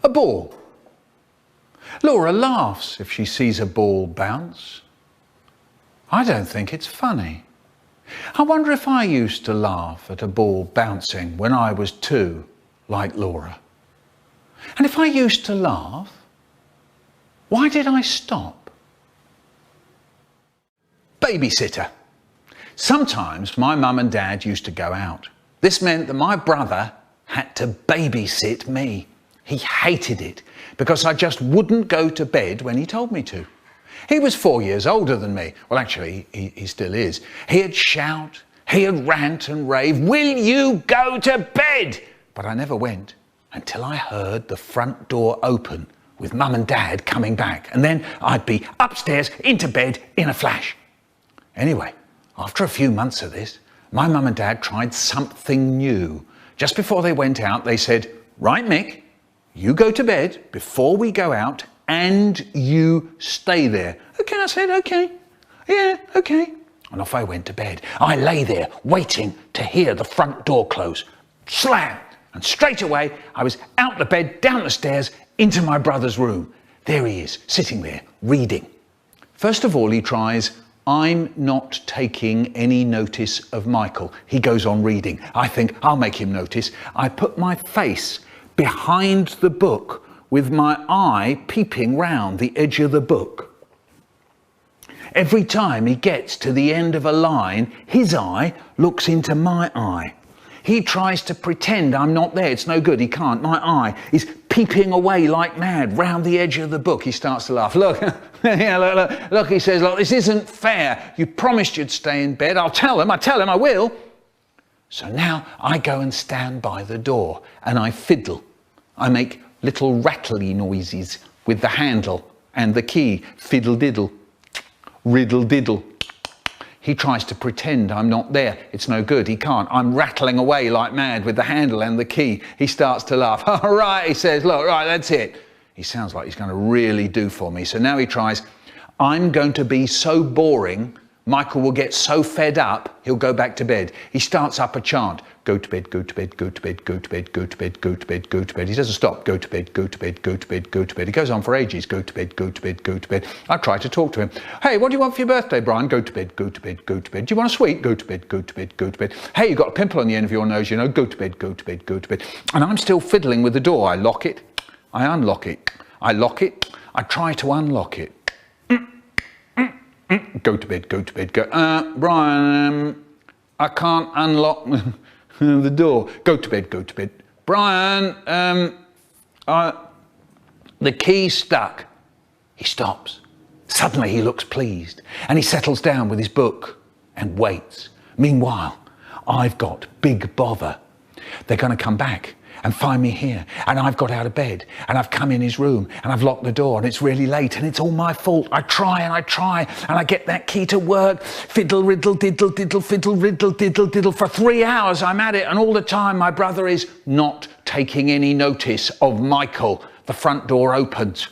A ball. Laura laughs if she sees a ball bounce. I don't think it's funny. I wonder if I used to laugh at a ball bouncing when I was 2, like Laura. And if I used to laugh, why did I stop? Babysitter. Sometimes my mum and dad used to go out. This meant that my brother had to babysit me. He hated it because I just wouldn't go to bed when he told me to. He was 4 years older than me. Well, actually, he still is. He'd shout, he'd rant and rave, "Will you go to bed?" But I never went until I heard the front door open with Mum and Dad coming back. And then I'd be upstairs into bed in a flash. Anyway, after a few months of this, my Mum and Dad tried something new. Just before they went out, they said, "Right, Mick, you go to bed before we go out and you stay there." Okay, I said, okay. Yeah, okay. And off I went to bed. I lay there waiting to hear the front door close. Slam! And straight away, I was out the bed, down the stairs, into my brother's room. There he is, sitting there, reading. First of all, he tries, "I'm not taking any notice of Michael." He goes on reading. I think, I'll make him notice. I put my face behind the book with my eye peeping round the edge of the book. Every time he gets to the end of a line, his eye looks into my eye. He tries to pretend I'm not there. It's no good. He can't. My eye is peeping away like mad round the edge of the book. He starts to laugh. Look, yeah, look, he says, "Look, this isn't fair. You promised you'd stay in bed. I tell him I will." So now I go and stand by the door and I fiddle. I make little rattly noises with the handle and the key. Fiddle diddle, riddle diddle. He tries to pretend I'm not there. It's no good. He can't. I'm rattling away like mad with the handle and the key. He starts to laugh. "All right," he says, "look, right, that's it." He sounds like he's going to really do for me. So now he tries, "I'm going to be so boring, Michael will get so fed up, he'll go back to bed." He starts up a chant. "Go to bed, go to bed, go to bed, go to bed, go to bed, go to bed, go to bed." He doesn't stop. "Go to bed, go to bed, go to bed, go to bed." He goes on for ages. "Go to bed, go to bed, go to bed." I try to talk to him. "Hey, what do you want for your birthday, Brian?" "Go to bed, go to bed, go to bed." "Do you want a sweet?" "Go to bed, go to bed, go to bed." "Hey, you got a pimple on the end of your nose, you know." "Go to bed, go to bed, go to bed." And I'm still fiddling with the door. I lock it. I unlock it. I lock it. I try to unlock it. "Go to bed, go to bed, go." "Brian, I can't unlock the door." "Go to bed, go to bed." "Brian, the key's stuck." He stops. Suddenly he looks pleased and he settles down with his book and waits. Meanwhile, I've got big bother. They're going to come back and find me here, and I've got out of bed and I've come in his room and I've locked the door and it's really late and it's all my fault. I try and I get that key to work. Fiddle riddle diddle diddle fiddle riddle diddle diddle. For 3 hours I'm at it, and all the time my brother is not taking any notice of Michael. The front door opens.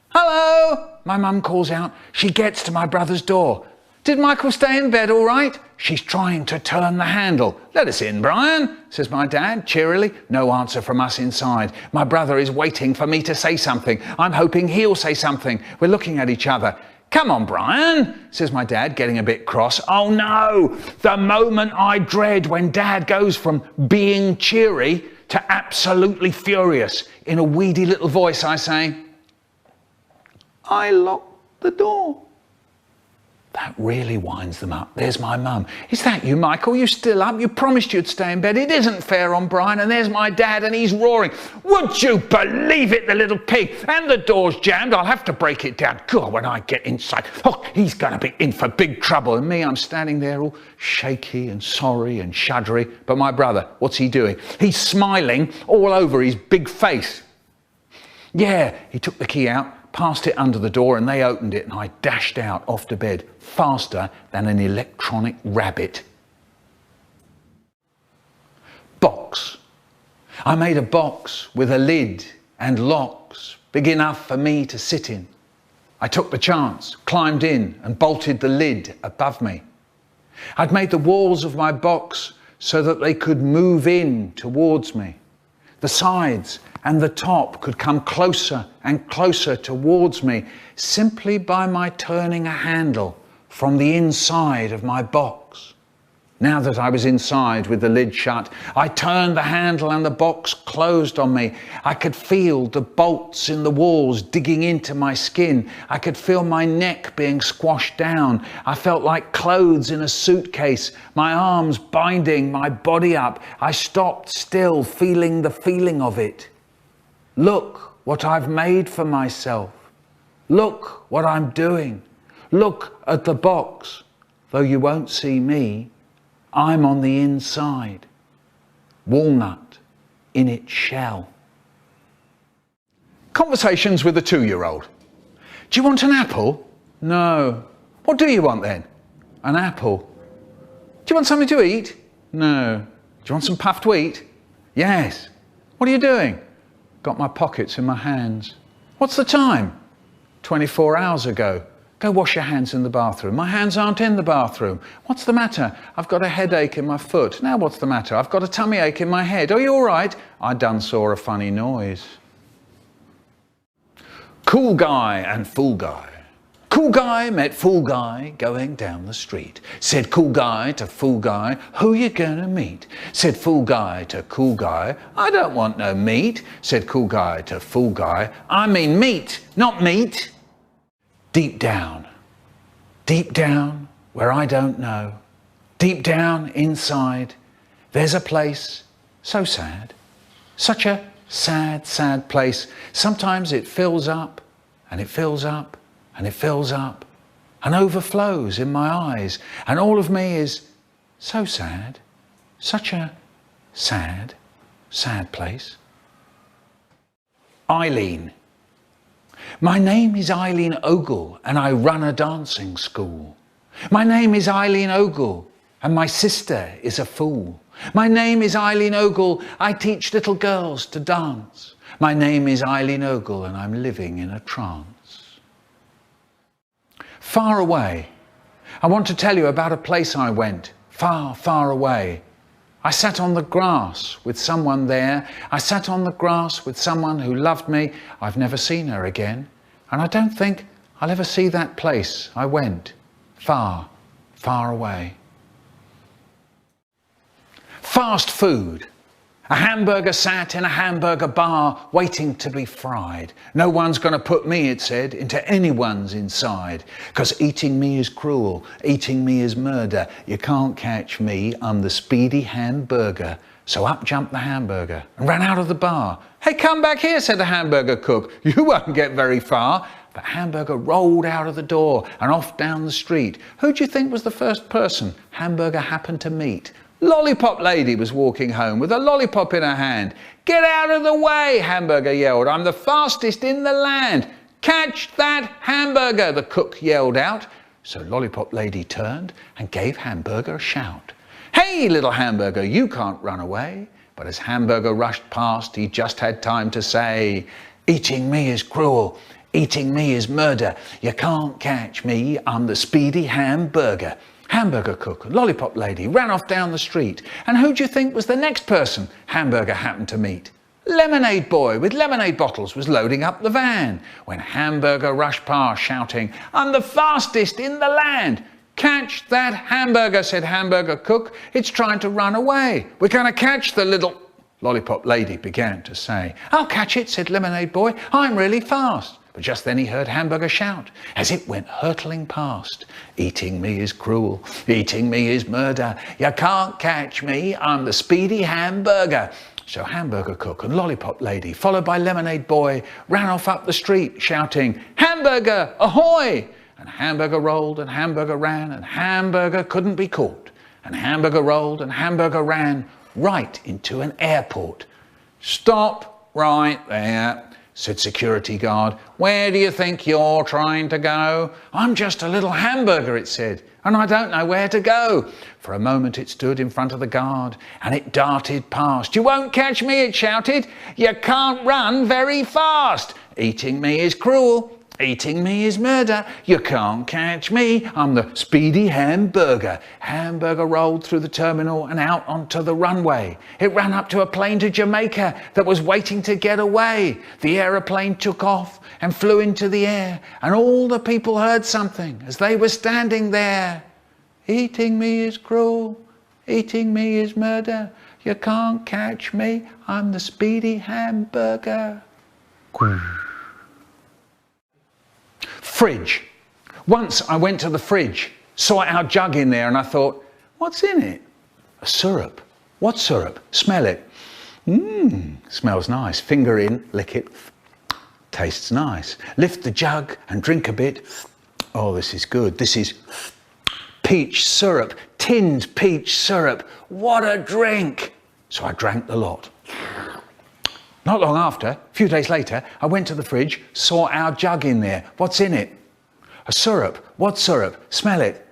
"Hello," my mum calls out. She gets to my brother's door. "Did Michael stay in bed all right?" She's trying to turn the handle. "Let us in, Brian," says my dad cheerily. No answer from us inside. My brother is waiting for me to say something. I'm hoping he'll say something. We're looking at each other. "Come on, Brian," says my dad, getting a bit cross. Oh no, the moment I dread when Dad goes from being cheery to absolutely furious. In a weedy little voice I say, "I locked the door." That really winds them up. There's my mum. "Is that you, Michael? You still up? You promised you'd stay in bed. It isn't fair on Brian." And there's my dad, and he's roaring, "Would you believe it, the little pig? And the door's jammed. I'll have to break it down. God, when I get inside, oh, he's going to be in for big trouble." And me, I'm standing there all shaky and sorry and shuddery. But my brother, what's he doing? He's smiling all over his big face. Yeah, he took the key out, passed it under the door, and they opened it, and I dashed out off to bed faster than an electronic rabbit. Box. I made a box with a lid and locks big enough for me to sit in. I took the chance, climbed in and bolted the lid above me. I'd made the walls of my box so that they could move in towards me. The sides and the top could come closer and closer towards me simply by my turning a handle from the inside of my box. Now that I was inside with the lid shut, I turned the handle and the box closed on me. I could feel the bolts in the walls digging into my skin. I could feel my neck being squashed down. I felt like clothes in a suitcase, my arms binding my body up. I stopped still, feeling the feeling of it. Look what I've made for myself. Look what I'm doing. Look at the box. Though you won't see me, I'm on the inside. Walnut in its shell. Conversations with a 2-year-old. Do you want an apple? No. What do you want then? An apple. Do you want something to eat? No. Do you want some puffed wheat? Yes. What are you doing? Got my pockets in my hands. What's the time? 24 hours ago. Go wash your hands in the bathroom. My hands aren't in the bathroom. What's the matter? I've got a headache in my foot. Now what's the matter? I've got a tummy ache in my head. Are you all right? I done saw a funny noise. Cool guy and fool guy. Cool guy met fool guy going down the street. Said cool guy to fool guy, who you gonna meet? Said fool guy to cool guy, I don't want no meat. Said cool guy to fool guy, I mean meat, not meat. Deep down where I don't know, deep down inside, there's a place so sad, such a sad, sad place. Sometimes it fills up and it fills up and it fills up and overflows in my eyes, and all of me is so sad, such a sad, sad place. Eileen. My name is Eileen Ogle and I run a dancing school. My name is Eileen Ogle and my sister is a fool. My name is Eileen Ogle, I teach little girls to dance. My name is Eileen Ogle and I'm living in a trance. Far away. I want to tell you about a place I went, far, far away. I sat on the grass with someone there. I sat on the grass with someone who loved me. I've never seen her again. And I don't think I'll ever see that place I went, far, far away. Fast food. A hamburger sat in a hamburger bar waiting to be fried. No one's going to put me, it said, into anyone's inside. 'Cause eating me is cruel, eating me is murder. You can't catch me, I'm the speedy hamburger. So up jumped the hamburger and ran out of the bar. Hey, come back here, said the hamburger cook. You won't get very far. But hamburger rolled out of the door and off down the street. Who do you think was the first person hamburger happened to meet? Lollipop lady was walking home with a lollipop in her hand. Get out of the way, hamburger yelled. I'm the fastest in the land. Catch that hamburger, the cook yelled out. So lollipop lady turned and gave hamburger a shout. Hey, little hamburger, you can't run away. But as hamburger rushed past, he just had time to say, eating me is cruel, eating me is murder. You can't catch me, I'm the speedy hamburger. Hamburger cook, lollipop lady, ran off down the street. And who do you think was the next person hamburger happened to meet? Lemonade boy with lemonade bottles was loading up the van when hamburger rushed past shouting, I'm the fastest in the land. Catch that hamburger, said hamburger cook. It's trying to run away. We're going to catch the little... Lollipop lady began to say. I'll catch it, said lemonade boy. I'm really fast. But just then he heard hamburger shout as it went hurtling past. Eating me is cruel, eating me is murder. You can't catch me, I'm the speedy hamburger. So hamburger cook and lollipop lady, followed by lemonade boy, ran off up the street shouting, hamburger, ahoy! And hamburger rolled and hamburger ran and hamburger couldn't be caught. And hamburger rolled and hamburger ran right into an airport. Stop right there, said security guard. Where do you think you're trying to go? I'm just a little hamburger, it said, and I don't know where to go. For a moment it stood in front of the guard and it darted past. You won't catch me, it shouted. You can't run very fast. Eating me is cruel, Eating me is murder, you can't catch me, I'm the speedy hamburger. Hamburger rolled through the terminal and out onto the runway. It ran up to a plane to Jamaica that was waiting to get away. The aeroplane took off and flew into the air, and all the people heard something as they were standing there. Eating me is cruel, eating me is murder, you can't catch me, I'm the speedy hamburger. Fridge. Once I went to the fridge, saw our jug in there, and I thought, what's in it? A syrup. What syrup? Smell it. Smells nice. Finger in, lick it. Tastes nice. Lift the jug and drink a bit. Oh, this is good. This is peach syrup, tinned peach syrup. What a drink. So I drank the lot. Not long after, a few days later, I went to the fridge, saw our jug in there. What's in it? A syrup. What syrup? Smell it.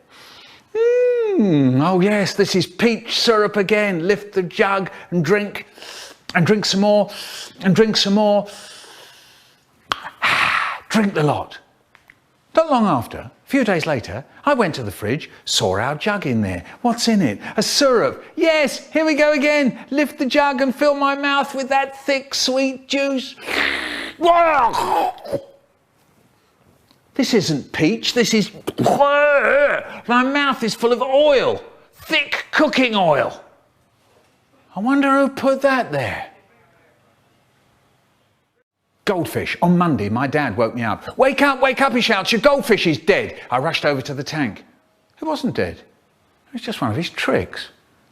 Oh yes, this is peach syrup again. Lift the jug and drink some more, and drink some more. Drink the lot. Not long after, a few days later, I went to the fridge, saw our jug in there. What's in it? A syrup. Yes, here we go again. Lift the jug and fill my mouth with that thick, sweet juice. This isn't peach, this is... My mouth is full of oil, thick cooking oil. I wonder who put that there. Goldfish. On Monday, my dad woke me up. Wake up, he shouts, your goldfish is dead. I rushed over to the tank. It wasn't dead. It was just one of his tricks.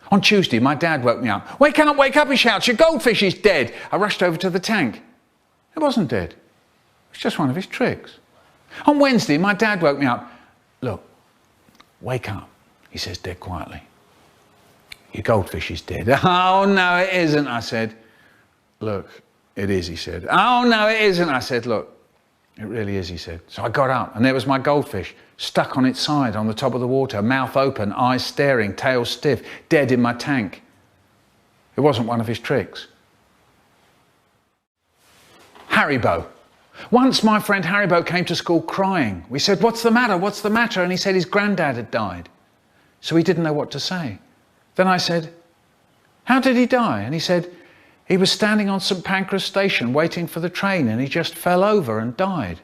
On Tuesday, my dad woke me up. Wake up, he shouts, your goldfish is dead. I rushed over to the tank. It wasn't dead. It was just one of his tricks. On Wednesday, my dad woke me up. Look, wake up, he says dead quietly. Your goldfish is dead. Oh, no, it isn't, I said. Look, it is, he said. Oh, no, it isn't. I said, look, it really is, he said. So I got up, and there was my goldfish, stuck on its side on the top of the water, mouth open, eyes staring, tail stiff, dead in my tank. It wasn't one of his tricks. Haribo. Once my friend Haribo came to school crying. We said, what's the matter? What's the matter? And he said his granddad had died. So he didn't know what to say. Then I said, how did he die? And he said, he was standing on St Pancras station waiting for the train and he just fell over and died.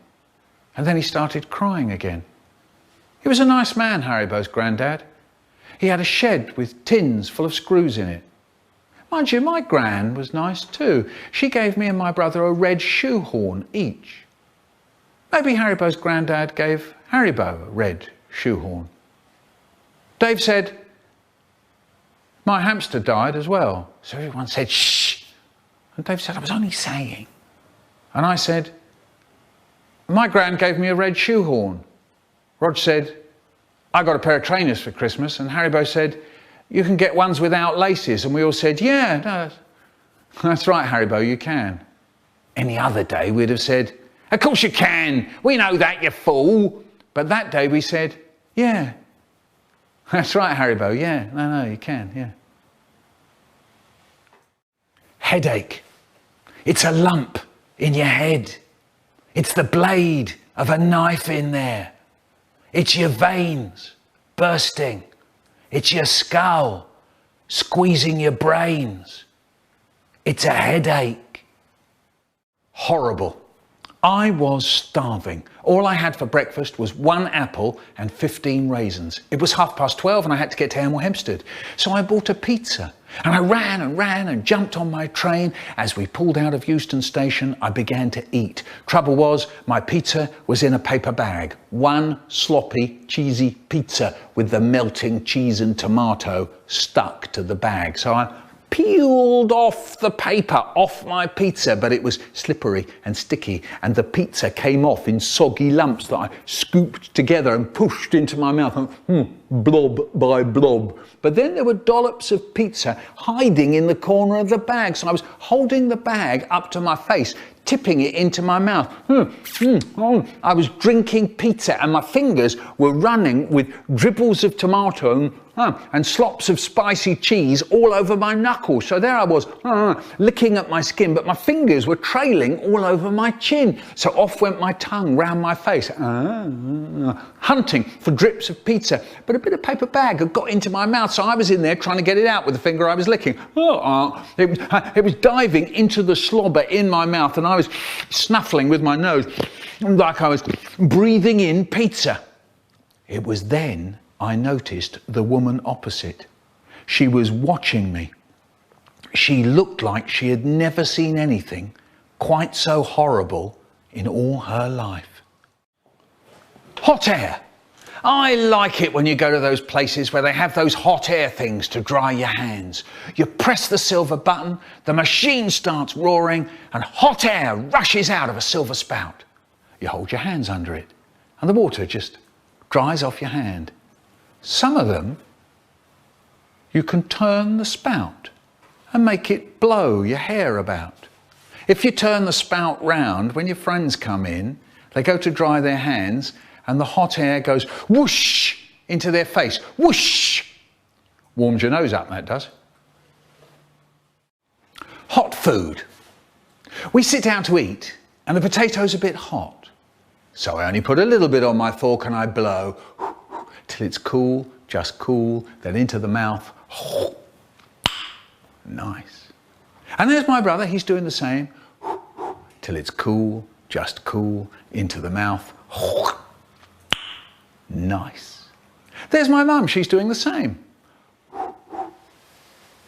And then he started crying again. He was a nice man, Haribo's granddad. He had a shed with tins full of screws in it. Mind you, my gran was nice too. She gave me and my brother a red shoehorn each. Maybe Haribo's granddad gave Haribo a red shoehorn. Dave said, my hamster died as well. So everyone said, shh. And Dave said, I was only saying. And I said, my gran gave me a red shoehorn. Rog said, I got a pair of trainers for Christmas. And Haribo said, you can get ones without laces. And we all said, yeah, no, that's right, Haribo, you can. Any other day we'd have said, of course you can. We know that, you fool. But that day we said, yeah, that's right, Haribo. Yeah, no, you can, yeah. Headache. It's a lump in your head. It's the blade of a knife in there. It's your veins bursting. It's your skull squeezing your brains. It's a headache. Horrible. I was starving. All I had for breakfast was 1 apple and 15 raisins. It was 12:30 and I had to get to Hemel Hempstead. So I bought a pizza and I ran and jumped on my train. As we pulled out of Euston Station, I began to eat. Trouble was, my pizza was in a paper bag. One sloppy, cheesy pizza with the melting cheese and tomato stuck to the bag. So I peeled off the paper off my pizza, but it was slippery and sticky and the pizza came off in soggy lumps that I scooped together and pushed into my mouth, and blob by blob. But then there were dollops of pizza hiding in the corner of the bag, so I was holding the bag up to my face, tipping it into my mouth. I was drinking pizza and my fingers were running with dribbles of tomato and and slops of spicy cheese all over my knuckles. So there I was, licking at my skin, but my fingers were trailing all over my chin. So off went my tongue round my face, hunting for drips of pizza. But a bit of paper bag had got into my mouth, so I was in there trying to get it out with the finger I was licking. It was diving into the slobber in my mouth, and I was snuffling with my nose like I was breathing in pizza. It was then I noticed the woman opposite. She was watching me. She looked like she had never seen anything quite so horrible in all her life. Hot air. I like it when you go to those places where they have those hot air things to dry your hands. You press the silver button, the machine starts roaring, and hot air rushes out of a silver spout. You hold your hands under it, and the water just dries off your hand. Some of them, you can turn the spout and make it blow your hair about. If you turn the spout round, when your friends come in, they go to dry their hands, and the hot air goes whoosh into their face. Whoosh! Warms your nose up, that does. Hot food. We sit down to eat, and the potato's a bit hot. So I only put a little bit on my fork and I blow till it's cool, just cool, then into the mouth. Nice. And there's my brother, he's doing the same. Till it's cool, just cool, into the mouth. Nice. There's my mum, she's doing the same.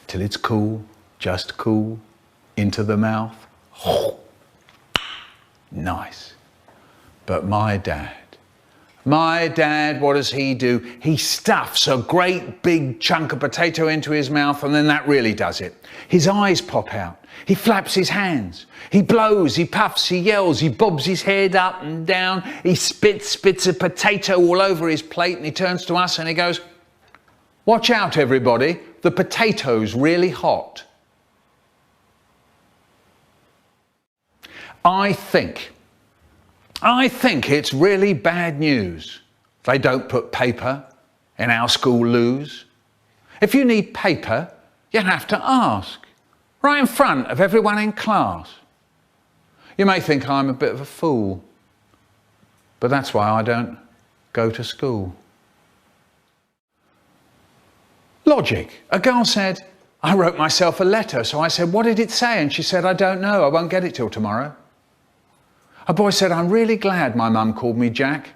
Till it's cool, just cool, into the mouth. Nice. But my dad, what does he do? He stuffs a great big chunk of potato into his mouth, and then that really does it. His eyes pop out. He flaps his hands. He blows, he puffs, he yells, he bobs his head up and down. He spits a potato all over his plate, and he turns to us and he goes, "Watch out, everybody, the potato's really hot." I think it's really bad news they don't put paper in our school loos. If you need paper, you have to ask, right in front of everyone in class. You may think I'm a bit of a fool, but that's why I don't go to school. Logic. A girl said, "I wrote myself a letter." So I said, "What did it say?" And she said, "I don't know, I won't get it till tomorrow." A boy said, "I'm really glad my mum called me Jack."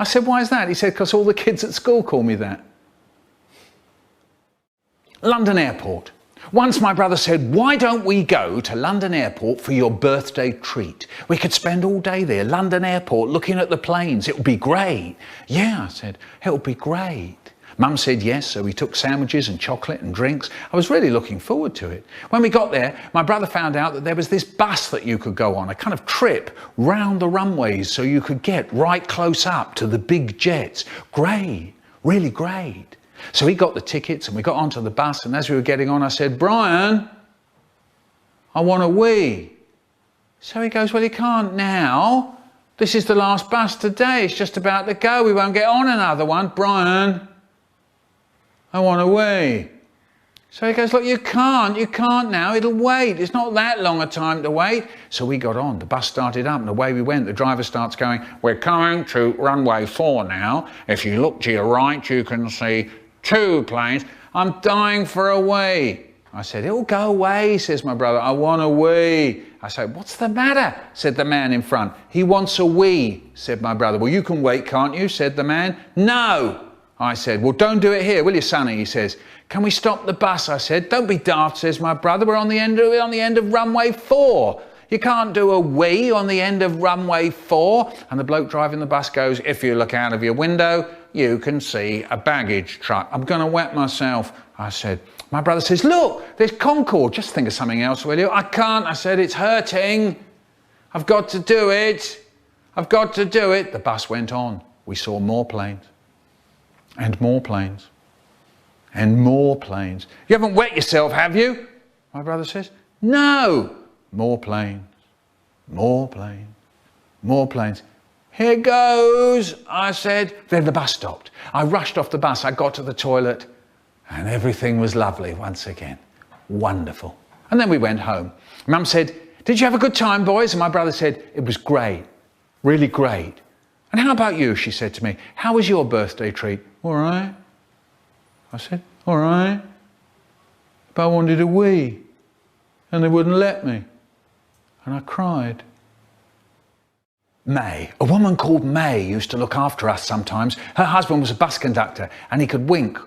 I said, "Why is that?" He said, "Because all the kids at school call me that." London Airport. Once my brother said, "Why don't we go to London Airport for your birthday treat? We could spend all day there, London Airport, looking at the planes. It would be great." "Yeah," I said, "it would be great." Mum said yes, so we took sandwiches and chocolate and drinks. I was really looking forward to it. When we got there, my brother found out that there was this bus that you could go on, a kind of trip round the runways so you could get right close up to the big jets. Great, really great. So he got the tickets and we got onto the bus, and as we were getting on, I said, "Brian, I want a wee." So he goes, "Well, you can't now. This is the last bus today. It's just about to go. We won't get on another one. Brian, I want a wee." So he goes, "Look, you can't now. It'll wait. It's not that long a time to wait." So we got on. The bus started up and away we went. The driver starts going, "We're coming to runway 4 now. If you look to your right, you can see 2 planes. I'm dying for a wee." I said, "It'll go away," says my brother. "I want a wee." I said, "What's the matter?" said the man in front. "He wants a wee," said my brother. "Well, you can wait, can't you?" said the man. "No." I said, "Well, don't do it here, will you, Sonny?" He says. "Can we stop the bus?" I said. "Don't be daft," says my brother. "We're on the end of runway 4. You can't do a wee on the end of runway 4. And the bloke driving the bus goes, "If you look out of your window, you can see a baggage truck." "I'm going to wet myself." I said. My brother says, "Look, there's Concorde. Just think of something else, will you?" "I can't." I said, "It's hurting. I've got to do it. I've got to do it." The bus went on. We saw more planes. And more planes. And more planes. "You haven't wet yourself, have you?" my brother says. "No." More planes. More planes. More planes. "Here goes," I said. Then the bus stopped. I rushed off the bus. I got to the toilet. And everything was lovely once again. Wonderful. And then we went home. Mum said, "Did you have a good time, boys?" And my brother said, "It was great, really great." "And how about you?" she said to me. "How was your birthday treat?" "All right." I said, "All right. But I wanted a wee, and they wouldn't let me." And I cried. May, a woman called May, used to look after us sometimes. Her husband was a bus conductor, and he could wink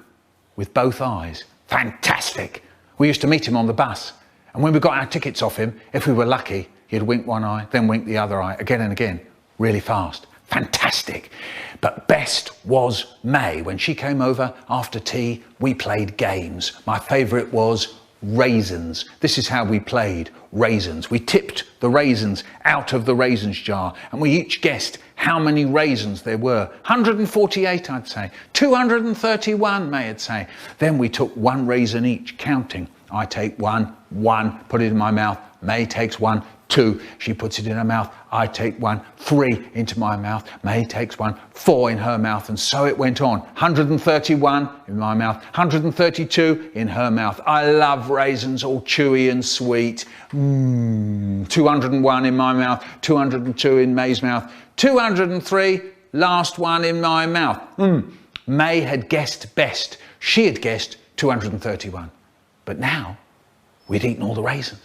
with both eyes. Fantastic. We used to meet him on the bus, and when we got our tickets off him, if we were lucky, he'd wink one eye, then wink the other eye, again and again, really fast. Fantastic. But best was May. When she came over after tea, we played games. My favourite was raisins. This is how we played raisins. We tipped the raisins out of the raisins jar, and we each guessed how many raisins there were. 148, I'd say. 231, May'd say. Then we took one raisin each, counting. I take one, put it in my mouth. May takes one, 2, she puts it in her mouth. I take one, 3 into my mouth. May takes one, 4 in her mouth, and so it went on. 131 in my mouth, 132 in her mouth. I love raisins, all chewy and sweet. 201 in my mouth, 202 in May's mouth, 203, last one in my mouth. May had guessed best. She had guessed 231. But now we'd eaten all the raisins.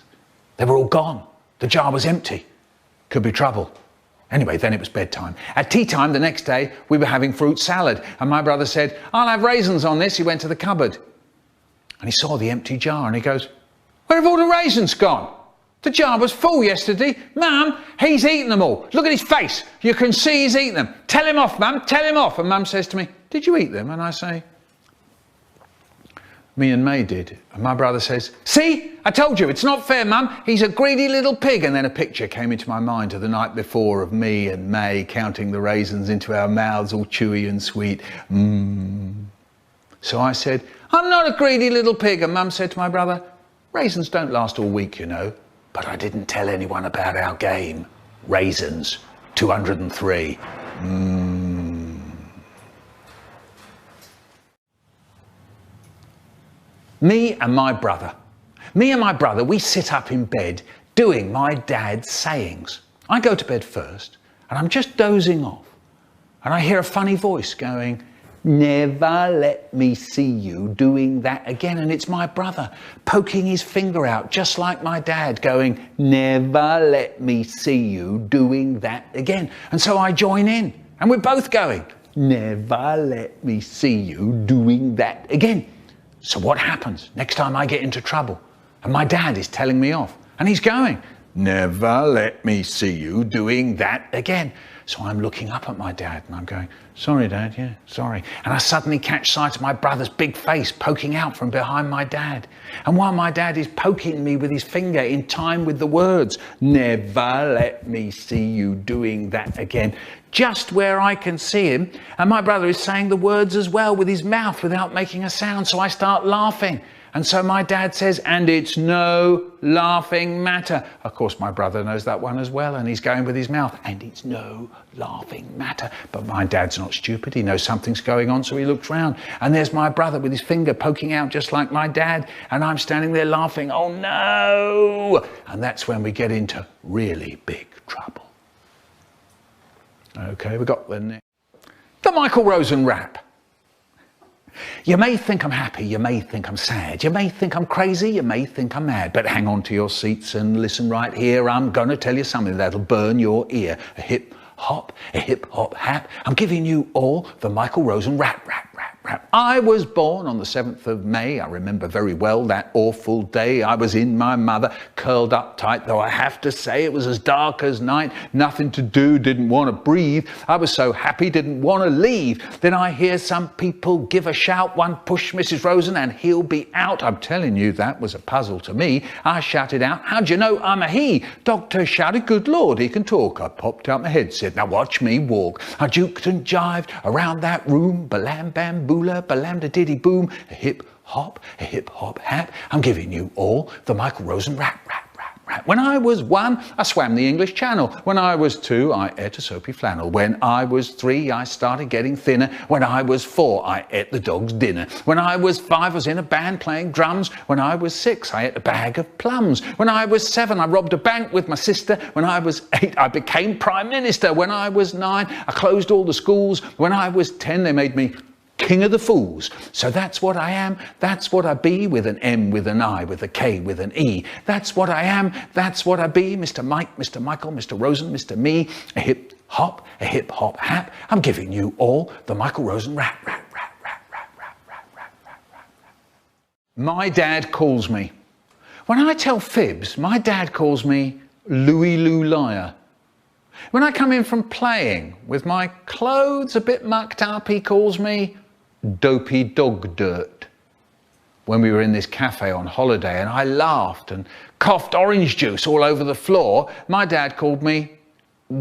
They were all gone. The jar was empty. Could be trouble. Anyway, then it was bedtime. At tea time the next day, we were having fruit salad, and my brother said, "I'll have raisins on this." He went to the cupboard and he saw the empty jar, and he goes, "Where have all the raisins gone? The jar was full yesterday. Mum, he's eaten them all. Look at his face. You can see he's eaten them. Tell him off, Mum, tell him off." And Mum says to me, "Did you eat them?" And I say, "Me and May did." And my brother says, "See, I told you, it's not fair, Mum. He's a greedy little pig." And then a picture came into my mind of the night before of me and May counting the raisins into our mouths, all chewy and sweet. So I said, "I'm not a greedy little pig." And Mum said to my brother, "Raisins don't last all week, you know." But I didn't tell anyone about our game. Raisins, 203. Me and my brother, we sit up in bed doing my dad's sayings. I go to bed first, and I'm just dozing off, and I hear a funny voice going, "Never let me see you doing that again." And it's my brother poking his finger out, just like my dad, going, "Never let me see you doing that again." And so I join in, and we're both going, "Never let me see you doing that again." So what happens next time I get into trouble and my dad is telling me off, and he's going, "Never let me see you doing that again." So I'm looking up at my dad and I'm going, "Sorry, Dad, yeah, sorry." And I suddenly catch sight of my brother's big face poking out from behind my dad. And while my dad is poking me with his finger in time with the words, "Never let me see you doing that again," just where I can see him, and my brother is saying the words as well with his mouth without making a sound. So I start laughing. And so my dad says, "And it's no laughing matter." Of course, my brother knows that one as well, and he's going with his mouth, "And it's no laughing matter." But my dad's not stupid. He knows something's going on, so he looks round. And there's my brother with his finger poking out just like my dad. And I'm standing there laughing. Oh, no. And that's when we get into really big trouble. Okay, we got the Micheal Rosen rap. You may think I'm happy, you may think I'm sad, you may think I'm crazy, you may think I'm mad, but hang on to your seats and listen right here. I'm gonna tell you something that'll burn your ear. A hip hop hap. I'm giving you all the Micheal Rosen rap. I was born on the 7th of May. I remember very well that awful day. I was in my mother, curled up tight, though I have to say it was as dark as night. Nothing to do, didn't want to breathe. I was so happy, didn't want to leave. Then I hear some people give a shout, "One push, Mrs. Rosen, and he'll be out." I'm telling you, that was a puzzle to me. I shouted out, "How'd you know I'm a he?" Doctor shouted, "Good Lord, he can talk." I popped out my headset. Now watch me walk. I juked and jived around that room. Balam bam boola, balam da diddy boom. A hip hop hap. I'm giving you all the Micheal Rosen rap. When I was 1, I swam the English Channel. When I was 2, I ate a soapy flannel. When I was 3, I started getting thinner. When I was 4, I ate the dog's dinner. When I was 5, I was in a band playing drums. When I was 6, I ate a bag of plums. When I was 7, I robbed a bank with my sister. When I was 8, I became Prime Minister. When I was 9, I closed all the schools. When I was 10, they made me King of the Fools. So that's what I am, that's what I be, with an M, with an I, with a K, with an E. That's what I am, that's what I be, Mr. Mike, Mr. Michael, Mr. Rosen, Mr. Me, a hip hop hap. I'm giving you all the Michael Rosen rap. My dad calls me. When I tell fibs, my dad calls me Louie Lou Liar. When I come in from playing with my clothes a bit mucked up, he calls me Dopey Dog Dirt. When we were in this cafe on holiday and I laughed and coughed orange juice all over the floor, my dad called me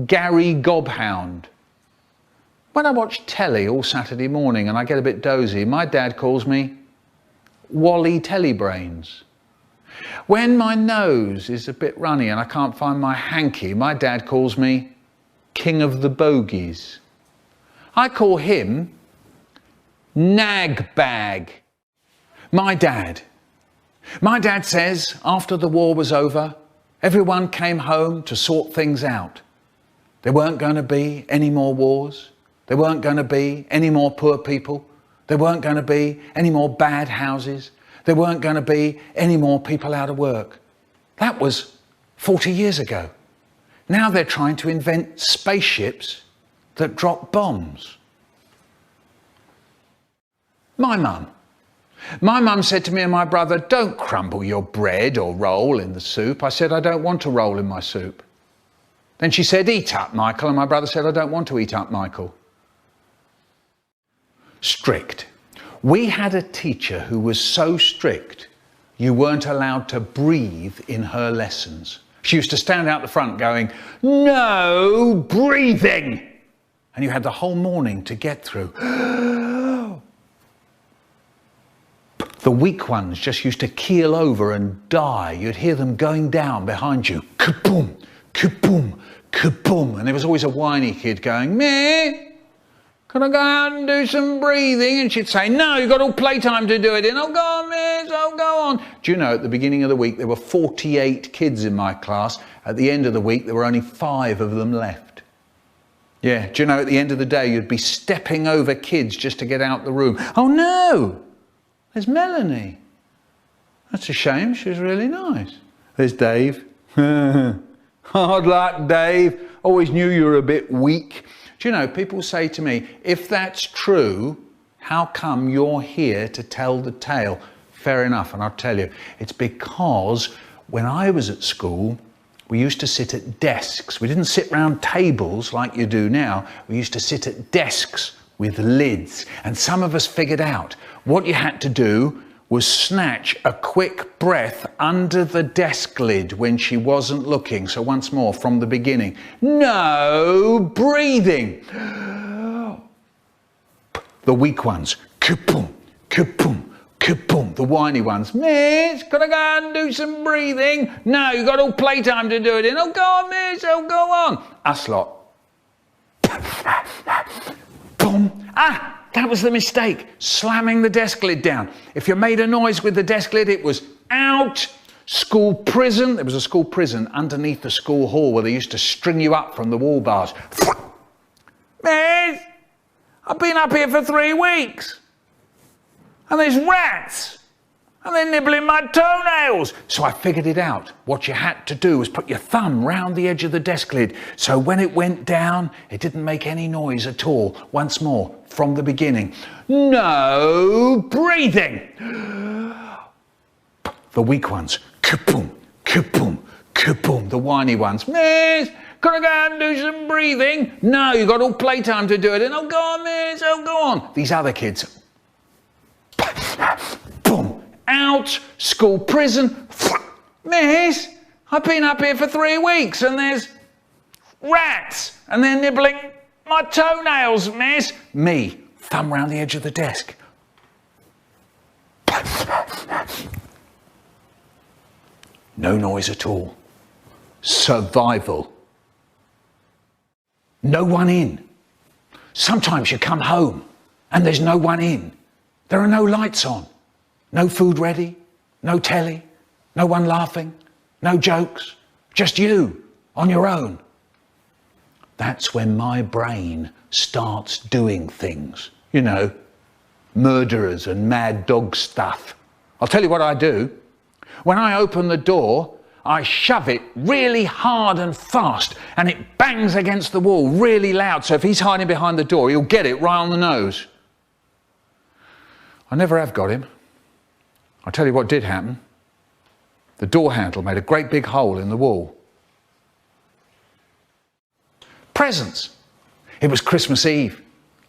Gary Gobhound. When I watch telly all Saturday morning and I get a bit dozy, my dad calls me Wally Tellybrains. When my nose is a bit runny and I can't find my hanky, my dad calls me King of the Bogies. I call him Nag Bag. My dad says after the war was over, everyone came home to sort things out. There weren't going to be any more wars. There weren't going to be any more poor people. There weren't going to be any more bad houses. There weren't going to be any more people out of work. That was 40 years ago. Now they're trying to invent spaceships that drop bombs. My mum said to me and my brother, don't crumble your bread or roll in the soup. I said, I don't want to roll in my soup. Then she said, eat up, Michael. And my brother said, I don't want to eat up, Michael. Strict. We had a teacher who was so strict, you weren't allowed to breathe in her lessons. She used to stand out the front going, no breathing. And you had the whole morning to get through. The weak ones just used to keel over and die. You'd hear them going down behind you. Kaboom, kaboom, kaboom. And there was always a whiny kid going, meh, can I go out and do some breathing? And she'd say, no, you've got all playtime to do it in. Oh, go on, miss, oh, go on. Do you know, at the beginning of the week, there were 48 kids in my class. At the end of the week, there were only 5 of them left. Yeah, do you know, at the end of the day, you'd be stepping over kids just to get out the room. Oh, no, there's Melanie. That's a shame, she was really nice. There's Dave. Hard luck, Dave. Always knew you were a bit weak. Do you know, people say to me, if that's true, how come you're here to tell the tale? Fair enough, and I'll tell you, it's because when I was at school, we used to sit at desks. We didn't sit round tables like you do now. We used to sit at desks with lids. And some of us figured out what you had to do was snatch a quick breath under the desk lid when she wasn't looking. So once more, from the beginning. No breathing. The weak ones. Kaboom, kaboom, kaboom. The whiny ones. Miss, can I go and do some breathing? No, you've got all playtime to do it in. Oh, go on, miss. Oh, go on. Us lot. Boom. Ah! That was the mistake, slamming the desk lid down. If you made a noise with the desk lid, it was out. School prison. There was a school prison underneath the school hall where they used to string you up from the wall bars. Miss, I've been up here for 3 weeks. And there's rats. And they're nibbling my toenails. So I figured it out. What you had to do was put your thumb round the edge of the desk lid. So when it went down, it didn't make any noise at all. Once more, from the beginning. No breathing. The weak ones. Kaboom, kaboom, kaboom. The whiny ones. Miss, can I go and do some breathing? No, you've got all playtime to do it. And oh, go on, miss, oh, go on. These other kids. Boom. Out, school prison. Miss, I've been up here for 3 weeks and there's rats and they're nibbling my toenails, miss. Me, thumb round the edge of the desk. No noise at all. survival. No one in. Sometimes you come home and there's no one in. There are no lights on, no food ready, no telly, no one laughing, no jokes, just you on your own. That's when my brain starts doing things, you know, murderers and mad dog stuff. I'll tell you what I do. When I open the door, I shove it really hard and fast, and it bangs against the wall really loud, so if he's hiding behind the door, he'll get it right on the nose. I never have got him. I'll tell you what did happen. The door handle made a great big hole in the wall. Presents. It was Christmas Eve.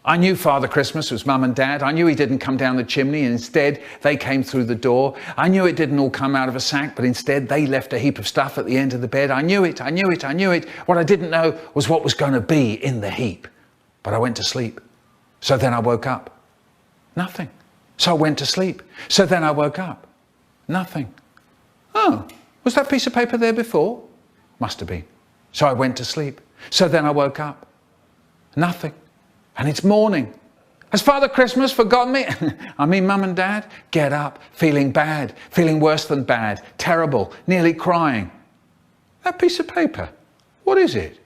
I knew Father Christmas was Mum and Dad. I knew he didn't come down the chimney, and instead they came through the door. I knew it didn't all come out of a sack, but instead they left a heap of stuff at the end of the bed. I knew it. What I didn't know was what was going to be in the heap. But I went to sleep. So then I woke up. Nothing. So I went to sleep. So then I woke up. Nothing. Oh, was that piece of paper there before? Must have been. So I went to sleep. So then I woke up. Nothing. And it's morning. Has Father Christmas forgotten me? I mean, Mum and Dad, get up, feeling bad, feeling worse than bad, terrible, nearly crying. That piece of paper, what is it?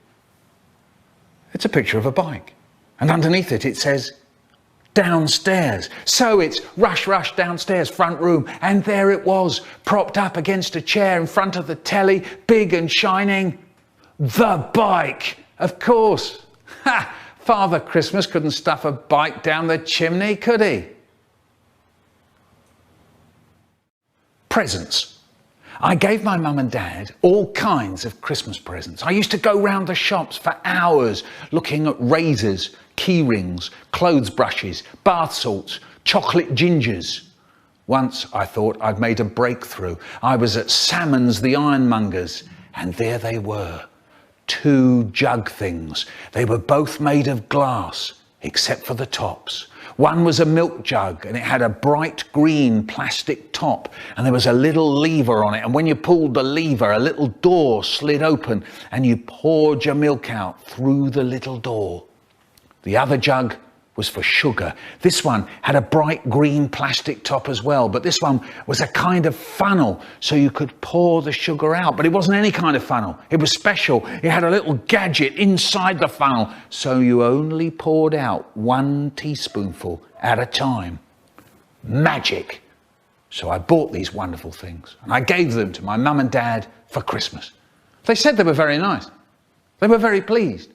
It's a picture of a bike. And underneath it, it says, downstairs. So it's rush, rush downstairs, front room. And there it was, propped up against a chair in front of the telly, big and shining. The bike, of course. Ha! Father Christmas couldn't stuff a bike down the chimney, could he? Presents. I gave my mum and dad all kinds of Christmas presents. I used to go round the shops for hours looking at razors, key rings, clothes brushes, bath salts, chocolate gingers. Once I thought I'd made a breakthrough. I was at Salmon's the Ironmonger's, and there they were. 2 jug things. They were both made of glass, except for the tops. One was a milk jug, and it had a bright green plastic top, and there was a little lever on it, and when you pulled the lever, a little door slid open, and you poured your milk out through the little door. The other jug was for sugar. This one had a bright green plastic top as well, but this one was a kind of funnel, so you could pour the sugar out. But it wasn't any kind of funnel. It was special. It had a little gadget inside the funnel, so you only poured out 1 teaspoonful at a time. Magic. So I bought these wonderful things, and I gave them to my mum and dad for Christmas. They said they were very nice. They were very pleased.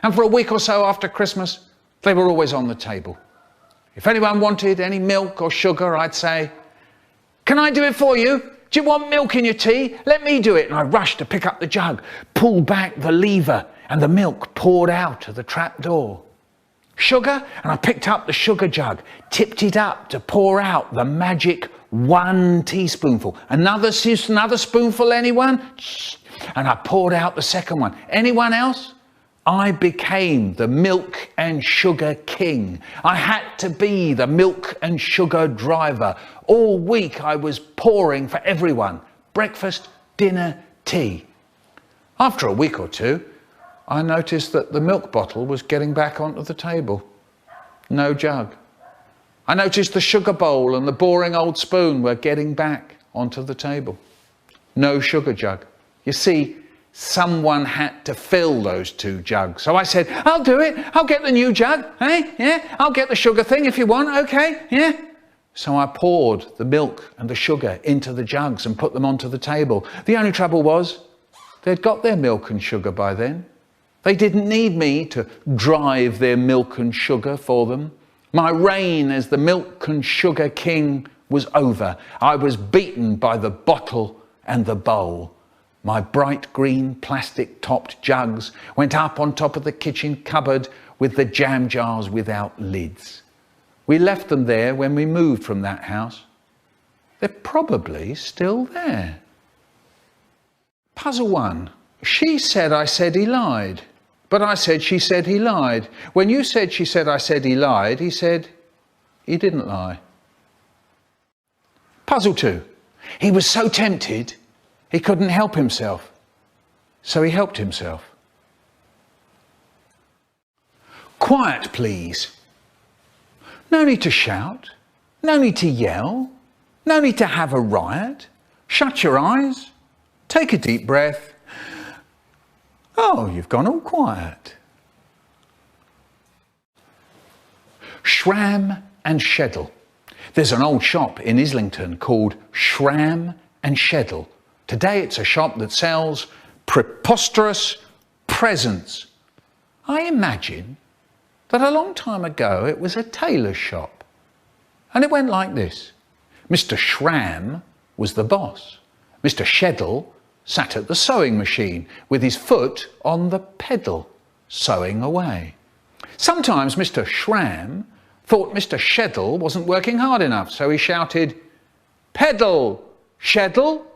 And for a week or so after Christmas, they were always on the table. If anyone wanted any milk or sugar, I'd say, "Can I do it for you? Do you want milk in your tea? Let me do it." And I rushed to pick up the jug, pulled back the lever, and the milk poured out of the trap door. Sugar? And I picked up the sugar jug, tipped it up to pour out the magic 1 teaspoonful. Another spoonful, anyone? And I poured out the second one. Anyone else? I became the milk and sugar king. I had to be the milk and sugar driver. All week I was pouring for everyone. Breakfast, dinner, tea. After a week or two, I noticed that the milk bottle was getting back onto the table. No jug. I noticed the sugar bowl and the boring old spoon were getting back onto the table. No sugar jug. You see, someone had to fill those 2 jugs. So I said, "I'll do it. I'll get the new jug. Hey, yeah, I'll get the sugar thing if you want. Okay, yeah." So I poured the milk and the sugar into the jugs and put them onto the table. The only trouble was they'd got their milk and sugar by then. They didn't need me to drive their milk and sugar for them. My reign as the milk and sugar king was over. I was beaten by the bottle and the bowl. My bright green plastic topped jugs went up on top of the kitchen cupboard with the jam jars without lids. We left them there when we moved from that house. They're probably still there. Puzzle 1. She said I said he lied, but I said she said he lied. When you said she said I said he lied, he said he didn't lie. Puzzle 2. He was so tempted he couldn't help himself. so he helped himself. Quiet, please. No need to shout. No need to yell. No need to have a riot. Shut your eyes. Take a deep breath. Oh, you've gone all quiet. Shram and Sheddle. There's an old shop in Islington called Shram and Sheddle. Today it's a shop that sells preposterous presents. I imagine that a long time ago it was a tailor's shop. And it went like this. Mr. Shram was the boss. Mr. Sheddle sat at the sewing machine with his foot on the pedal, sewing away. Sometimes Mr. Shram thought Mr. Sheddle wasn't working hard enough, so he shouted, "Pedal, Sheddle!"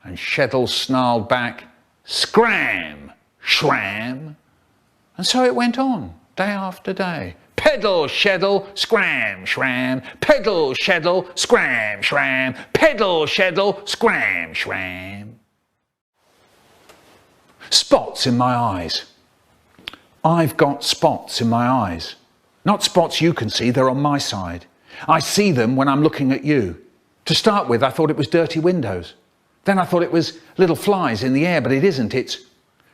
And Sheddle snarled back, "Scram, Shram!" And so it went on, day after day. Pedal, Sheddle, scram, shram. Pedal, Sheddle, scram, shram. Pedal, Sheddle, scram, shram. Spots in my eyes. I've got spots in my eyes. Not spots you can see, they're on my side. I see them when I'm looking at you. To start with, I thought it was dirty windows. Then I thought it was little flies in the air, but it isn't. It's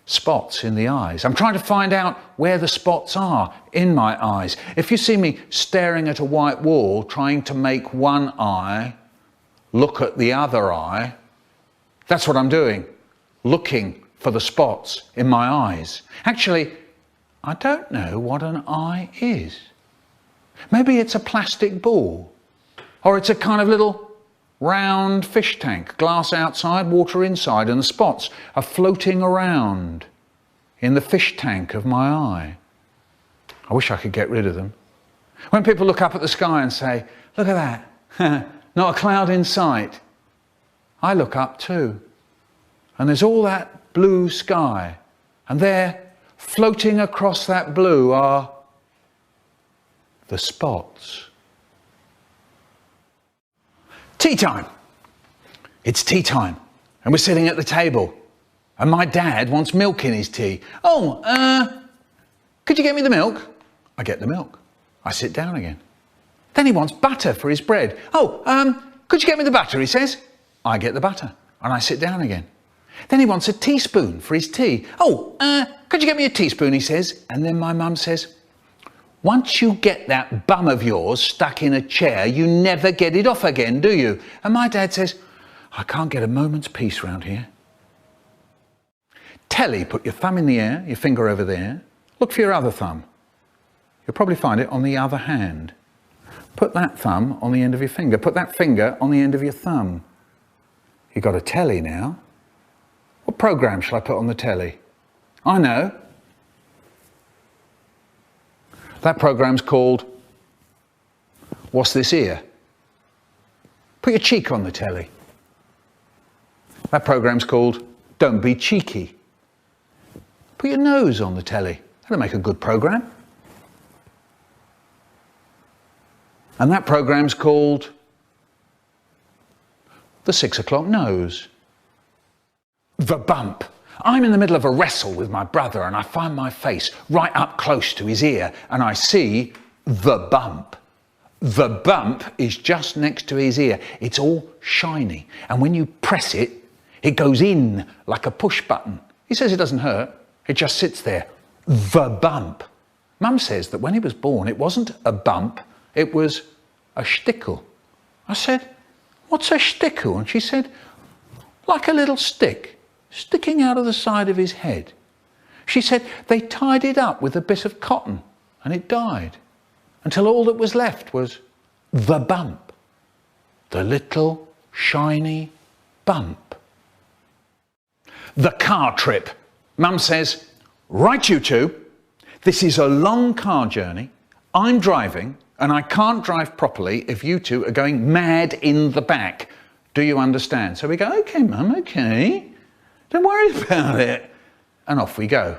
spots in the eyes. I'm trying to find out where the spots are in my eyes. If you see me staring at a white wall, trying to make one eye look at the other eye, that's what I'm doing, looking for the spots in my eyes. Actually, I don't know what an eye is. Maybe it's a plastic ball, or it's a kind of little round fish tank, glass outside, water inside, and the spots are floating around in the fish tank of my eye. I wish I could get rid of them. When people look up at the sky and say, "Look at that, not a cloud in sight," I look up too. And there's all that blue sky, and there, floating across that blue, are the spots. Tea time. It's tea time, and we're sitting at the table, and my dad wants milk in his tea. "Oh, could you get me the milk?" I get the milk. I sit down again. Then he wants butter for his bread. "Oh, could you get me the butter?" he says. I get the butter, and I sit down again. Then he wants a teaspoon for his tea. "Oh, could you get me a teaspoon?" he says. And then my mum says, "Once you get that bum of yours stuck in a chair, you never get it off again, do you?" And my dad says, "I can't get a moment's peace round here." Telly, put your thumb in the air, your finger over there. Look for your other thumb. You'll probably find it on the other hand. Put that thumb on the end of your finger. Put that finger on the end of your thumb. You've got a telly now. What programme shall I put on the telly? I know. That programme's called What's This Ear? Put your cheek on the telly. That programme's called Don't Be Cheeky. Put your nose on the telly. That'll make a good programme. And that programme's called The 6 o'clock Nose. The bump. I'm in the middle of a wrestle with my brother and I find my face right up close to his ear and I see the bump. The bump is just next to his ear. It's all shiny, and when you press it, it goes in like a push button. He says it doesn't hurt, it just sits there. The bump. Mum says that when he was born, it wasn't a bump, it was a shtickle. I said, "What's a shtickle?" And she said, "Like a little stick sticking out of the side of his head." She said they tied it up with a bit of cotton and it died until all that was left was the bump. The little shiny bump. The car trip. Mum says, "Right, you two, this is a long car journey. I'm driving and I can't drive properly if you two are going mad in the back. Do you understand?" So we go, "Okay, Mum, okay. Don't worry about it." And off we go.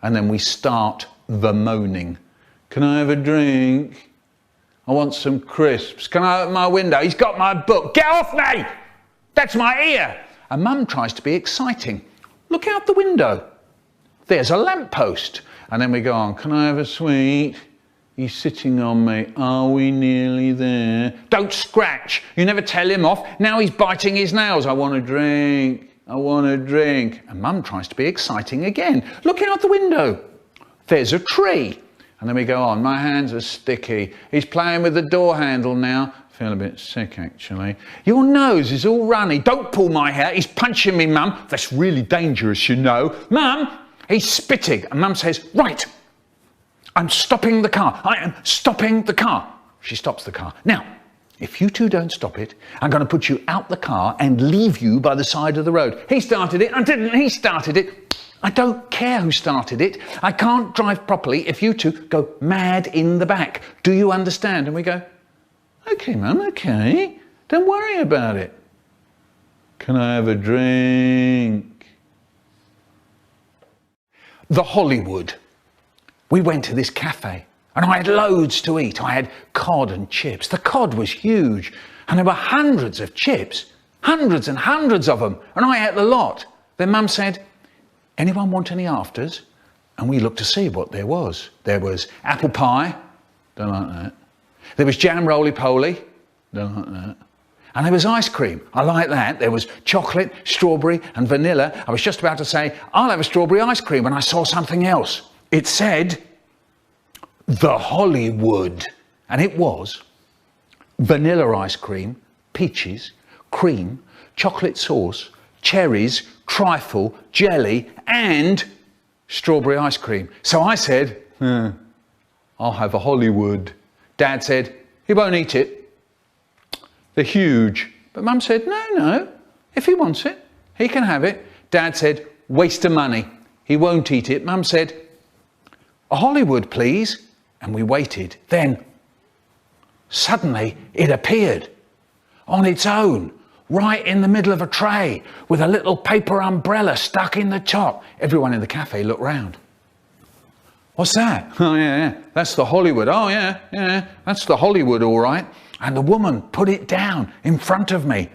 And then we start the moaning. "Can I have a drink? I want some crisps. Can I open my window? He's got my book. Get off me! That's my ear!" And Mum tries to be exciting. look out the window. There's a lamppost. And then we go on, can I have a sweet? He's sitting on me. Are we nearly there? Don't scratch. You never tell him off. Now he's biting his nails. I want a drink. I want a drink. And Mum tries to be exciting again. Look out the window. There's a tree. And then we go on. My hands are sticky. He's playing with the door handle now. I feel a bit sick, actually. Your nose is all runny. Don't pull my hair. He's punching me, Mum. That's really dangerous, you know. Mum! He's spitting, and Mum says, right, I'm stopping the car. I am stopping the car. She stops the car. Now, if you two don't stop it, I'm going to put you out the car and leave you by the side of the road. He started it. I didn't. He started it. I don't care who started it. I can't drive properly if you two go mad in the back. Do you understand? And we go, okay, Mum, okay. Don't worry about it. Can I have a drink? The Hollywood. We went to this cafe and I had loads to eat. I had cod and chips. The cod was huge and there were hundreds of chips, hundreds and hundreds of them, and I ate the lot. Then Mum said, anyone want any afters? And we looked to see what there was. There was apple pie, don't like that. There was jam roly-poly, don't like that. And there was ice cream. I like that. There was chocolate, strawberry and vanilla. I was just about to say, I'll have a strawberry ice cream when I saw something else. It said, the Hollywood. And it was vanilla ice cream, peaches, cream, chocolate sauce, cherries, trifle, jelly and strawberry ice cream. So I said, I'll have a Hollywood. Dad said, he won't eat it. They're huge. But Mum said, no, if he wants it, he can have it. Dad said, waste of money. He won't eat it. Mum said, a Hollywood, please. And we waited. Then, suddenly, it appeared on its own, right in the middle of a tray, with a little paper umbrella stuck in the top. Everyone in the cafe looked round. What's that? Oh, yeah, that's the Hollywood. Oh, yeah, that's the Hollywood, all right. And the woman put it down in front of me.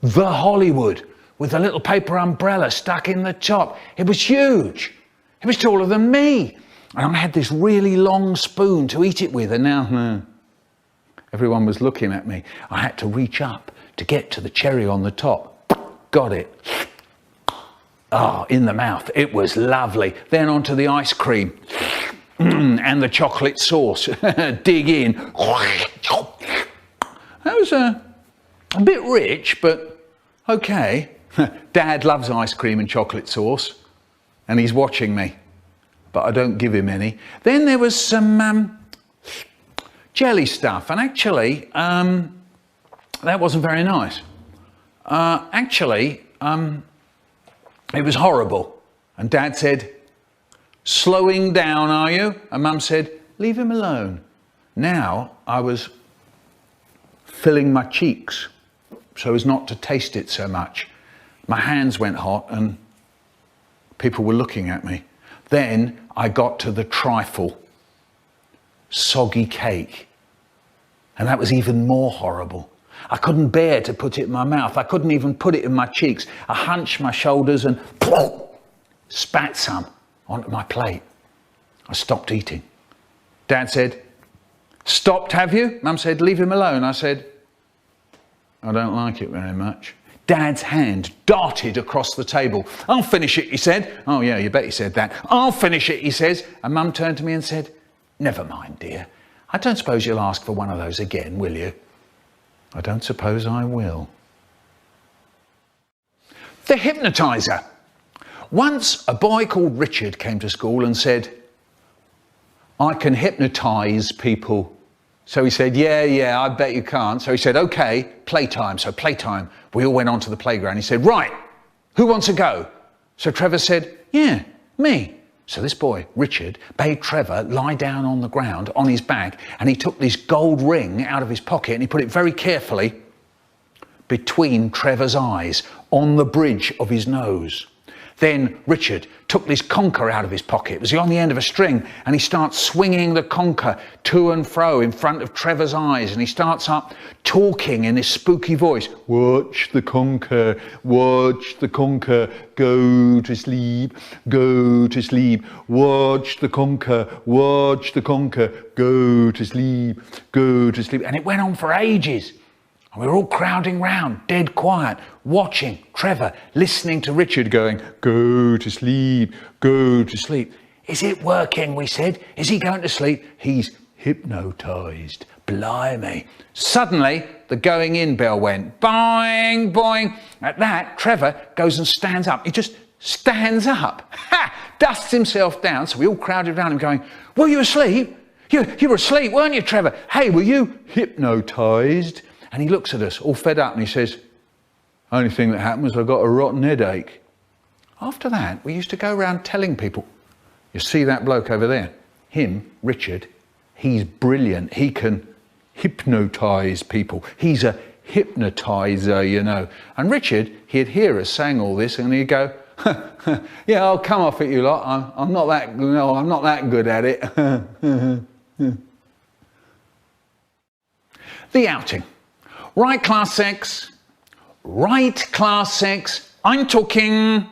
The Hollywood, with a little paper umbrella stuck in the top. It was huge. It was taller than me. And I had this really long spoon to eat it with. And now, everyone was looking at me. I had to reach up to get to the cherry on the top. Got it. Oh, in the mouth. It was lovely. Then onto the ice cream. And the chocolate sauce. Dig in. That was a bit rich, but okay. Dad loves ice cream and chocolate sauce, and he's watching me, but I don't give him any. Then there was some jelly stuff, and actually, that wasn't very nice. It was horrible. And Dad said, slowing down, are you? And Mum said, leave him alone. Now I was filling my cheeks so as not to taste it so much. My hands went hot and people were looking at me. Then I got to the trifle, soggy cake, and that was even more horrible. I couldn't bear to put it in my mouth. I couldn't even put it in my cheeks. I hunched my shoulders and spat some onto my plate. I stopped eating. Dad said, stopped, have you? Mum said, leave him alone. I said, I don't like it very much. Dad's hand darted across the table. I'll finish it, he said. Oh yeah, you bet he said that. I'll finish it, he says. And Mum turned to me and said, never mind, dear. I don't suppose you'll ask for one of those again, will you? I don't suppose I will. The hypnotizer. Once a boy called Richard came to school and said, I can hypnotize people. So he said, yeah, I bet you can't. So he said, okay, playtime. So playtime. We all went onto the playground. He said, right, who wants to go? So Trevor said, yeah, me. So this boy, Richard, bade Trevor lie down on the ground on his back, and he took this gold ring out of his pocket and he put it very carefully between Trevor's eyes on the bridge of his nose. Then Richard took this conker out of his pocket. It was on the end of a string, and he starts swinging the conker to and fro in front of Trevor's eyes, and he starts up talking in this spooky voice. Watch the conker, go to sleep, go to sleep. Watch the conker, go to sleep, go to sleep. And it went on for ages. And we were all crowding round, dead quiet, watching Trevor, listening to Richard going, go to sleep, go to sleep. Is it working, we said? Is he going to sleep? He's hypnotised. Blimey. Suddenly, the going in bell went, boing, boing. At that, Trevor goes and stands up. He just stands up, dusts himself down. So we all crowded around him going, were you asleep? You were asleep, weren't you, Trevor? Hey, were you hypnotised? And he looks at us, all fed up, and he says, only thing that happened was I got a rotten headache. After that, we used to go around telling people, you see that bloke over there? Him, Richard, he's brilliant. He can hypnotise people. He's a hypnotiser, you know. And Richard, he'd hear us saying all this, and he'd go, yeah, I'll come off it, you lot. I'm not that good at it. The outing. Right, class 6. Right, class 6. I'm talking.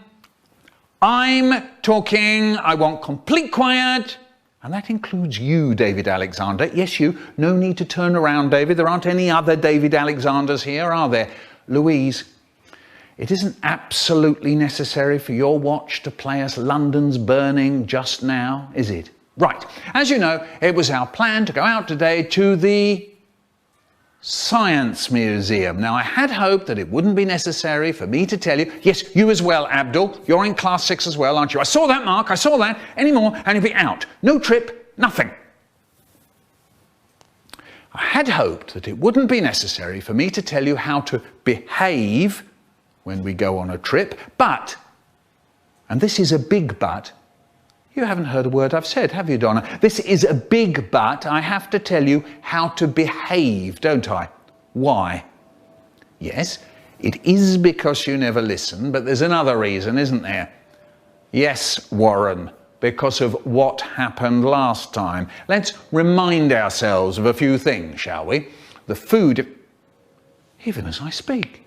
I want complete quiet. And that includes you, David Alexander. Yes, you. No need to turn around, David. There aren't any other David Alexanders here, are there? Louise, it isn't absolutely necessary for your watch to play us London's Burning just now, is it? Right. As you know, it was our plan to go out today to the Science Museum. Now, I had hoped that it wouldn't be necessary for me to tell you. Yes, you as well, Abdul. You're in class 6 as well, aren't you? I saw that, Mark. I saw that. Any more and you'll be out. No trip, nothing. I had hoped that it wouldn't be necessary for me to tell you how to behave when we go on a trip, but, and this is a big but, you haven't heard a word I've said, have you, Donna? This is a big but. I have to tell you how to behave, don't I? Why? Yes, it is because you never listen, but there's another reason, isn't there? Yes, Warren, because of what happened last time. Let's remind ourselves of a few things, shall we? The food, even as I speak.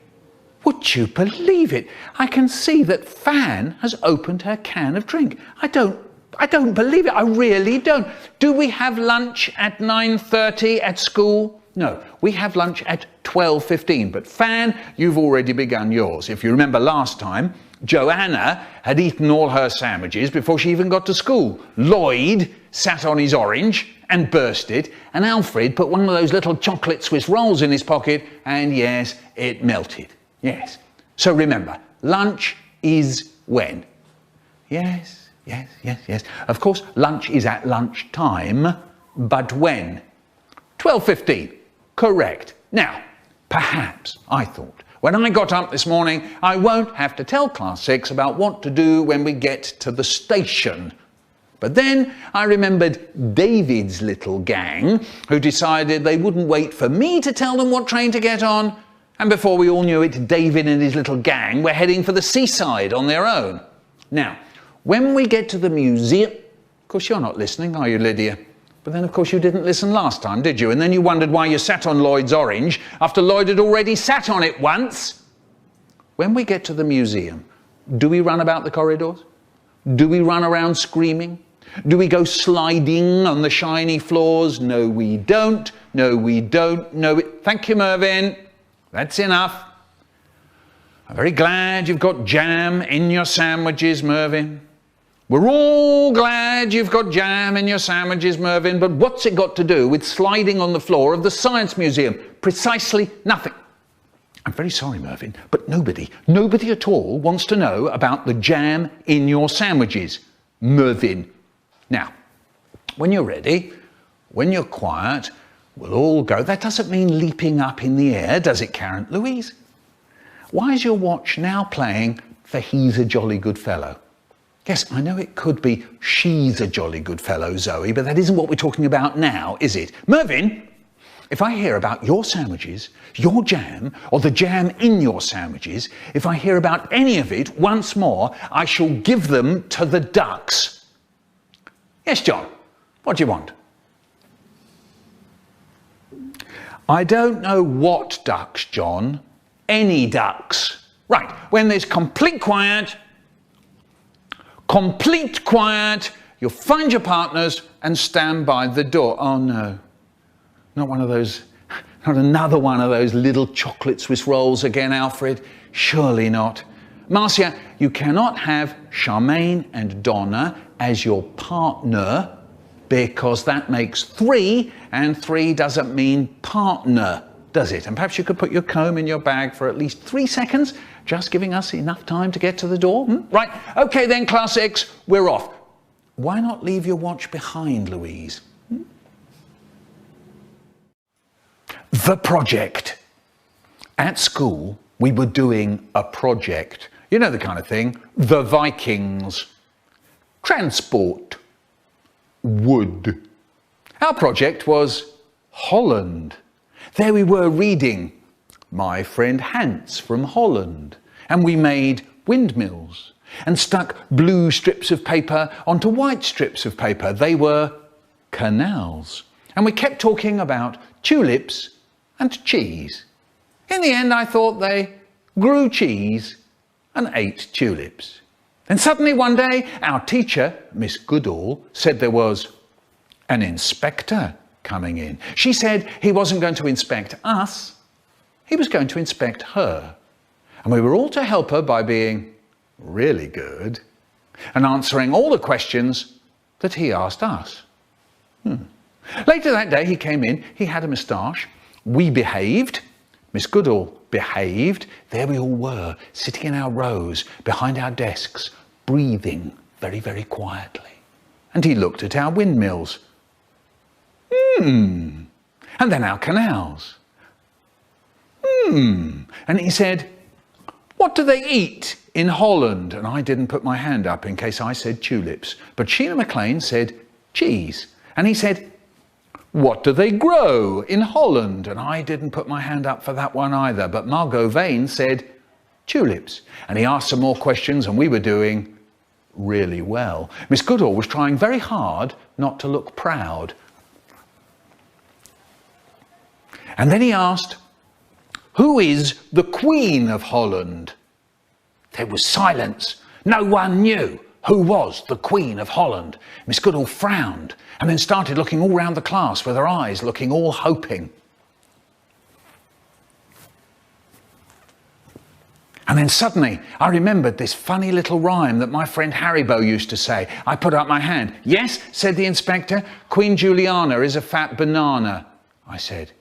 Would you believe it? I can see that Fan has opened her can of drink. I don't believe it. I really don't. Do we have lunch at 9:30 at school? No, we have lunch at 12:15. But Fan, you've already begun yours. If you remember last time, Joanna had eaten all her sandwiches before she even got to school. Lloyd sat on his orange and burst it, and Alfred put one of those little chocolate Swiss rolls in his pocket, and yes, it melted. Yes. So remember, lunch is when? Yes. Of course, lunch is at lunchtime, but when? 12:15. Correct. Now, perhaps, I thought, when I got up this morning, I won't have to tell class 6 about what to do when we get to the station. But then I remembered David's little gang, who decided they wouldn't wait for me to tell them what train to get on. And before we all knew it, David and his little gang were heading for the seaside on their own. Now, when we get to the museum, of course you're not listening, are you, Lydia? But then of course you didn't listen last time, did you? And then you wondered why you sat on Lloyd's orange after Lloyd had already sat on it once. When we get to the museum, do we run about the corridors? Do we run around screaming? Do we go sliding on the shiny floors? No, we don't. No, we don't. No, thank you, Mervyn. That's enough. I'm very glad you've got jam in your sandwiches, Mervyn. We're all glad you've got jam in your sandwiches, Mervyn, but what's it got to do with sliding on the floor of the Science Museum? Precisely nothing. I'm very sorry, Mervyn, but nobody at all wants to know about the jam in your sandwiches, Mervyn. Now, when you're ready, when you're quiet, we'll all go. That doesn't mean leaping up in the air, does it, Karen? Louise, why is your watch now playing for He's a Jolly Good Fellow? Yes, I know it could be She's a Jolly Good Fellow, Zoe, but that isn't what we're talking about now, is it? Mervyn, If I hear about your sandwiches, your jam, or the jam in your sandwiches, if I hear about any of it once more, I shall give them to the ducks. Yes, John, what do you want? I don't know what ducks, John. Any ducks. Right, when there's complete quiet, you'll find your partners and stand by the door. Oh no, not another one of those little chocolate Swiss rolls again, Alfred. Surely not. Marcia, you cannot have Charmaine and Donna as your partner because that makes 3, and 3 doesn't mean partner, does it? And perhaps you could put your comb in your bag for at least 3 seconds, just giving us enough time to get to the door. Right, okay then, Class X, we're off. Why not leave your watch behind, Louise? The project. At school, we were doing a project. You know the kind of thing. The Vikings. Transport. Wood. Our project was Holland. There we were reading My Friend Hans from Holland. And we made windmills and stuck blue strips of paper onto white strips of paper. They were canals. And we kept talking about tulips and cheese. In the end, I thought they grew cheese and ate tulips. Then suddenly one day, our teacher, Miss Goodall, said there was an inspector coming in. She said he wasn't going to inspect us, he was going to inspect her. And we were all to help her by being really good and answering all the questions that he asked us. Later that day, he came in, he had a moustache. We behaved. Miss Goodall behaved. There we all were, sitting in our rows behind our desks, breathing very, very quietly. And he looked at our windmills. And then our canals. And he said, what do they eat in Holland? And I didn't put my hand up in case I said tulips. But Sheila McLean said cheese. And he said, what do they grow in Holland? And I didn't put my hand up for that one either. But Margot Vane said tulips. And he asked some more questions and we were doing really well. Miss Goodall was trying very hard not to look proud. And then he asked, who is the Queen of Holland? There was silence. No one knew who was the Queen of Holland. Miss Goodall frowned and then started looking all round the class with her eyes looking all hoping. And then suddenly I remembered this funny little rhyme that my friend Haribo used to say. I put up my hand. Yes, said the inspector, Queen Juliana is a fat banana. I said.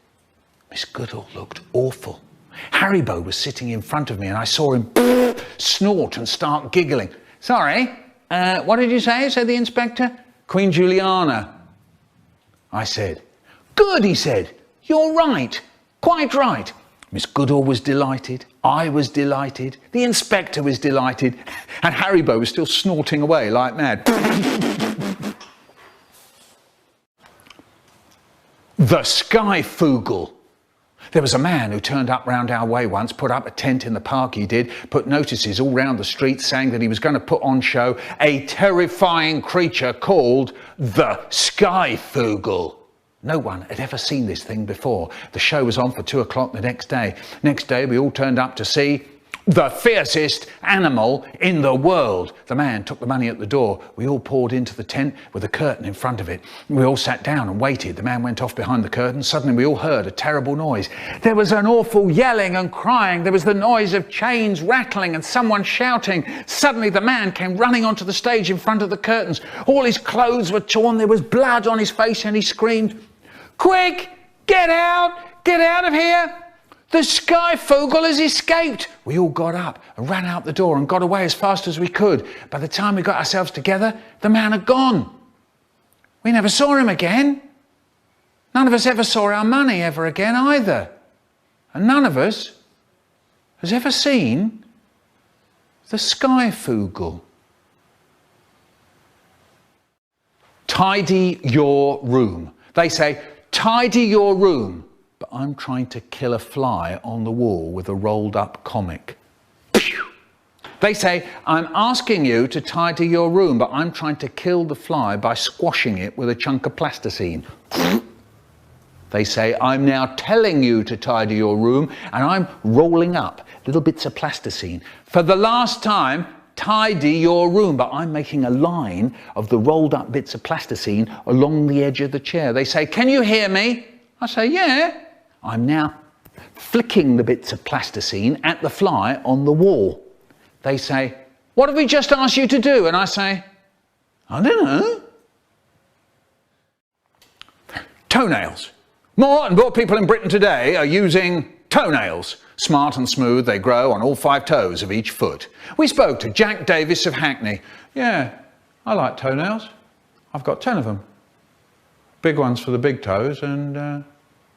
Miss Goodall looked awful. Haribo was sitting in front of me and I saw him snort and start giggling. Sorry, what did you say? Said the inspector. Queen Juliana. I said. Good, he said. You're right. Quite right. Miss Goodall was delighted. I was delighted. The inspector was delighted. And Haribo was still snorting away like mad. The Skyfoogle. There was a man who turned up round our way once, put up a tent in the park he did, put notices all round the street saying that he was going to put on show a terrifying creature called the Skyfoogle. No one had ever seen this thing before. The show was on for 2 o'clock the next day. Next day we all turned up to see the fiercest animal in the world. The man took the money at the door. We all poured into the tent with a curtain in front of it. We all sat down and waited. The man went off behind the curtain. Suddenly we all heard a terrible noise. There was an awful yelling and crying. There was the noise of chains rattling and someone shouting. Suddenly the man came running onto the stage in front of the curtains. All his clothes were torn. There was blood on his face and he screamed, "Quick, get out of here. The Skyfoogle has escaped." We all got up and ran out the door and got away as fast as we could. By the time we got ourselves together, the man had gone. We never saw him again. None of us ever saw our money ever again either. And none of us has ever seen the Skyfoogle. Tidy your room. They say, tidy your room. but I'm trying to kill a fly on the wall with a rolled up comic. They say, I'm asking you to tidy your room, but I'm trying to kill the fly by squashing it with a chunk of plasticine. They say, I'm now telling you to tidy your room, and I'm rolling up little bits of plasticine. For the last time, tidy your room, but I'm making a line of the rolled up bits of plasticine along the edge of the chair. They say, can you hear me? I say, yeah. I'm now flicking the bits of plasticine at the fly on the wall. They say, what have we just asked you to do? And I say, I don't know. Toenails. More and more people in Britain today are using toenails. Smart and smooth, they grow on all 5 toes of each foot. We spoke to Jack Davis of Hackney. Yeah, I like toenails. I've got 10 of them. Big ones for the big toes and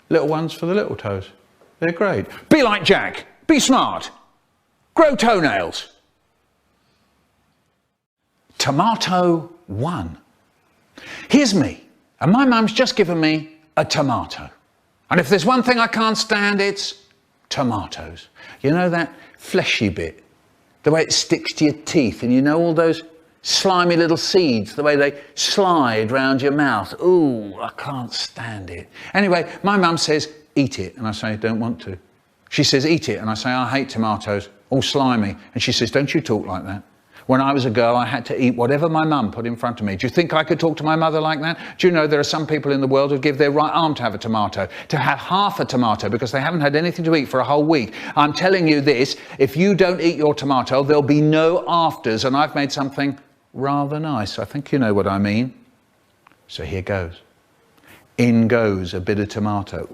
little ones for the little toes. They're great. Be like Jack. Be smart. Grow toenails. Tomato 1. Here's me, and my mum's just given me a tomato. And if there's one thing I can't stand, it's tomatoes. You know that fleshy bit, the way it sticks to your teeth, and you know all those slimy little seeds, the way they slide round your mouth. Ooh, I can't stand it. Anyway, my mum says, eat it, and I say, don't want to. She says, eat it, and I say, I hate tomatoes, all slimy. And she says, don't you talk like that. When I was a girl, I had to eat whatever my mum put in front of me. Do you think I could talk to my mother like that? Do you know there are some people in the world who give their right arm to have a tomato, to have half a tomato because they haven't had anything to eat for a whole week? I'm telling you this, if you don't eat your tomato, there'll be no afters, and I've made something rather nice. I think you know what I mean. So here goes. In goes a bit of tomato.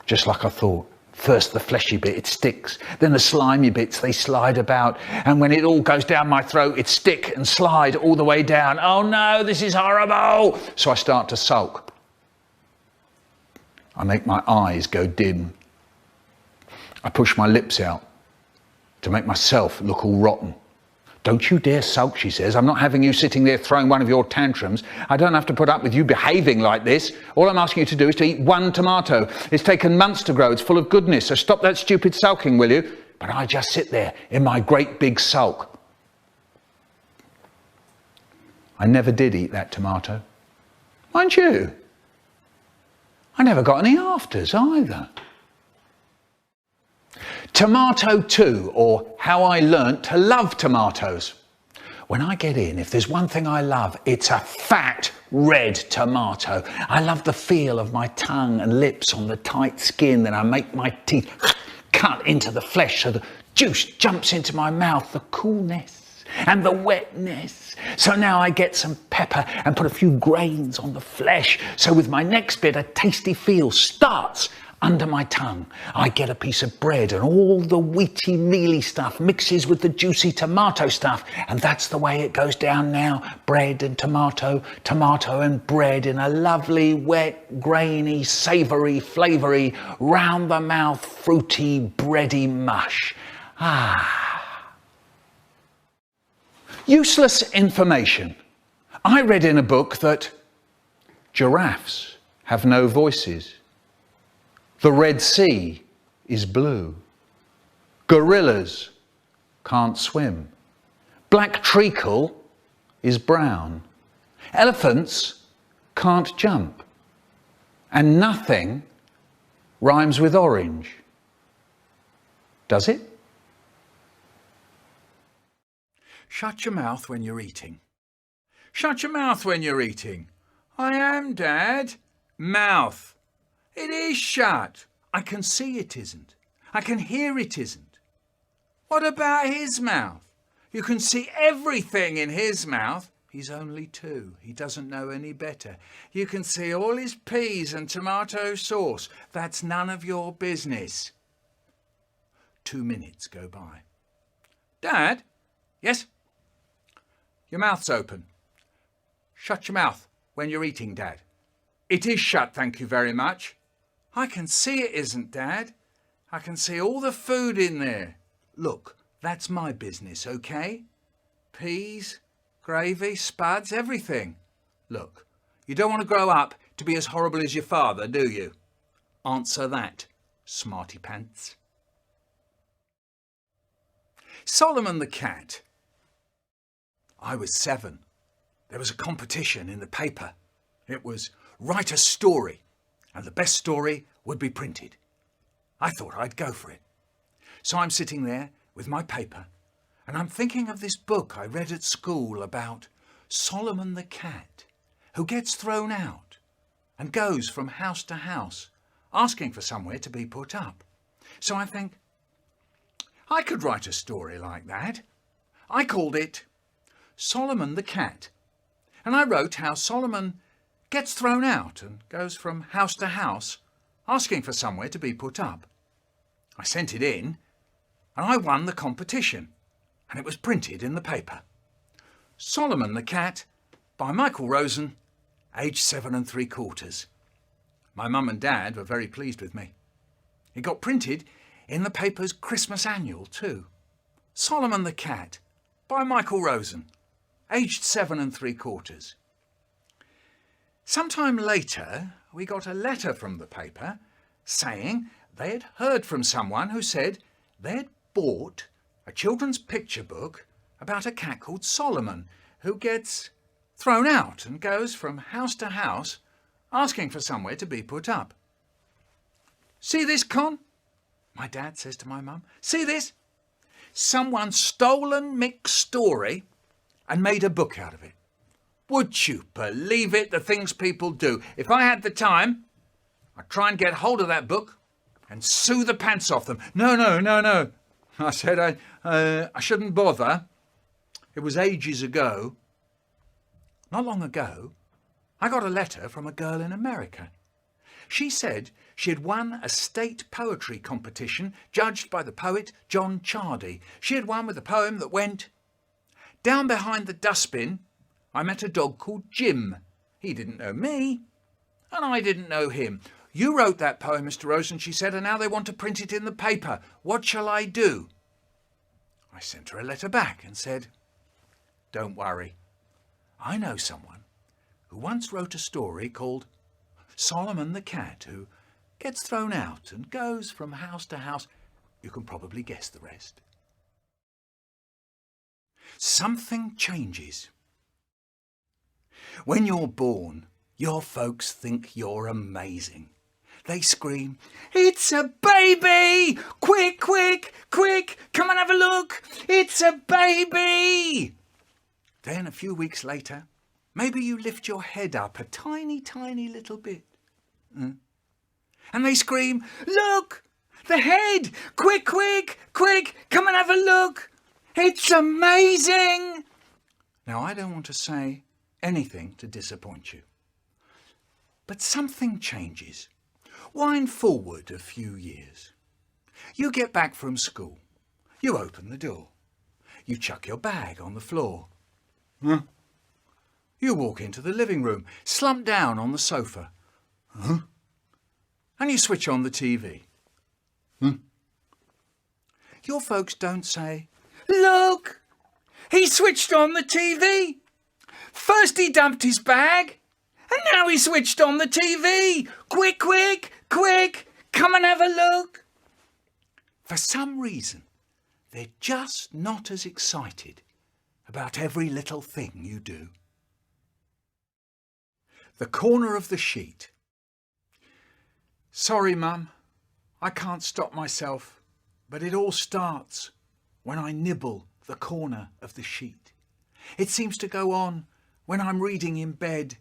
Just like I thought. First the fleshy bit, it sticks. Then the slimy bits, they slide about. And when it all goes down my throat, it stick and slide all the way down. Oh no, this is horrible. So I start to sulk. I make my eyes go dim. I push my lips out to make myself look all rotten. Don't you dare sulk, she says. I'm not having you sitting there throwing one of your tantrums. I don't have to put up with you behaving like this. All I'm asking you to do is to eat one tomato. It's taken months to grow. It's full of goodness. So stop that stupid sulking, will you? But I just sit there in my great big sulk. I never did eat that tomato. Mind you, I never got any afters either. Tomato 2, or how I learnt to love tomatoes. When I get in, if there's one thing I love, it's a fat red tomato. I love the feel of my tongue and lips on the tight skin. Then I make my teeth cut into the flesh so the juice jumps into my mouth, the coolness and the wetness. So now I get some pepper and put a few grains on the flesh. So with my next bit, a tasty feel starts under my tongue. I get a piece of bread and all the wheaty, mealy stuff mixes with the juicy tomato stuff. And that's the way it goes down now. Bread and tomato, tomato and bread in a lovely, wet, grainy, savoury, flavoury, round the mouth, fruity, bready mush. Ah. Useless information. I read in a book that giraffes have no voices. The Red Sea is blue. Gorillas can't swim. Black treacle is brown. Elephants can't jump. And nothing rhymes with orange. Does it? Shut your mouth when you're eating. Shut your mouth when you're eating. I am, Dad. Mouth. It is shut. I can see it isn't. I can hear it isn't. What about his mouth? You can see everything in his mouth. He's only 2. He doesn't know any better. You can see all his peas and tomato sauce. That's none of your business. 2 minutes go by. Dad? Yes? Your mouth's open. Shut your mouth when you're eating, Dad. It is shut, thank you very much. I can see it isn't, Dad. I can see all the food in there. Look, that's my business, okay? Peas, gravy, spuds, everything. Look, you don't want to grow up to be as horrible as your father, do you? Answer that, smarty pants. Solomon the cat. I was 7. There was a competition in the paper. It was write a story, and the best story would be printed. I thought I'd go for it. So I'm sitting there with my paper, and I'm thinking of this book I read at school about Solomon the cat, who gets thrown out and goes from house to house, asking for somewhere to be put up. So I think, I could write a story like that. I called it Solomon the cat, and I wrote how Solomon gets thrown out and goes from house to house, asking for somewhere to be put up. I sent it in, and I won the competition, and it was printed in the paper. Solomon the Cat by Micheal Rosen, aged 7 3/4. My mum and dad were very pleased with me. It got printed in the paper's Christmas annual too. Solomon the Cat by Micheal Rosen, aged 7 3/4. Sometime later, we got a letter from the paper saying they had heard from someone who said they had bought a children's picture book about a cat called Solomon who gets thrown out and goes from house to house asking for somewhere to be put up. See this, Con? My dad says to my mum. See this? Someone's stolen Mick's story and made a book out of it. Would you believe it, the things people do? If I had the time, I'd try and get hold of that book and sue the pants off them. No. I said I shouldn't bother. It was ages ago. Not long ago, I got a letter from a girl in America. She said she had won a state poetry competition judged by the poet John Chardy. She had won with a poem that went, "Down behind the dustbin, I met a dog called Jim. He didn't know me, and I didn't know him. You wrote that poem, Mr. Rosen," she said, "and now they want to print it in the paper. What shall I do?" I sent her a letter back and said, "Don't worry. I know someone who once wrote a story called Solomon the Cat, who gets thrown out and goes from house to house." You can probably guess the rest. Something changes. When you're born, your folks think you're amazing. They scream, "It's a baby! Quick, quick, quick! Come and have a look! It's a baby!" Then a few weeks later, maybe you lift your head up a tiny, tiny little bit. And they scream, "Look! The head! Quick, quick, quick! Come and have a look! It's amazing!" Now, I don't want to say anything to disappoint you, but something changes. Wind forward a few years. You get back from school. You open the door. You chuck your bag on the floor. You walk into the living room, slump down on the sofa. And you switch on the TV. Your folks don't say, "Look, he switched on the TV. First he dumped his bag, and now he switched on the TV. Quick, quick, quick, come and have a look." For some reason, they're just not as excited about every little thing you do. The corner of the sheet. Sorry, Mum, I can't stop myself, but it all starts when I nibble the corner of the sheet. It seems to go on when I'm reading in bed,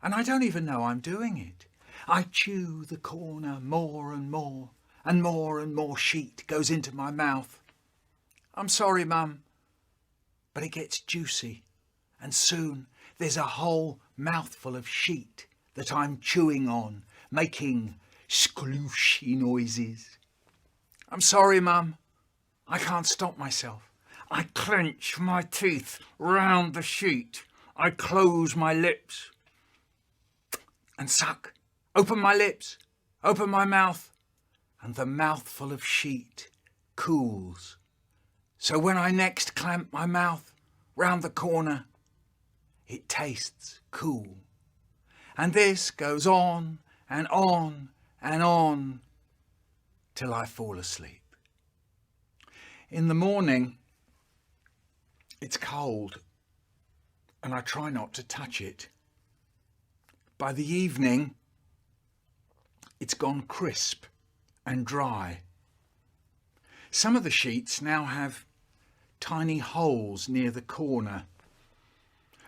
and I don't even know I'm doing it. I chew the corner more and more, and more sheet goes into my mouth. I'm sorry, Mum, but it gets juicy, and soon there's a whole mouthful of sheet that I'm chewing on, making sklooshy noises. I'm sorry, Mum, I can't stop myself. I clench my teeth round the sheet. I close my lips and suck. Open my lips, open my mouth, and the mouthful of sheet cools. So when I next clamp my mouth round the corner, it tastes cool. And this goes on and on and on till I fall asleep. In the morning, it's cold and I try not to touch it. By the evening, it's gone crisp and dry. Some of the sheets now have tiny holes near the corner.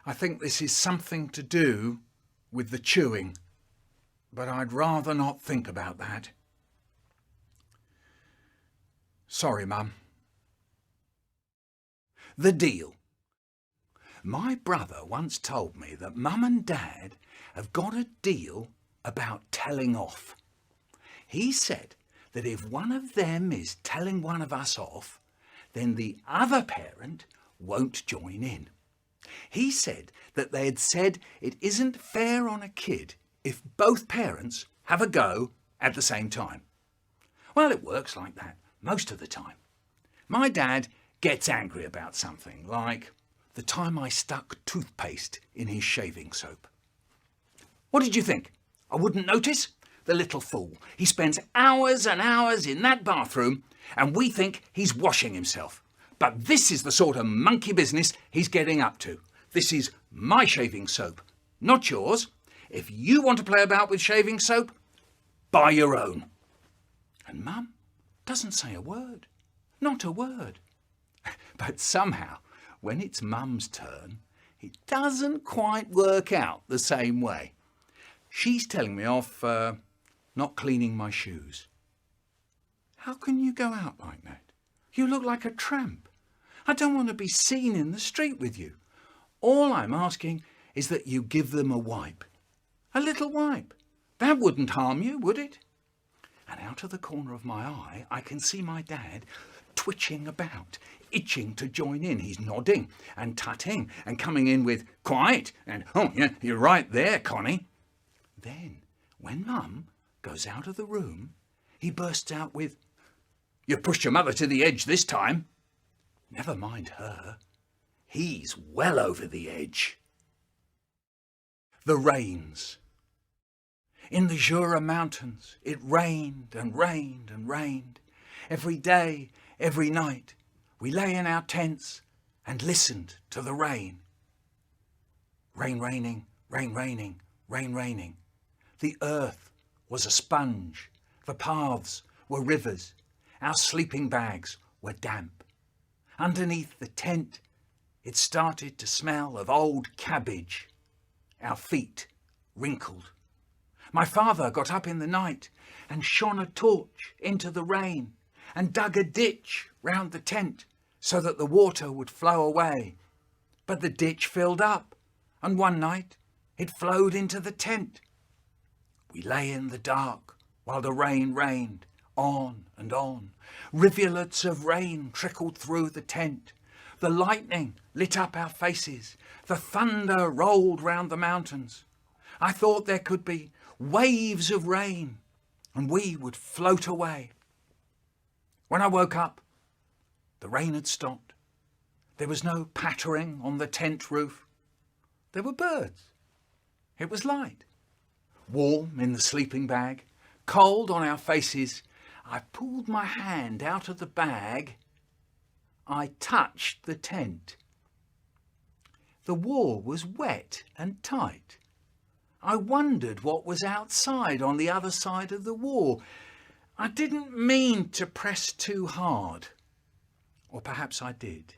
I think this is something to do with the chewing, but I'd rather not think about that. Sorry, Mum. The deal. My brother once told me that Mum and Dad have got a deal about telling off. He said that if one of them is telling one of us off, then the other parent won't join in. He said that they had said it isn't fair on a kid if both parents have a go at the same time. Well, it works like that most of the time. My dad gets angry about something, like the time I stuck toothpaste in his shaving soap. What did you think? I wouldn't notice? The little fool. He spends hours and hours in that bathroom and we think he's washing himself. But this is the sort of monkey business he's getting up to. This is my shaving soap, not yours. If you want to play about with shaving soap, buy your own. And Mum doesn't say a word. Not a word. But somehow, when it's Mum's turn, it doesn't quite work out the same way. She's telling me off not cleaning my shoes. How can you go out like that? You look like a tramp. I don't want to be seen in the street with you. All I'm asking is that you give them a wipe. A little wipe. That wouldn't harm you, would it? And out of the corner of my eye, I can see my dad twitching about, itching to join in. He's nodding and tutting and coming in with quiet and, oh, yeah, you're right there, Connie. Then, when Mum goes out of the room, he bursts out with, you pushed your mother to the edge this time. Never mind her. He's well over the edge. The rains. In the Jura Mountains, it rained and rained and rained. Every day, every night, we lay in our tents and listened to the rain. Rain raining, rain raining, rain raining. The earth was a sponge. The paths were rivers. Our sleeping bags were damp. Underneath the tent, it started to smell of old cabbage. Our feet wrinkled. My father got up in the night and shone a torch into the rain and dug a ditch round the tent so that the water would flow away. But the ditch filled up, and one night it flowed into the tent. We lay in the dark while the rain rained, on and on. Rivulets of rain trickled through the tent. The lightning lit up our faces. The thunder rolled round the mountains. I thought there could be waves of rain and we would float away. When I woke up, the rain had stopped. There was no pattering on the tent roof. There were birds. It was light. Warm in the sleeping bag, cold on our faces, I pulled my hand out of the bag. I touched the tent. The wall was wet and tight. I wondered what was outside on the other side of the wall. I didn't mean to press too hard. Or perhaps I did.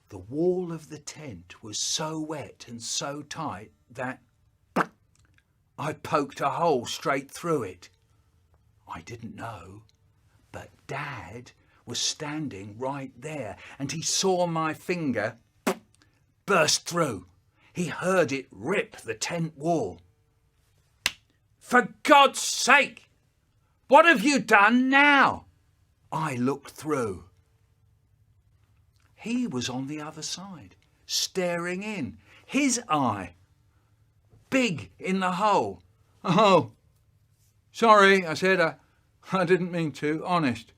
The wall of the tent was so wet and so tight that I poked a hole straight through it. I didn't know, but Dad was standing right there and he saw my finger burst through. He heard it rip the tent wall. For God's sake, what have you done now? I looked through. He was on the other side, staring in. His eye, big in the hole. Oh, sorry, I said, I didn't mean to, honest.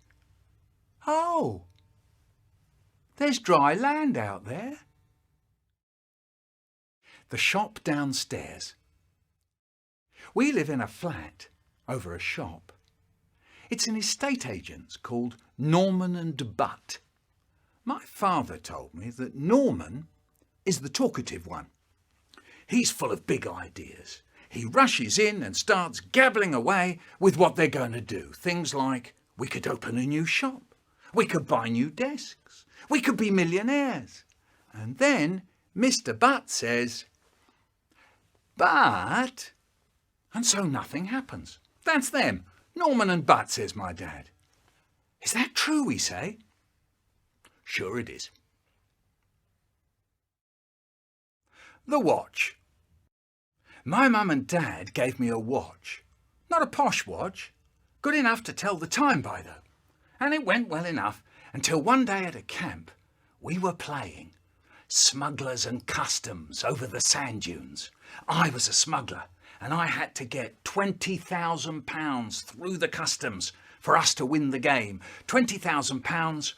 Oh, there's dry land out there. The shop downstairs. We live in a flat over a shop. It's an estate agent's called Norman and Butt. My father told me that Norman is the talkative one. He's full of big ideas. He rushes in and starts gabbling away with what they're going to do. Things like, we could open a new shop. We could buy new desks. We could be millionaires. And then Mr. Butt says, "But," and so nothing happens. That's them. Norman and Butt, says my dad. Is that true, we say. Sure it is. The watch. My mum and dad gave me a watch. Not a posh watch, good enough to tell the time by though. And it went well enough until one day at a camp we were playing smugglers and customs over the sand dunes. I was a smuggler and I had to get £20,000 through the customs for us to win the game. £20,000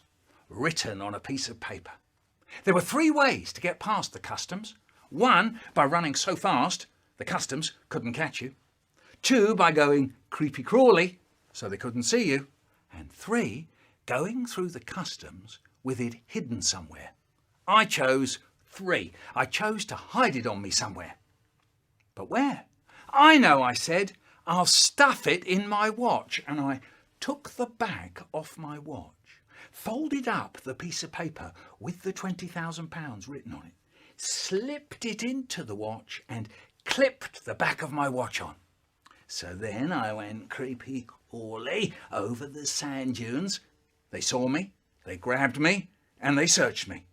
written on a piece of paper. There were 3 ways to get past the customs. 1, by running so fast the customs couldn't catch you. 2, by going creepy crawly so they couldn't see you. And 3, going through the customs with it hidden somewhere. I chose 3. I chose to hide it on me somewhere. But where? I know, I said. I'll stuff it in my watch. And I took the bag off my watch, folded up the piece of paper with the £20,000 written on it, slipped it into the watch and clipped the back of my watch on. So then I went creepy crawly over the sand dunes. They saw me, they grabbed me, and they searched me.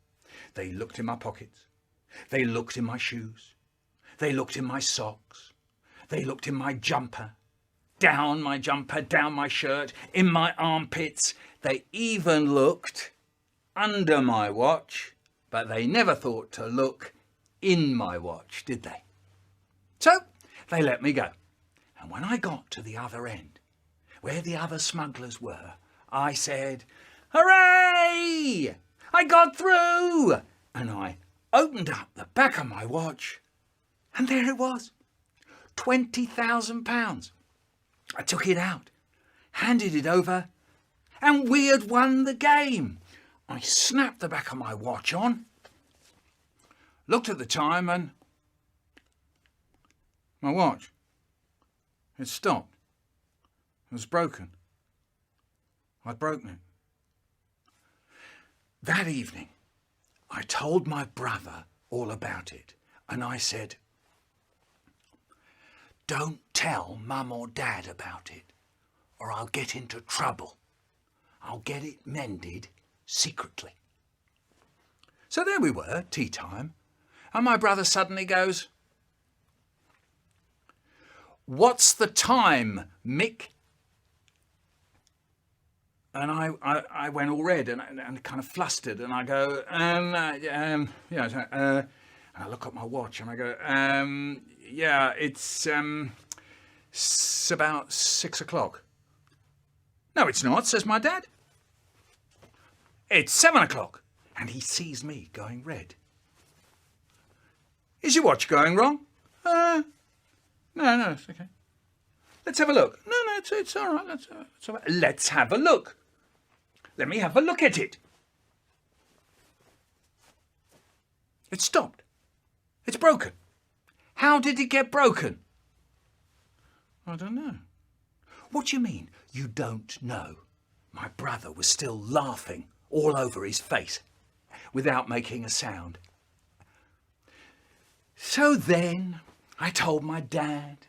They looked in my pockets. They looked in my shoes. They looked in my socks. They looked in my jumper, down my jumper, down my shirt, in my armpits. They even looked under my watch, but they never thought to look in my watch, did they? So they let me go. And when I got to the other end, where the other smugglers were, I said, "Hooray! I got through!" And I opened up the back of my watch, and there it was, £20,000. I took it out, handed it over, and we had won the game. I snapped the back of my watch on, looked at the time, and my watch had stopped. It was broken. I'd broken it. That evening, I told my brother all about it, and I said, "Don't tell Mum or Dad about it, or I'll get into trouble. I'll get it mended secretly." So there we were, tea time, and my brother suddenly goes, "What's the time, Mick?" And I went all red and kind of flustered, and I go, and I look at my watch and I go, it's about 6 o'clock. "No, it's not," says my dad. "It's 7 o'clock. And he sees me going red. "Is your watch going wrong?" No, it's okay. "Let's have a look." No, it's all right. Let's have a look. Let me have a look at it. It stopped. It's broken. How did it get broken? "I don't know." "What do you mean, you don't know?" My brother was still laughing all over his face without making a sound. So then I told my dad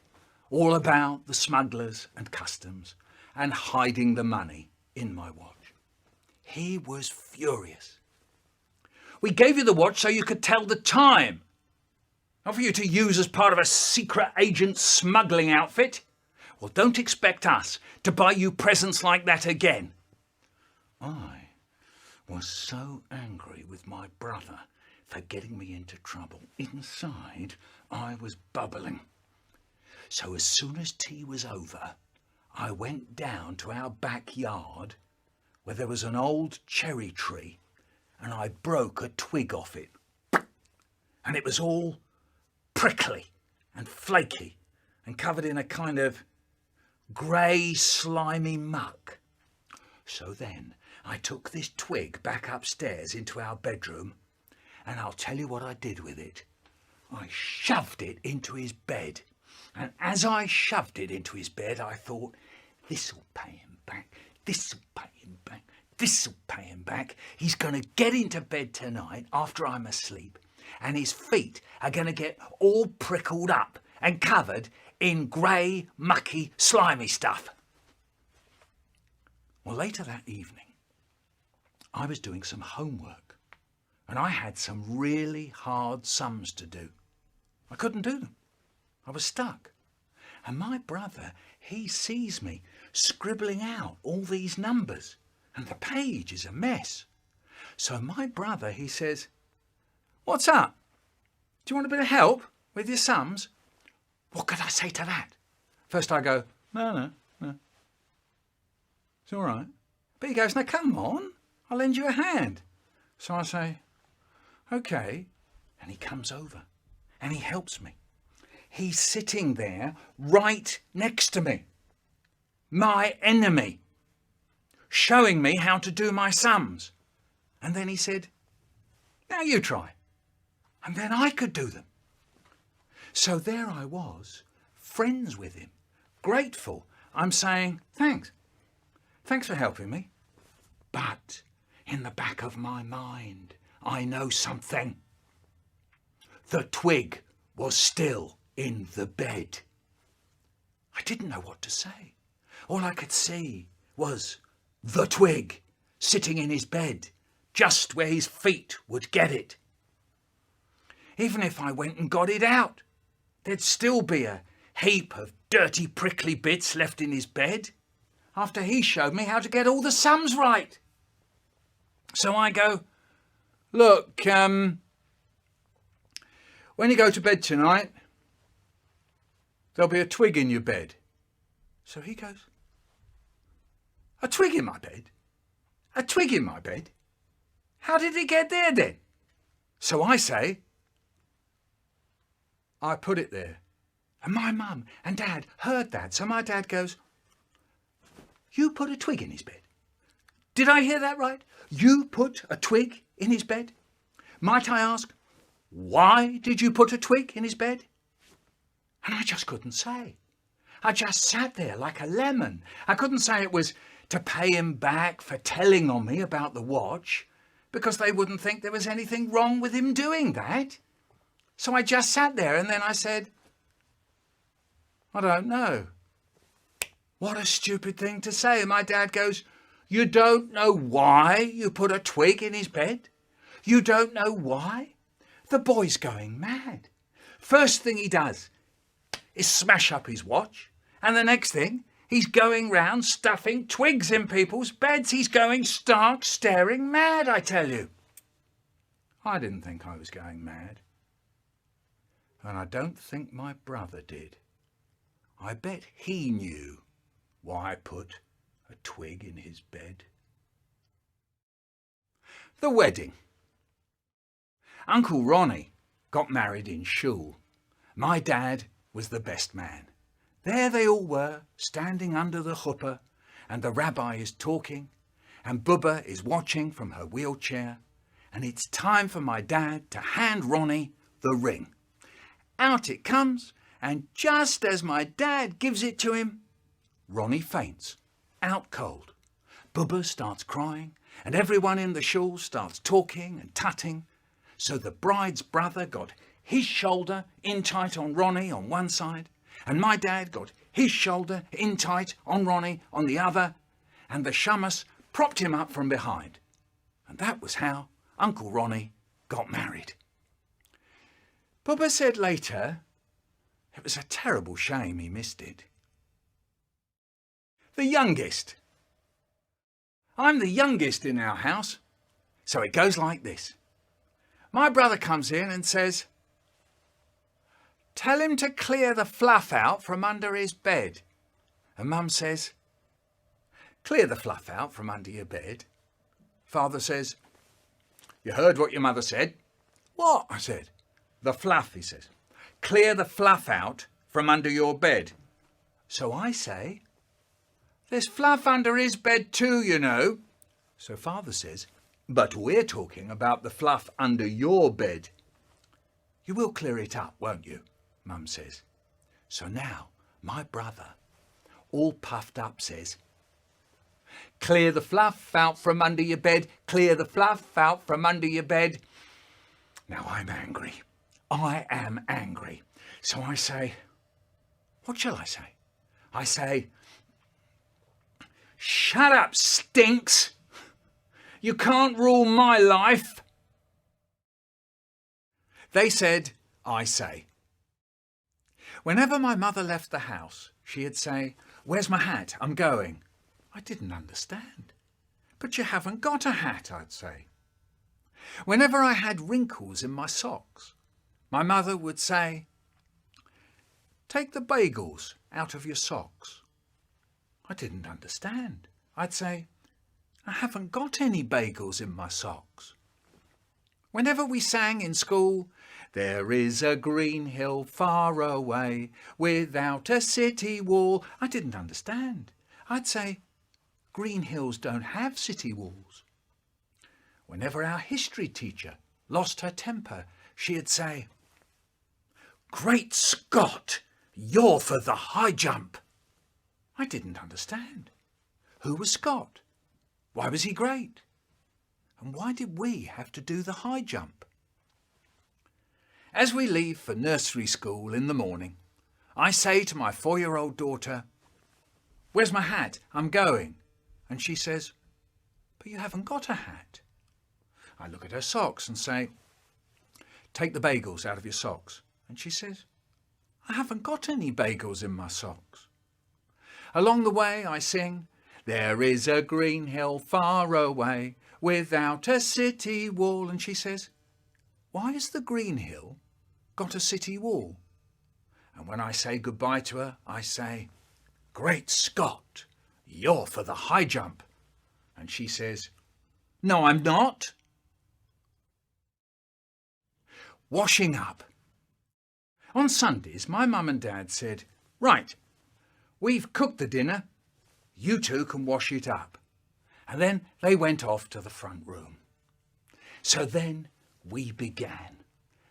all about the smugglers and customs and hiding the money in my watch. He was furious. "We gave you the watch so you could tell the time, not for you to use as part of a secret agent smuggling outfit. Well, don't expect us to buy you presents like that again." I was so angry with my brother for getting me into trouble. Inside, I was bubbling. So as soon as tea was over, I went down to our backyard where there was an old cherry tree, and I broke a twig off it. And it was all prickly and flaky and covered in a kind of grey, slimy muck. So then I took this twig back upstairs into our bedroom, and I'll tell you what I did with it. I shoved it into his bed, and as I shoved it into his bed, I thought, this'll pay him back, this'll pay him back, this'll pay him back. He's going to get into bed tonight after I'm asleep, and his feet are going to get all prickled up and covered in grey, mucky, slimy stuff. Well, later that evening, I was doing some homework, and I had some really hard sums to do. I couldn't do them. I was stuck. And my brother, he sees me scribbling out all these numbers, and the page is a mess. So my brother, he says, "What's up? Do you want a bit of help with your sums?" What could I say to that? First I go, no. It's all right. But he goes, "Now come on, I'll lend you a hand." So I say, "Okay." And he comes over and he helps me. He's sitting there right next to me, my enemy, showing me how to do my sums. And then he said, "Now you try." And then I could do them. So there I was, friends with him, grateful. I'm saying, thanks for helping me. But in the back of my mind, I know something. The twig was still in the bed. I didn't know what to say. All I could see was the twig sitting in his bed, just where his feet would get it. Even if I went and got it out, there'd still be a heap of dirty, prickly bits left in his bed after he showed me how to get all the sums right. So I go, "Look, when you go to bed tonight, there'll be a twig in your bed." So he goes, "A twig in my bed? A twig in my bed? How did it get there then?" So I say, "I put it there." And my mum and dad heard that. So my dad goes, "You put a twig in his bed? Did I hear that right? You put a twig in his bed? Might I ask, why did you put a twig in his bed?" And I just couldn't say. I just sat there like a lemon. I couldn't say it was to pay him back for telling on me about the watch, because they wouldn't think there was anything wrong with him doing that. So I just sat there, and then I said, "I don't know." What a stupid thing to say. And my dad goes, "You don't know why you put a twig in his bed? You don't know why?" The boy's going mad. First thing he does is smash up his watch, and the next thing, he's going round stuffing twigs in people's beds. He's going stark, staring mad, I tell you. I didn't think I was going mad. And I don't think my brother did. I bet he knew why I put a twig in his bed. The wedding. Uncle Ronnie got married in shul. My dad was the best man. There they all were, standing under the chuppah, and the rabbi is talking, and Bubba is watching from her wheelchair, and it's time for my dad to hand Ronnie the ring. Out it comes, and just as my dad gives it to him, Ronnie faints, out cold. Bubba starts crying, and everyone in the shul starts talking and tutting. So the bride's brother got his shoulder in tight on Ronnie on one side, and my dad got his shoulder in tight on Ronnie on the other, and the shamus propped him up from behind. And that was how Uncle Ronnie got married. Bubba said later it was a terrible shame he missed it. The youngest. I'm the youngest in our house, so it goes like this. My brother comes in and says, "Tell him to clear the fluff out from under his bed." And Mum says, "Clear the fluff out from under your bed?" Father says, "You heard what your mother said." "What?" I said. "The fluff," he says. "Clear the fluff out from under your bed." So I say, There's fluff under his bed too, you know. So Father says, but we're talking about the fluff under your bed. You will clear it up, won't you? Mum says. So now my brother, all puffed up, says, clear the fluff out from under your bed, clear the fluff out from under your bed. Now I'm angry. I am angry. So I say, what shall I say? I say, shut up, Stinks. You can't rule my life. They said, I say. Whenever my mother left the house, she'd say, where's my hat? I'm going. I didn't understand. But you haven't got a hat, I'd say. Whenever I had wrinkles in my socks, my mother would say, take the bagels out of your socks. I didn't understand. I'd say, I haven't got any bagels in my socks. Whenever we sang in school, there is a green hill far away without a city wall, I didn't understand. I'd say, green hills don't have city walls. Whenever our history teacher lost her temper, she'd say, Great Scott, you're for the high jump. I didn't understand. Who was Scott? Why was he great? And why did we have to do the high jump? As we leave for nursery school in the morning, I say to my 4-year-old daughter, where's my hat? I'm going. And she says, but you haven't got a hat. I look at her socks and say, take the bagels out of your socks. And she says, I haven't got any bagels in my socks. Along the way I sing, there is a green hill far away without a city wall. And she says, why has the green hill got a city wall? And when I say goodbye to her, I say, Great Scott, you're for the high jump. And she says, no, I'm not. Washing up. On Sundays, my mum and dad said, right, we've cooked the dinner, you two can wash it up. And then they went off to the front room. So then we began.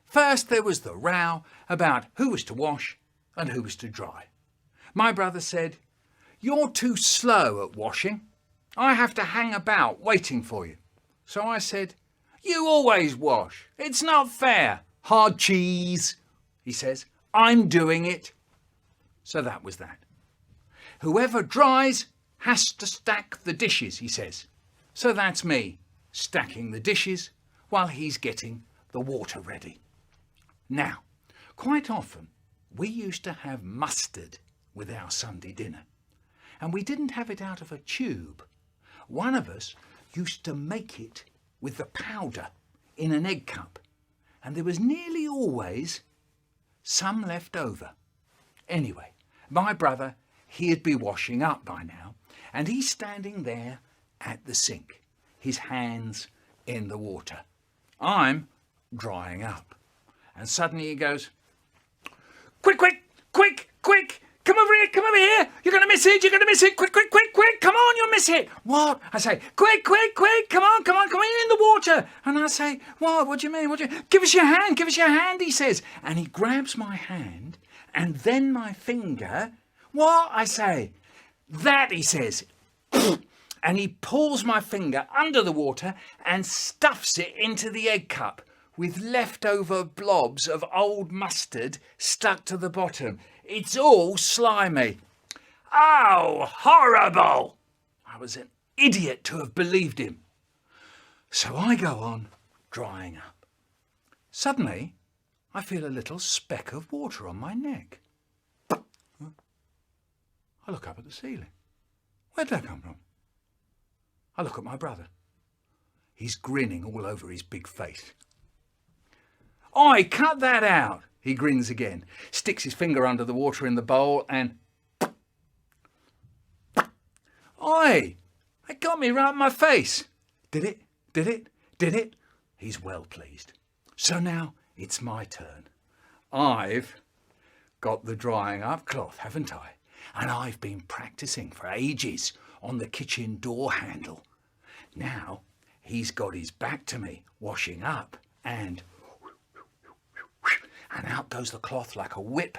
First there was the row about who was to wash and who was to dry. My brother said, you're too slow at washing. I have to hang about waiting for you. So I said, you always wash. It's not fair. Hard cheese, he says. I'm doing it. So that was that. Whoever dries has to stack the dishes, he says. So that's me, stacking the dishes while he's getting the water ready. Now, quite often we used to have mustard with our Sunday dinner, and we didn't have it out of a tube. One of us used to make it with the powder in an egg cup, and there was nearly always some left over. Anyway, my brother, he'd be washing up by now, and he's standing there at the sink, his hands in the water. I'm drying up, and suddenly he goes, quick, quick, quick, quick, come over here, you're going to miss it, quick, quick, quick, quick, come on, you'll miss it. What? I say, quick, quick, quick, come on, in the water. And I say, what do you mean, give us your hand, he says. And he grabs my hand, and then my finger. What? I say, that, he says. And he pulls my finger under the water and stuffs it into the egg cup with leftover blobs of old mustard stuck to the bottom. It's all slimy. Oh, horrible! I was an idiot to have believed him. So I go on drying up. Suddenly, I feel a little speck of water on my neck. I look up at the ceiling. Where'd that come from? I look at my brother. He's grinning all over his big face. Oi, cut that out! He grins again, sticks his finger under the water in the bowl and... Oi! That got me right in my face. Did it? He's well pleased. So now it's my turn. I've got the drying up cloth, haven't I? and I've been practicing for ages on the kitchen door handle. Now he's got his back to me, washing up, and out goes the cloth like a whip.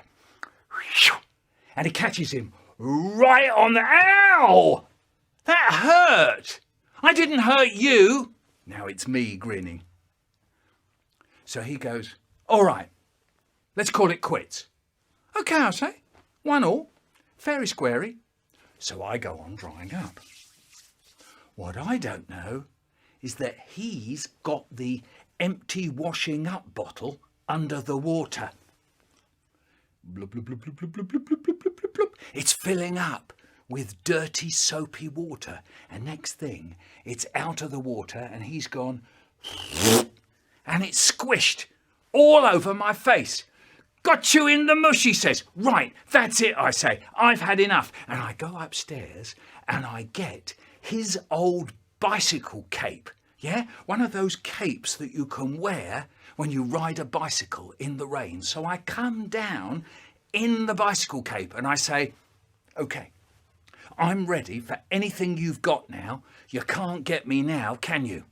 And he catches him right on the... Ow! That hurt! I didn't hurt you! Now it's me grinning. So he goes, all right, let's call it quits. Okay, I say, 1-1, fairy squarey. So I go on drying up. What I don't know is that he's got the empty washing up bottle under the water. Blub, blub, blub, blub, blub, blub, blub, blub, blub, blub, blub. It's filling up with dirty soapy water, and next thing it's out of the water and he's gone and it's squished all over my face. Got you in the mush, he says. Right, that's it, I say. I've had enough. And I go upstairs and I get his old bicycle cape. Yeah, one of those capes that you can wear when you ride a bicycle in the rain. So I come down in the bicycle cape and I say, okay, I'm ready for anything you've got now. You can't get me now, can you?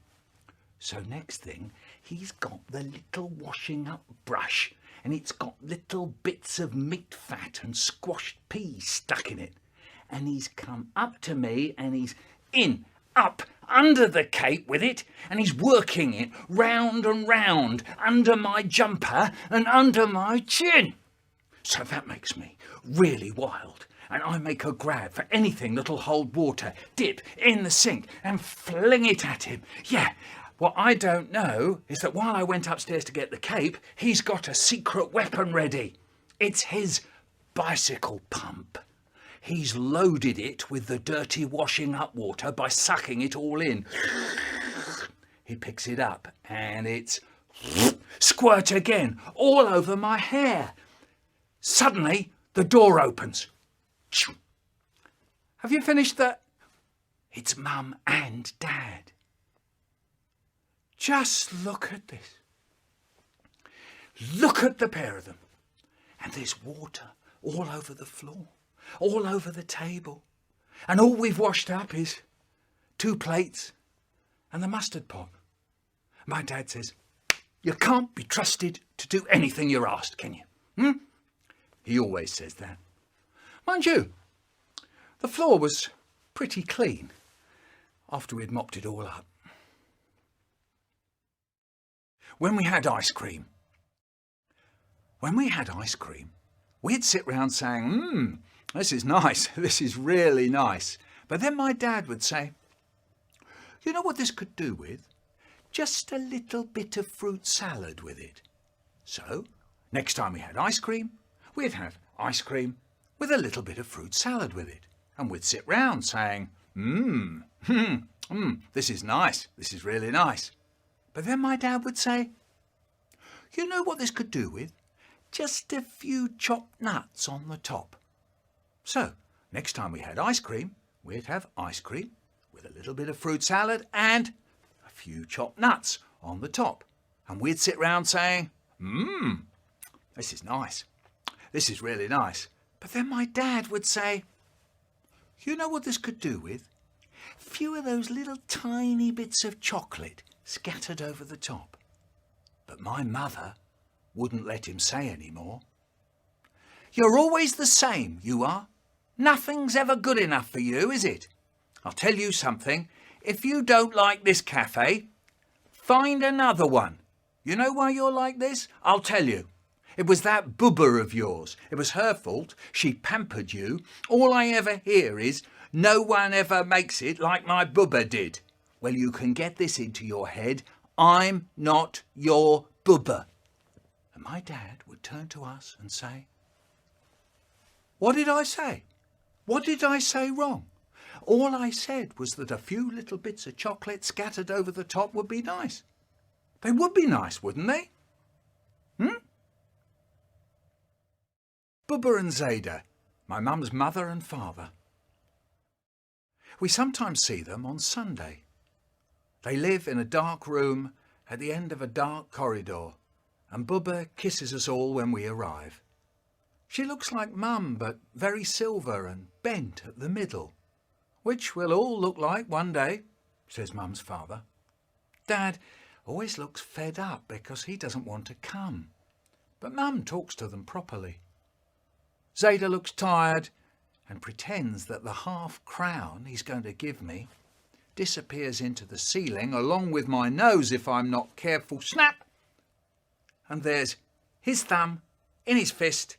So next thing, he's got the little washing up brush and it's got little bits of meat fat and squashed peas stuck in it. And he's come up to me and he's up under the cape with it, and he's working it round and round under my jumper and under my chin. So that makes me really wild, and I make a grab for anything that'll hold water, dip in the sink and fling it at him. Yeah, what I don't know is that while I went upstairs to get the cape, he's got a secret weapon ready. It's his bicycle pump. He's loaded it with the dirty washing up water by sucking it all in. He picks it up and it's squirt again all over my hair. Suddenly the door opens. Have you finished the... It's Mum and Dad. Just look at this. Look at the pair of them. And there's water all over the floor, all over the table. And all we've washed up is 2 plates and the mustard pot. My dad says, you can't be trusted to do anything you're asked, can you? He always says that. Mind you, the floor was pretty clean after we'd mopped it all up. When we had ice cream, we'd sit round saying, this is nice, this is really nice. But then my dad would say, you know what this could do with? Just a little bit of fruit salad with it. So, next time we had ice cream, we'd have ice cream with a little bit of fruit salad with it. And we'd sit round saying, this is nice, this is really nice. But then my dad would say, you know what this could do with? Just a few chopped nuts on the top. So, next time we had ice cream, we'd have ice cream with a little bit of fruit salad and a few chopped nuts on the top. And we'd sit round saying, this is nice. This is really nice. But then my dad would say, you know what this could do with? A few of those little tiny bits of chocolate scattered over the top. But my mother wouldn't let him say any more. You're always the same, you are. Nothing's ever good enough for you, is it? I'll tell you something. If you don't like this cafe, find another one. You know why you're like this? I'll tell you. It was that boober of yours. It was her fault. She pampered you. All I ever hear is, no one ever makes it like my boober did. Well, you can get this into your head. I'm not your boober. And my dad would turn to us and say, what did I say? What did I say wrong? All I said was that a few little bits of chocolate scattered over the top would be nice. They would be nice, wouldn't they? Bubba and Zayda, my mum's mother and father. We sometimes see them on Sunday. They live in a dark room at the end of a dark corridor, and Bubba kisses us all when we arrive. She looks like Mum, but very silver and bent at the middle, which we'll all look like one day, says Mum's father. Dad always looks fed up because he doesn't want to come, but Mum talks to them properly. Zayda looks tired and pretends that the half-crown he's going to give me disappears into the ceiling along with my nose if I'm not careful. Snap! And there's his thumb in his fist,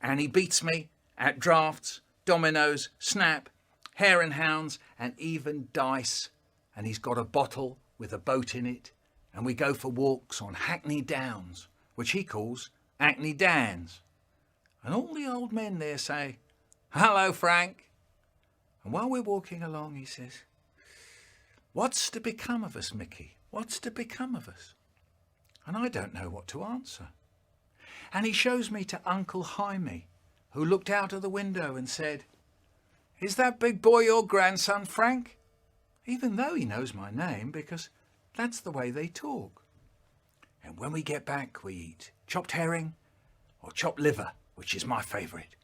and he beats me at drafts, dominoes, snap, hare and hounds, and even dice. And he's got a bottle with a boat in it, and we go for walks on Hackney Downs, which he calls Hackney Dans. And all the old men there say, "Hello, Frank." And while we're walking along, he says, "What's to become of us, Mickey? What's to become of us?" And I don't know what to answer. And he shows me to Uncle Jaime, who looked out of the window and said, "Is that big boy your grandson, Frank?" Even though he knows my name, because that's the way they talk. And when we get back, we eat chopped herring or chopped liver, which is my favourite.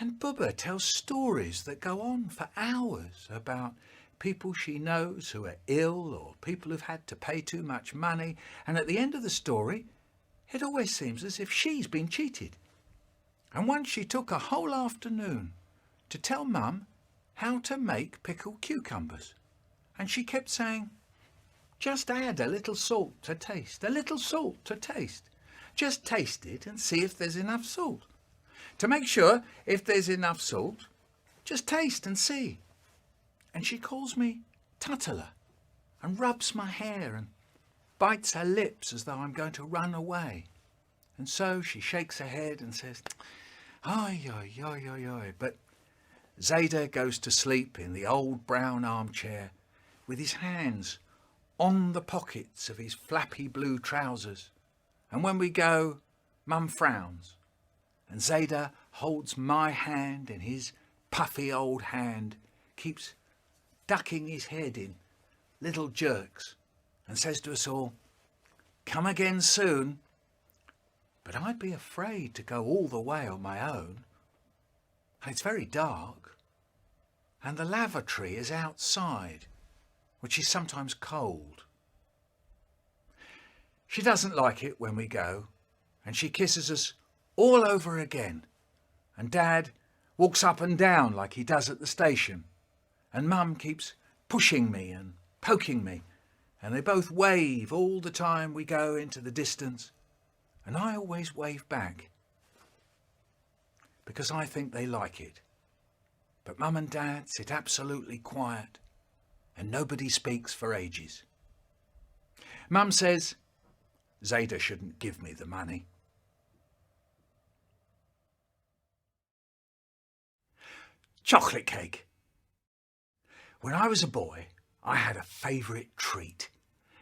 And Bubba tells stories that go on for hours about people she knows who are ill or people who've had to pay too much money. And at the end of the story, it always seems as if she's been cheated. And once she took a whole afternoon to tell Mum how to make pickled cucumbers. And she kept saying, "Just add a little salt to taste, a little salt to taste. Just taste it and see if there's enough salt. To make sure if there's enough salt, just taste and see." And she calls me Tuttler and rubs my hair and bites her lips as though I'm going to run away. And so she shakes her head and says, "Oi, oi, oi, oi, oi." But Zayda goes to sleep in the old brown armchair with his hands on the pockets of his flappy blue trousers. And when we go, Mum frowns, and Zayda holds my hand in his puffy old hand, keeps ducking his head in little jerks, and says to us all, "Come again soon." But I'd be afraid to go all the way on my own. And it's very dark, and the lavatory is outside, which is sometimes cold. She doesn't like it when we go, and she kisses us all over again. And Dad walks up and down like he does at the station, and Mum keeps pushing me and poking me, and they both wave all the time we go into the distance, and I always wave back, because I think they like it. But Mum and Dad sit absolutely quiet, and nobody speaks for ages. Mum says Zayda shouldn't give me the money. Chocolate cake. When I was a boy, I had a favourite treat.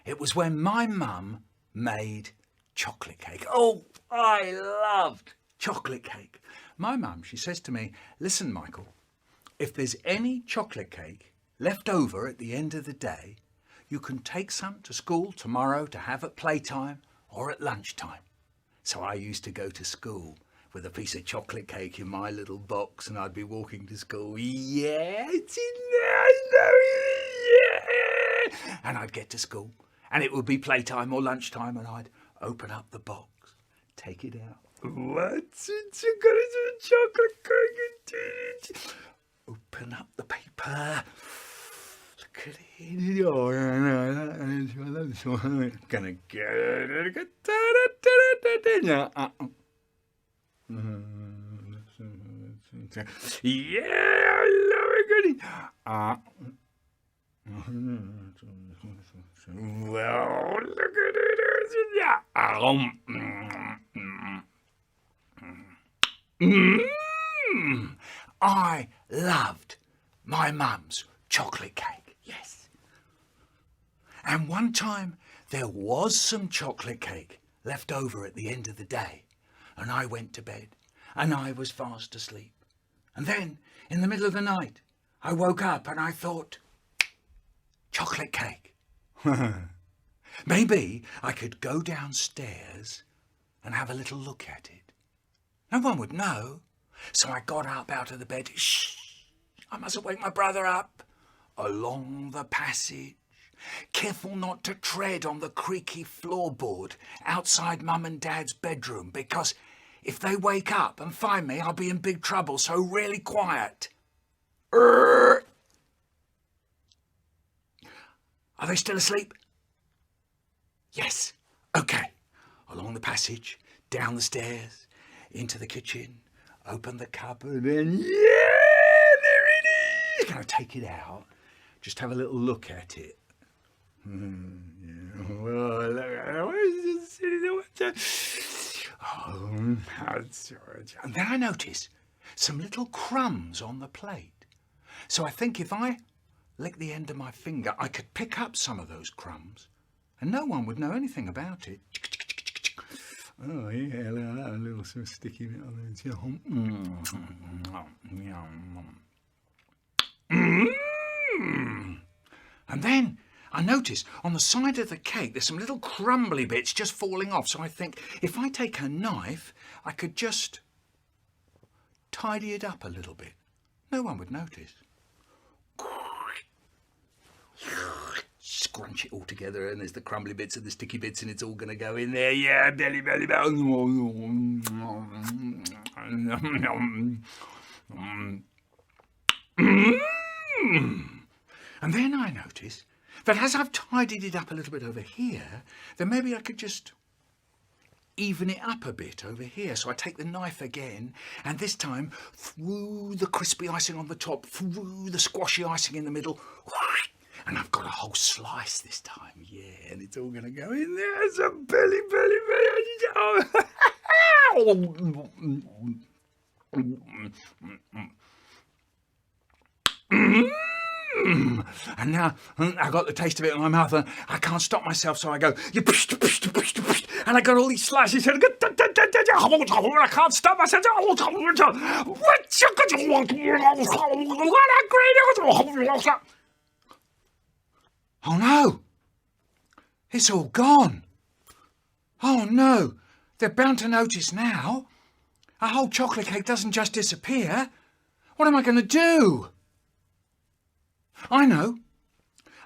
It was when my mum made chocolate cake. Oh, I loved chocolate cake. My mum, she says to me, "Listen, Michael, if there's any chocolate cake left over at the end of the day, you can take some to school tomorrow to have at playtime or at lunchtime." So I used to go to school with a piece of chocolate cake in my little box, and I'd be walking to school. "Yeah, it's in there, I know it, yeah." And I'd get to school, and it would be playtime or lunchtime, and I'd open up the box, take it out. "What's it? You got a chocolate cake. Open up the paper. Look at it. Oh, gonna get it. Yeah, I love it. Well, look at it. I loved my mum's chocolate cake, yes. And one time there was some chocolate cake left over at the end of the day, and I went to bed, and I was fast asleep. And then, in the middle of the night, I woke up and I thought, chocolate cake. Maybe I could go downstairs and have a little look at it. No one would know. So I got up out of the bed. Shh! I mustn't wake my brother up. Along the passage, careful not to tread on the creaky floorboard outside Mum and Dad's bedroom, because if they wake up and find me, I'll be in big trouble, so really quiet. Are they still asleep? Yes. Okay. Along the passage, down the stairs, into the kitchen, open the cupboard, and yeah, there it is. Can I take it out? Just have a little look at it. And then I notice some little crumbs on the plate. So I think if I lick the end of my finger, I could pick up some of those crumbs and no one would know anything about it. Oh yeah, look at that, a little sort of sticky bit on there. And then I notice on the side of the cake there's some little crumbly bits just falling off. So I think if I take a knife, I could just tidy it up a little bit. No one would notice. Scrunch it all together, and there's the crumbly bits and the sticky bits, and it's all going to go in there. Yeah, belly. And then I notice that as I've tidied it up a little bit over here, then maybe I could just even it up a bit over here. So I take the knife again, and this time through the crispy icing on the top, through the squashy icing in the middle, and I've got a whole slice this time. Yeah, and it's all going to go in there. It's a belly. And now I got the taste of it in my mouth, and I can't stop myself, so I go, and I got all these slices, and I can't stop myself. Oh no, it's all gone. Oh no, they're bound to notice now. A whole chocolate cake doesn't just disappear. What am I going to do? I know.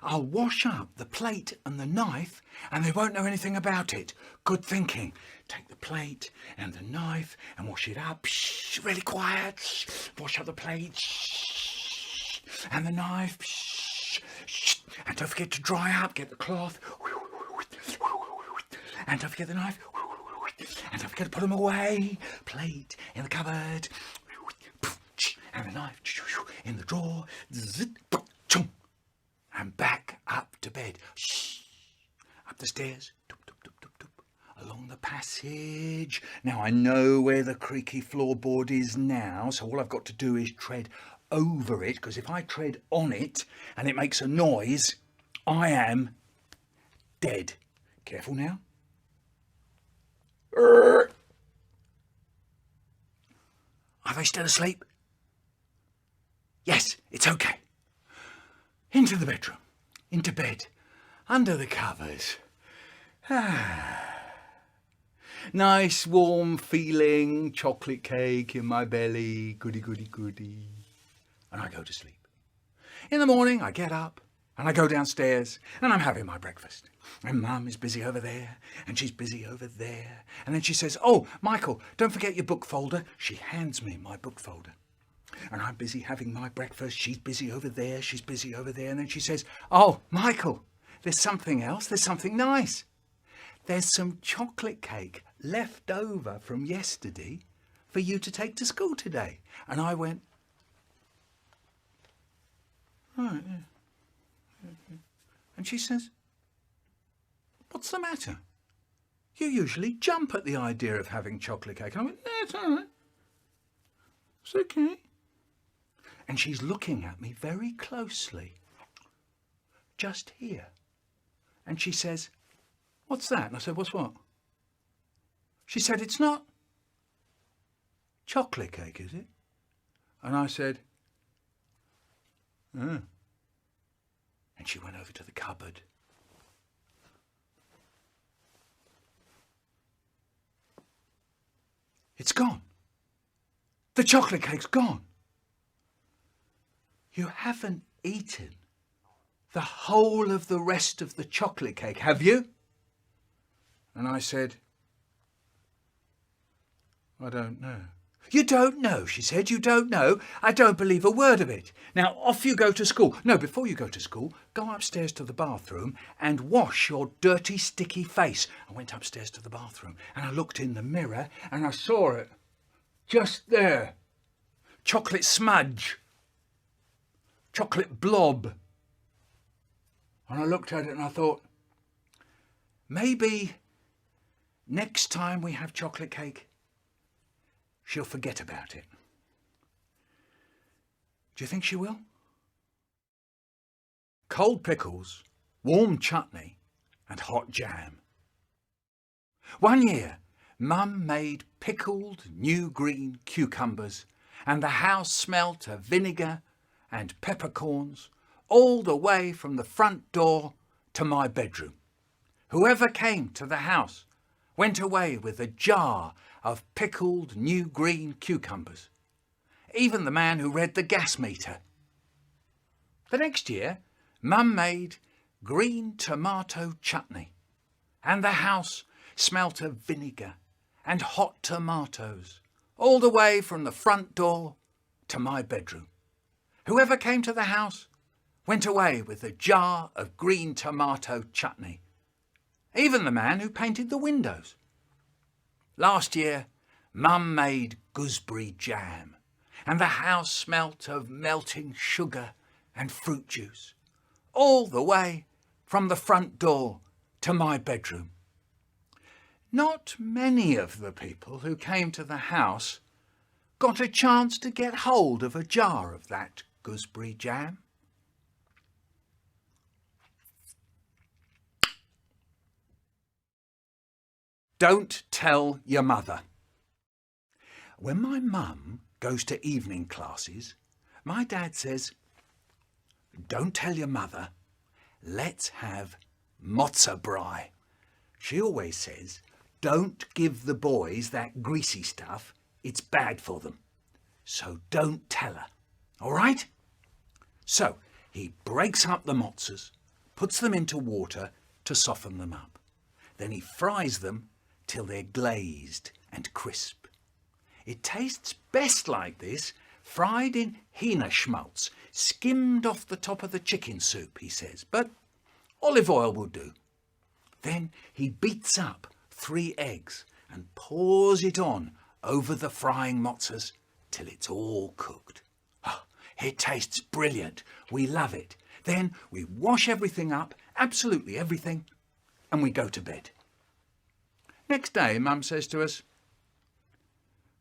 I'll wash up the plate and the knife, and they won't know anything about it. Good thinking. Take the plate and the knife and wash it up. Shh, really quiet. Shh. Wash up the plate. Shh. And the knife. Shh. Shh. And don't forget to dry up. Get the cloth. And don't forget the knife. And don't forget to put them away. Plate in the cupboard. And the knife in the drawer. And back up to bed. Shh. Up the stairs. Along the passage. Now I know where the creaky floorboard is now, so all I've got to do is tread over it, because if I tread on it and it makes a noise, I am dead. Careful now. Are they still asleep? Yes, it's okay. Into the bedroom, into bed, under the covers. Nice warm feeling, chocolate cake in my belly, goody. And I go to sleep. In the morning I get up and I go downstairs and I'm having my breakfast. And Mum is busy over there and she's busy over there. And then she says, "Oh, Michael, don't forget your book folder." She hands me my book folder. And I'm busy having my breakfast. She's busy over there. She's busy over there. And then she says, "Oh, Michael, there's something else. There's something nice. There's some chocolate cake left over from yesterday for you to take to school today." And I went, "Right, yeah." And she says, "What's the matter? You usually jump at the idea of having chocolate cake." And I went, "No, it's all right. It's okay." And she's looking at me very closely, just here. And she says, "What's that?" And I said, "What's what?" She said, "It's not chocolate cake, is it?" And I said, "Oh." And she went over to the cupboard. It's gone. The chocolate cake's gone. You haven't eaten the whole of the rest of the chocolate cake, have you? And I said, I don't know. You don't know, she said, you don't know. I don't believe a word of it. Now off you go to school. No, before you go to school, go upstairs to the bathroom and wash your dirty, sticky face. I went upstairs to the bathroom and I looked in the mirror and I saw it. Just there. Chocolate smudge. Chocolate blob. And I looked at it and I thought, maybe next time we have chocolate cake, she'll forget about it. Do you think she will? Cold pickles, warm chutney and hot jam. One year, Mum made pickled new green cucumbers and the house smelt of vinegar and peppercorns all the way from the front door to my bedroom. Whoever came to the house went away with a jar of pickled new green cucumbers, even the man who read the gas meter. The next year, Mum made green tomato chutney, and the house smelt of vinegar and hot tomatoes all the way from the front door to my bedroom. Whoever came to the house went away with a jar of green tomato chutney, even the man who painted the windows. Last year, Mum made gooseberry jam, and the house smelt of melting sugar and fruit juice, all the way from the front door to my bedroom. Not many of the people who came to the house got a chance to get hold of a jar of that gooseberry jam. Don't tell your mother. When my mum goes to evening classes, my dad says, don't tell your mother, let's have matzo brie. She always says, don't give the boys that greasy stuff, it's bad for them. So don't tell her, all right? So he breaks up the mozzas, puts them into water to soften them up. Then he fries them till they're glazed and crisp. It tastes best like this, fried in Hühnerschmaltz, skimmed off the top of the chicken soup, he says, but olive oil will do. Then he beats up 3 eggs and pours it on over the frying mozzas till it's all cooked. Oh, it tastes brilliant. We love it. Then we wash everything up, absolutely everything, and we go to bed. Next day, Mum says to us,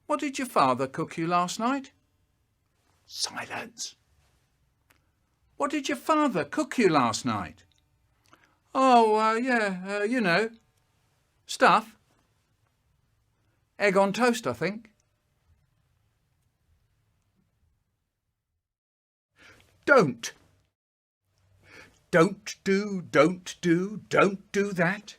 what did your father cook you last night? Silence. What did your father cook you last night? Oh, you know, stuff. Egg on toast, I think. Don't. Don't do that.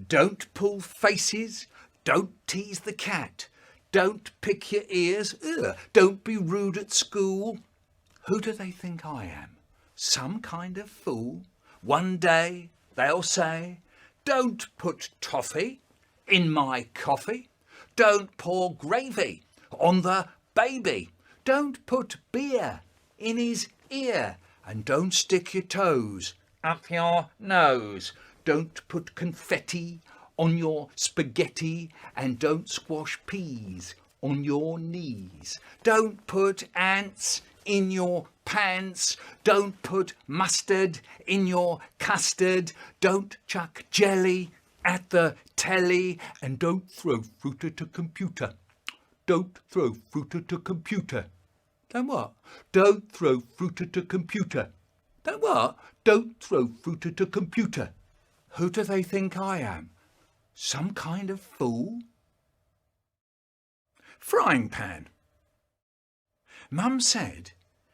Don't pull faces. Don't tease the cat. Don't pick your ears. Ugh. Don't be rude at school. Who do they think I am? Some kind of fool? One day they'll say, don't put toffee in my coffee. Don't pour gravy on the baby. Don't put beer in his ear. And don't stick your toes up your nose. Don't put confetti on your spaghetti, and don't squash peas on your knees. Don't put ants in your pants. Don't put mustard in your custard. Don't chuck jelly at the telly, and don't throw fruit at a computer. Don't throw fruit at a computer. Don't what? Don't throw fruit at a computer. Don't what? Don't throw fruit at a computer. Who do they think I am? Some kind of fool? Frying pan. Mum said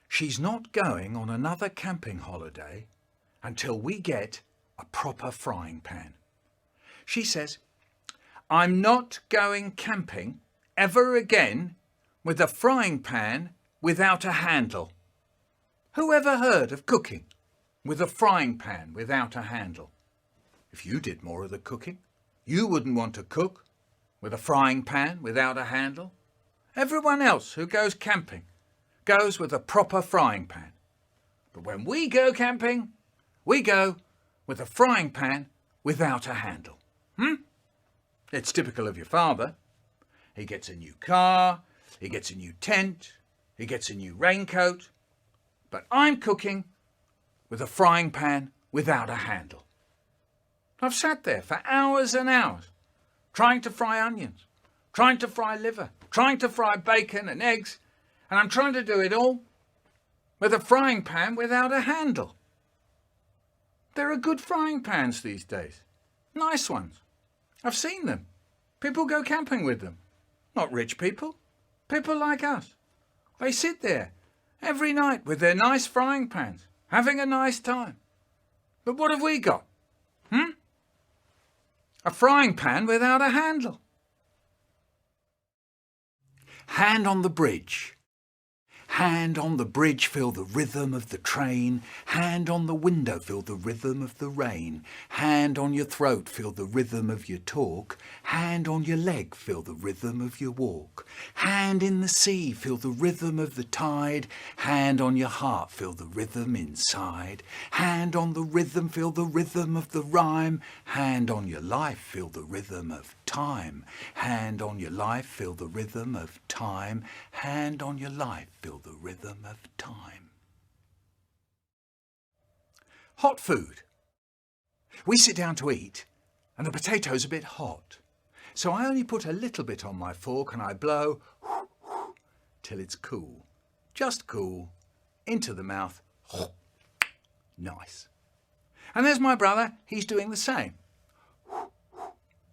she's not going on another camping holiday until we get a proper frying pan. She says, I'm not going camping ever again with a frying pan without a handle? Who ever heard of cooking with a frying pan without a handle? If you did more of the cooking, you wouldn't want to cook with a frying pan without a handle. Everyone else who goes camping goes with a proper frying pan. But when we go camping, we go with a frying pan without a handle. It's typical of your father. He gets a new car, he gets a new tent, he gets a new raincoat. But I'm cooking with a frying pan without a handle. I've sat there for hours and hours, trying to fry onions, trying to fry liver, trying to fry bacon and eggs, and I'm trying to do it all with a frying pan without a handle. There are good frying pans these days, nice ones. I've seen them. People go camping with them. Not rich people, people like us. They sit there every night with their nice frying pans, having a nice time. But what have we got? A frying pan without a handle. Hand on the bridge. Hand on the bridge, feel the rhythm of the train. Hand on the window, feel the rhythm of the rain. Hand on your throat, feel the rhythm of your talk. Hand on your leg, feel the rhythm of your walk. Hand in the sea, feel the rhythm of the tide. Hand on your heart, feel the rhythm inside. Hand on the rhythm, feel the rhythm of the rhyme. Hand on your life, feel the rhythm of time. Hand on your life, feel the rhythm of time. Hand on your life, feel the rhythm of time. Hot food. We sit down to eat and the potato's a bit hot. So I only put a little bit on my fork and I blow till it's cool. Just cool. Into the mouth. Nice. And there's my brother. He's doing the same.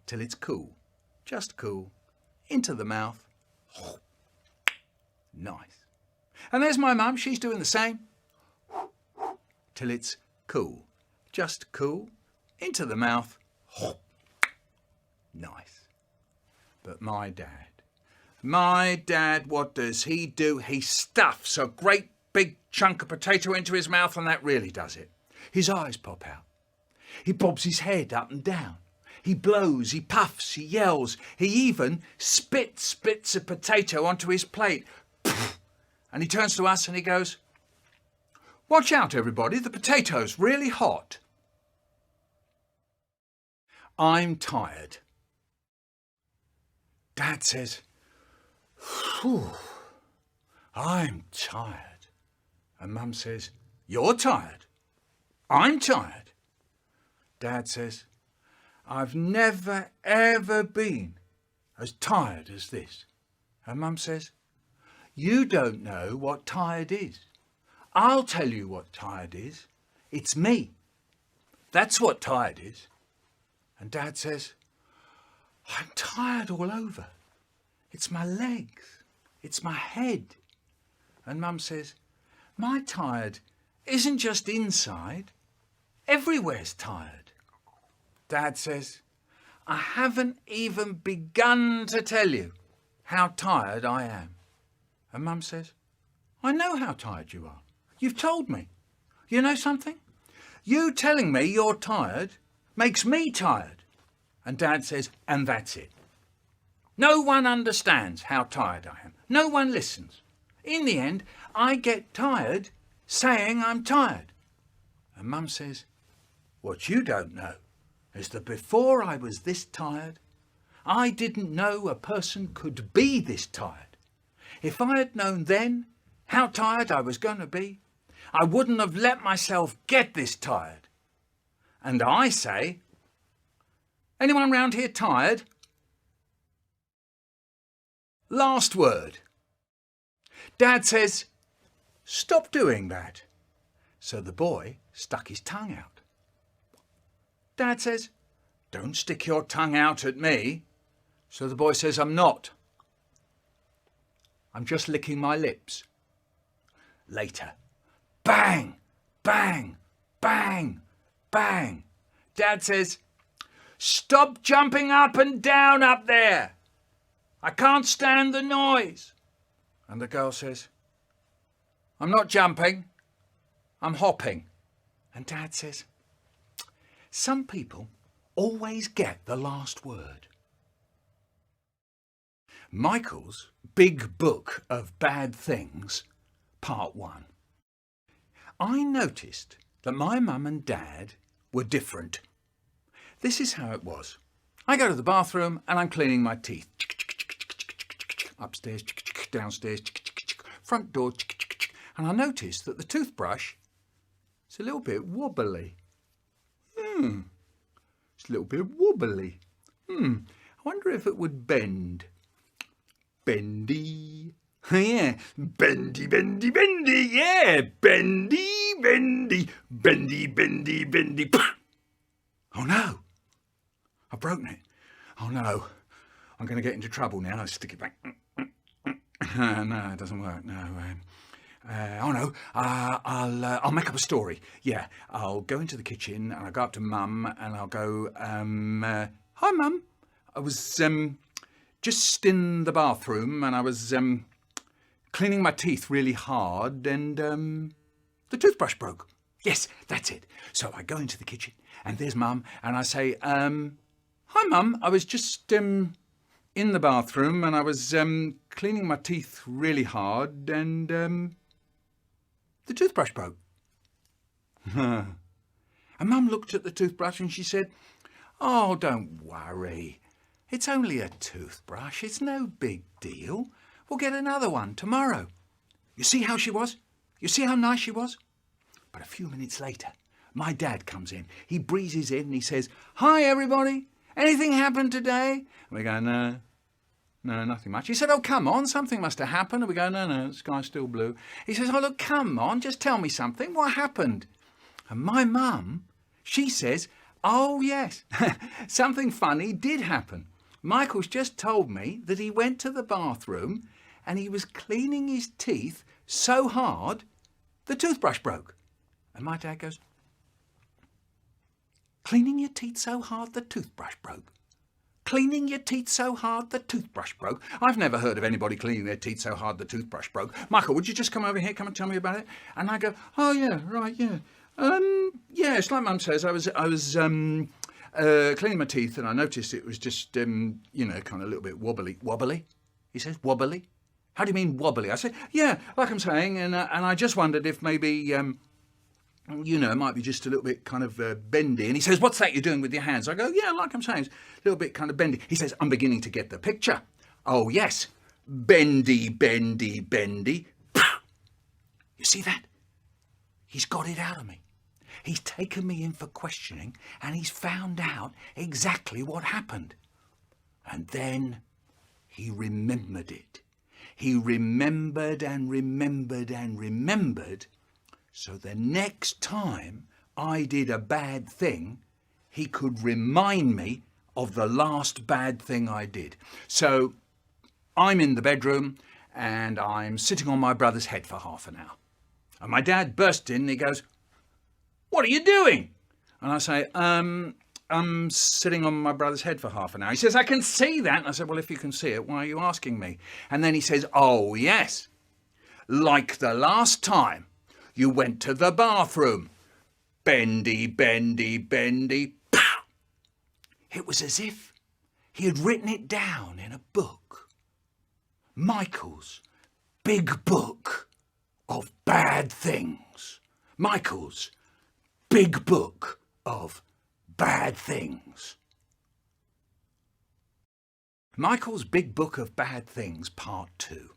Till it's cool. Just cool. Into the mouth. Nice. And there's my mum, she's doing the same. Till it's cool. Just cool. Into the mouth. Nice. But my dad, what does he do? He stuffs a great big chunk of potato into his mouth and that really does it. His eyes pop out. He bobs his head up and down. He blows, he puffs, he yells. He even spits bits of potato onto his plate. And he turns to us and he goes, "Watch out, everybody, the potato's really hot." I'm tired. Dad says, "Phew, I'm tired." And Mum says, "You're tired. I'm tired." Dad says, "I've never, ever been as tired as this." And Mum says, "You don't know what tired is. I'll tell you what tired is. It's me. That's what tired is." And Dad says, "I'm tired all over. It's my legs. It's my head." And Mum says, "My tired isn't just inside. Everywhere's tired." Dad says, "I haven't even begun to tell you how tired I am." And Mum says, "I know how tired you are. You've told me. You know something? You telling me you're tired makes me tired." And Dad says, "And that's it. No one understands how tired I am. No one listens. In the end, I get tired saying I'm tired." And Mum says, "What you don't know is that before I was this tired, I didn't know a person could be this tired. If I had known then how tired I was going to be, I wouldn't have let myself get this tired. And I say, anyone round here tired?" Last word. Dad says, "Stop doing that." So the boy stuck his tongue out. Dad says, "Don't stick your tongue out at me." So the boy says, "I'm not. I'm just licking my lips." Later, bang, bang, bang, bang. Dad says, "Stop jumping up and down up there. I can't stand the noise." And the girl says, I'm not jumping, I'm hopping. And Dad says, some people always get the last word. Michael's Big Book of Bad Things, Part 1. I noticed that my mum and dad were different. This is how it was. I go to the bathroom and I'm cleaning my teeth. Upstairs, downstairs, front door, and I noticed that the toothbrush is a little bit wobbly. It's a little bit wobbly. I wonder if it would bend. Bendy. Yeah, bendy, bendy, bendy. Yeah, bendy, bendy, bendy, bendy, bendy. Oh no, I've broken it. Oh no, I'm going to get into trouble now. Let's stick it back. No, it doesn't work. No. Oh no, I'll make up a story. Yeah, I'll go into the kitchen and I'll go up to Mum and I'll go, hi Mum. I was just in the bathroom and I was cleaning my teeth really hard and the toothbrush broke. Yes, that's it. So I go into the kitchen and there's Mum and I say, hi Mum, I was just in the bathroom and I was cleaning my teeth really hard and the toothbrush broke. And Mum looked at the toothbrush and she said, oh, don't worry. It's only a toothbrush. It's no big deal. We'll get another one tomorrow. You see how she was? You see how nice she was? But a few minutes later, my dad comes in. He breezes in and he says, hi, everybody. Anything happened today? And we go, no, nothing much. He said, oh, come on, something must have happened. And we go, no, the sky's still blue. He says, oh, look, come on, just tell me something. What happened? And my mum, she says, oh, yes, something funny did happen. Michael's just told me that he went to the bathroom and he was cleaning his teeth so hard, the toothbrush broke. And my dad goes, cleaning your teeth so hard, the toothbrush broke. Cleaning your teeth so hard, the toothbrush broke. I've never heard of anybody cleaning their teeth so hard, the toothbrush broke. Michael, would you just come over here, come and tell me about it? And I go, oh, yeah, right, yeah. Yeah, it's like Mum says, I was cleaning my teeth and I noticed it was just, kind of a little bit wobbly. Wobbly? He says, wobbly? How do you mean wobbly? I said, yeah, like I'm saying, and I just wondered if maybe, it might be just a little bit kind of bendy. And he says, what's that you're doing with your hands? I go, yeah, like I'm saying, it's a little bit kind of bendy. He says, I'm beginning to get the picture. Oh, yes, bendy, bendy, bendy. You see that? He's got it out of me. He's taken me in for questioning and he's found out exactly what happened. And then he remembered it. He remembered and remembered and remembered. So the next time I did a bad thing, he could remind me of the last bad thing I did. So I'm in the bedroom and I'm sitting on my brother's head for half an hour. And my dad burst in and he goes, what are you doing? And I say, I'm sitting on my brother's head for half an hour. He says, I can see that. And I said, well, if you can see it, why are you asking me? And then he says, oh, yes, like the last time you went to the bathroom. Bendy, bendy, bendy. Pow! It was as if he had written it down in a book. Michael's Big Book of Bad Things. Michael's Big Book of Bad Things. Michael's Big Book of Bad Things, Part 2.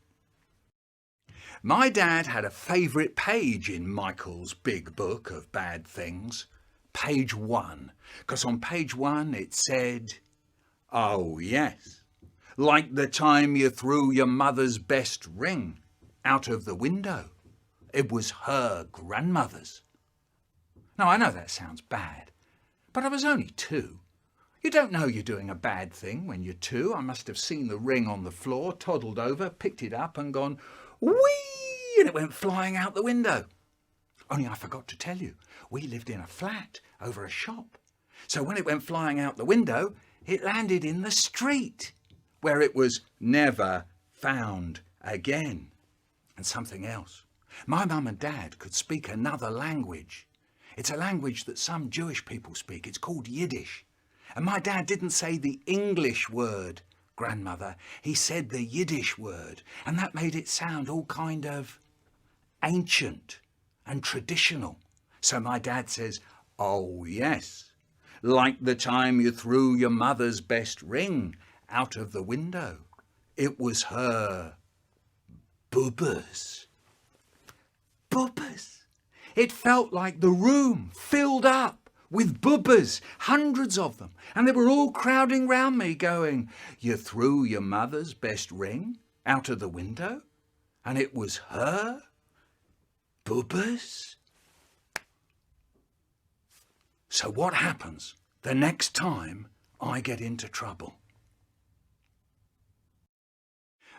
My dad had a favourite page in Michael's Big Book of Bad Things, page 1, because on page 1 it said, oh yes, like the time you threw your mother's best ring out of the window. It was her grandmother's. Now, I know that sounds bad, but I was only 2. You don't know you're doing a bad thing when you're 2. I must have seen the ring on the floor, toddled over, picked it up and gone, whee, and it went flying out the window. Only I forgot to tell you, we lived in a flat over a shop. So when it went flying out the window, it landed in the street, where it was never found again. And something else. My mum and dad could speak another language. It's a language that some Jewish people speak. It's called Yiddish. And my dad didn't say the English word, grandmother. He said the Yiddish word. And that made it sound all kind of ancient and traditional. So my dad says, "Oh yes, like the time you threw your mother's best ring out of the window. It was her bubbas." Bubbas. It felt like the room filled up with bubbas, hundreds of them, and they were all crowding round me going, "You threw your mother's best ring out of the window, and it was her bubbas?" So what happens the next time I get into trouble?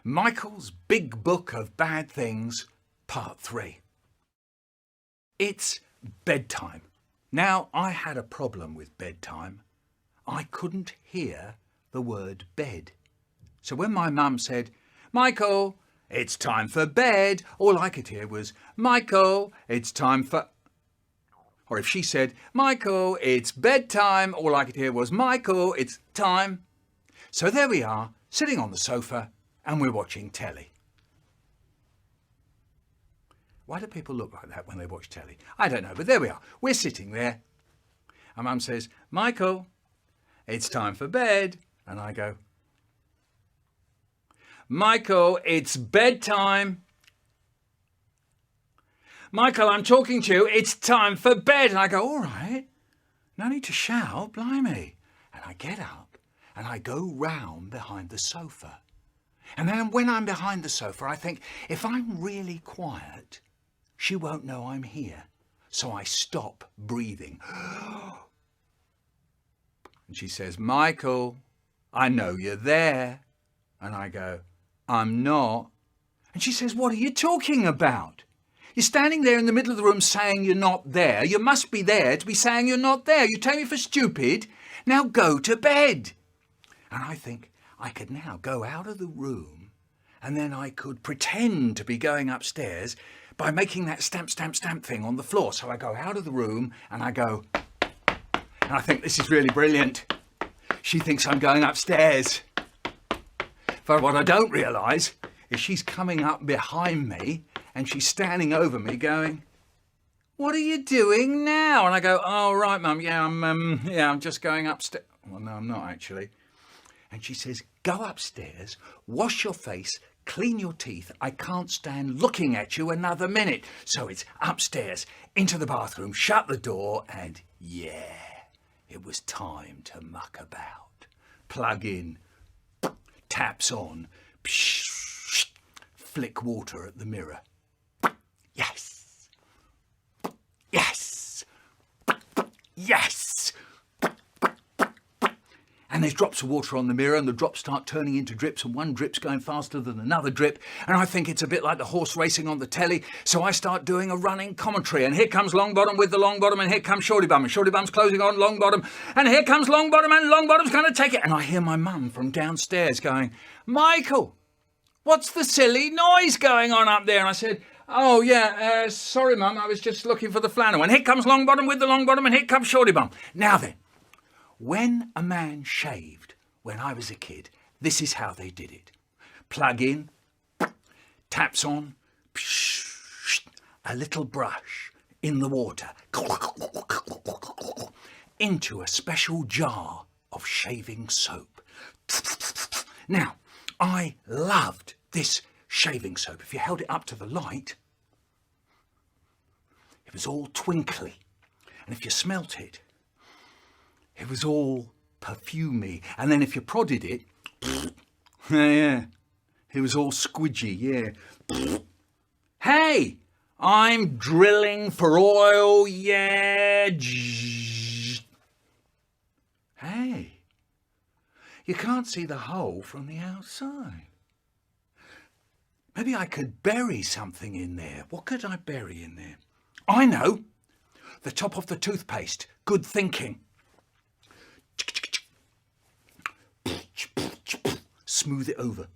Michael's Big Book of Bad Things, Part 3. It's bedtime. Now, I had a problem with bedtime. I couldn't hear the word bed. So when my mum said, "Michael, it's time for bed," all I could hear was, "Michael, it's time for..." Or if she said, "Michael, it's bedtime," all I could hear was, "Michael, it's time." So there we are, sitting on the sofa, and we're watching telly. Why do people look like that when they watch telly? I don't know, but there we are. We're sitting there. And Mum says, "Michael, it's time for bed." And I go, "Michael, it's bedtime." "Michael, I'm talking to you. It's time for bed." And I go, "All right, no need to shout, blimey." And I get up and I go round behind the sofa. And then when I'm behind the sofa, I think, if I'm really quiet, she won't know I'm here. So I stop breathing. And she says, "Michael, I know you're there." And I go, "I'm not." And she says, "What are you talking about? You're standing there in the middle of the room saying you're not there. You must be there to be saying you're not there. You take me for stupid. Now go to bed." And I think I could now go out of the room and then I could pretend to be going upstairs by making that stamp, stamp, stamp thing on the floor. So I go out of the room and I go, and I think this is really brilliant. She thinks I'm going upstairs. But what I don't realise is she's coming up behind me and she's standing over me going, "What are you doing now?" And I go, "Oh, right, Mum, I'm just going upstairs." Well, no, I'm not actually. And she says, "Go upstairs, wash your face, clean your teeth. I can't stand looking at you another minute." So it's upstairs, into the bathroom, shut the door, and it was time to muck about. Plug in, taps on, flick water at the mirror. Yes. Yes. Yes. And there's drops of water on the mirror and the drops start turning into drips and one drip's going faster than another drip. And I think it's a bit like the horse racing on the telly. So I start doing a running commentary and here comes Longbottom with the Longbottom and here comes Shorty Bum and Shorty Bum's closing on Longbottom and here comes Longbottom and Longbottom's going to take it. And I hear my mum from downstairs going, "Michael, what's the silly noise going on up there?" And I said, "Oh yeah, sorry Mum, I was just looking for the flannel." And here comes Longbottom with the Longbottom and here comes Shorty Bum. Now then, when a man shaved when I was a kid, this is how they did it. Plug in, taps on, a little brush in the water, into a special jar of shaving soap. Now, I loved this shaving soap. If you held it up to the light, it was all twinkly. And if you smelt it, it was all perfumey. And then if you prodded it, it was all squidgy, Hey, I'm drilling for oil, Hey, you can't see the hole from the outside. Maybe I could bury something in there. What could I bury in there? I know. The top of the toothpaste. Good thinking. Smooth it over.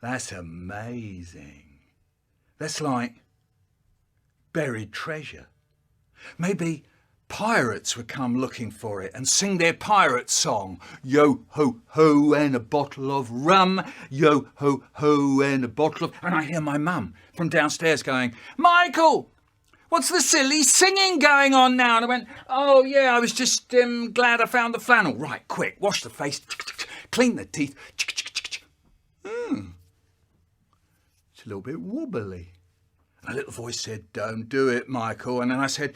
That's amazing. That's like buried treasure. Maybe pirates would come looking for it and sing their pirate song. Yo ho ho and a bottle of rum. Yo ho ho and a bottle of... And I hear my mum from downstairs going, Michael, what's the silly singing going on now? And I went, oh yeah, I was just glad I found the flannel. Right, quick, wash the face, clean the teeth. It's a little bit wobbly. And a little voice said, don't do it, Michael. And then I said,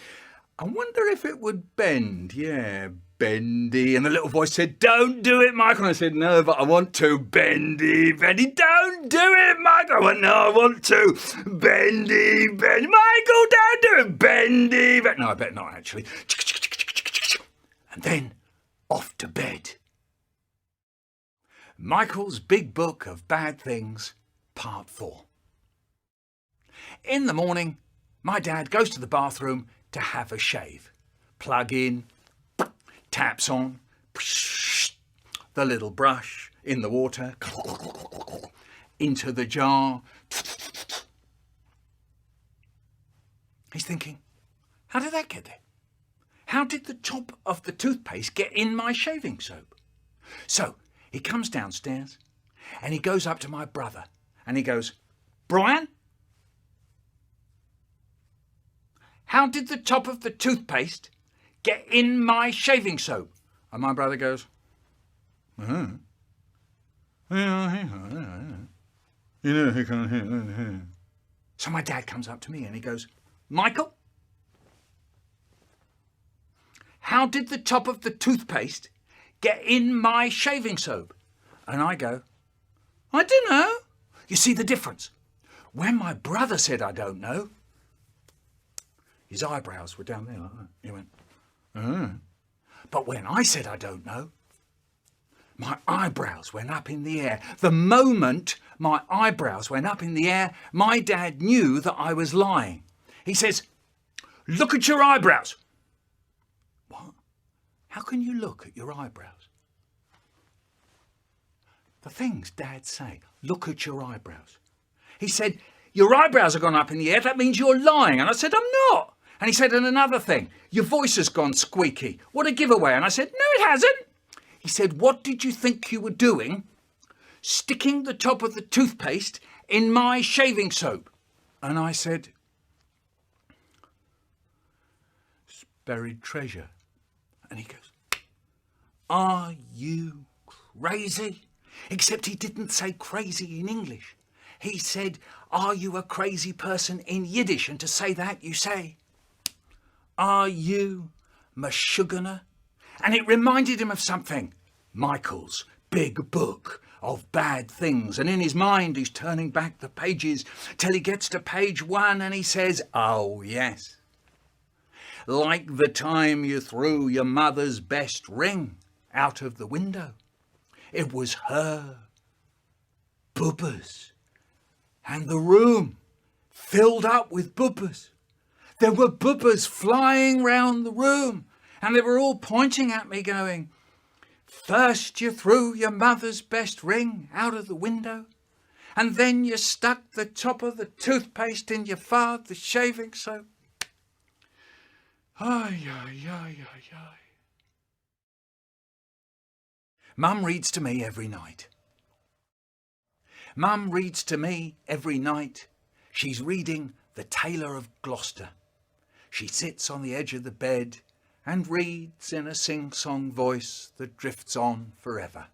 I wonder if it would bend. Yeah, bendy. And the little voice said, don't do it, Michael. And I said, no, but I want to. Bendy, bendy. Don't do it, Michael. I went, no, I want to. Bendy, bendy. Michael, don't do it. Bendy, bendy. No, I better not, actually. And then off to bed. Michael's Big Book of Bad Things, Part 4. In the morning, my dad goes to the bathroom to have a shave. Plug in, taps on, the little brush in the water, into the jar. He's thinking, how did that get there? How did the top of the toothpaste get in my shaving soap? So he comes downstairs and he goes up to my brother and he goes, Brian, how did the top of the toothpaste get in my shaving soap? And my brother goes, So my dad comes up to me and he goes, Michael, how did the top of the toothpaste get in my shaving soap? And I go, I don't know. You see the difference? When my brother said I don't know, his eyebrows were down there like that. He went, But when I said I don't know, my eyebrows went up in the air. The moment my eyebrows went up in the air, my dad knew that I was lying. He says, look at your eyebrows. What? How can you look at your eyebrows? The things dads say, look at your eyebrows. He said, your eyebrows have gone up in the air, that means you're lying. And I said, I'm not. And he said, and another thing, your voice has gone squeaky. What a giveaway. And I said, no, it hasn't. He said, what did you think you were doing, sticking the top of the toothpaste in my shaving soap? And I said, it's buried treasure. And he goes, are you crazy? Except he didn't say crazy in English. He said, are you a crazy person in Yiddish? And to say that, you say, are you Meshuggah? And it reminded him of something. Michael's Big Book of Bad Things. And in his mind, he's turning back the pages till he gets to page 1 and he says, oh, yes. Like the time you threw your mother's best ring out of the window. It was her bubbas. And the room filled up with bubbas. There were bubbas flying round the room. And they were all pointing at me going, first you threw your mother's best ring out of the window. And then you stuck the top of the toothpaste in your father's shaving soap. Ay, ay, ay, ay, ay. Mum reads to me every night. Mum reads to me every night. She's reading The Tailor of Gloucester. She sits on the edge of the bed and reads in a sing-song voice that drifts on forever.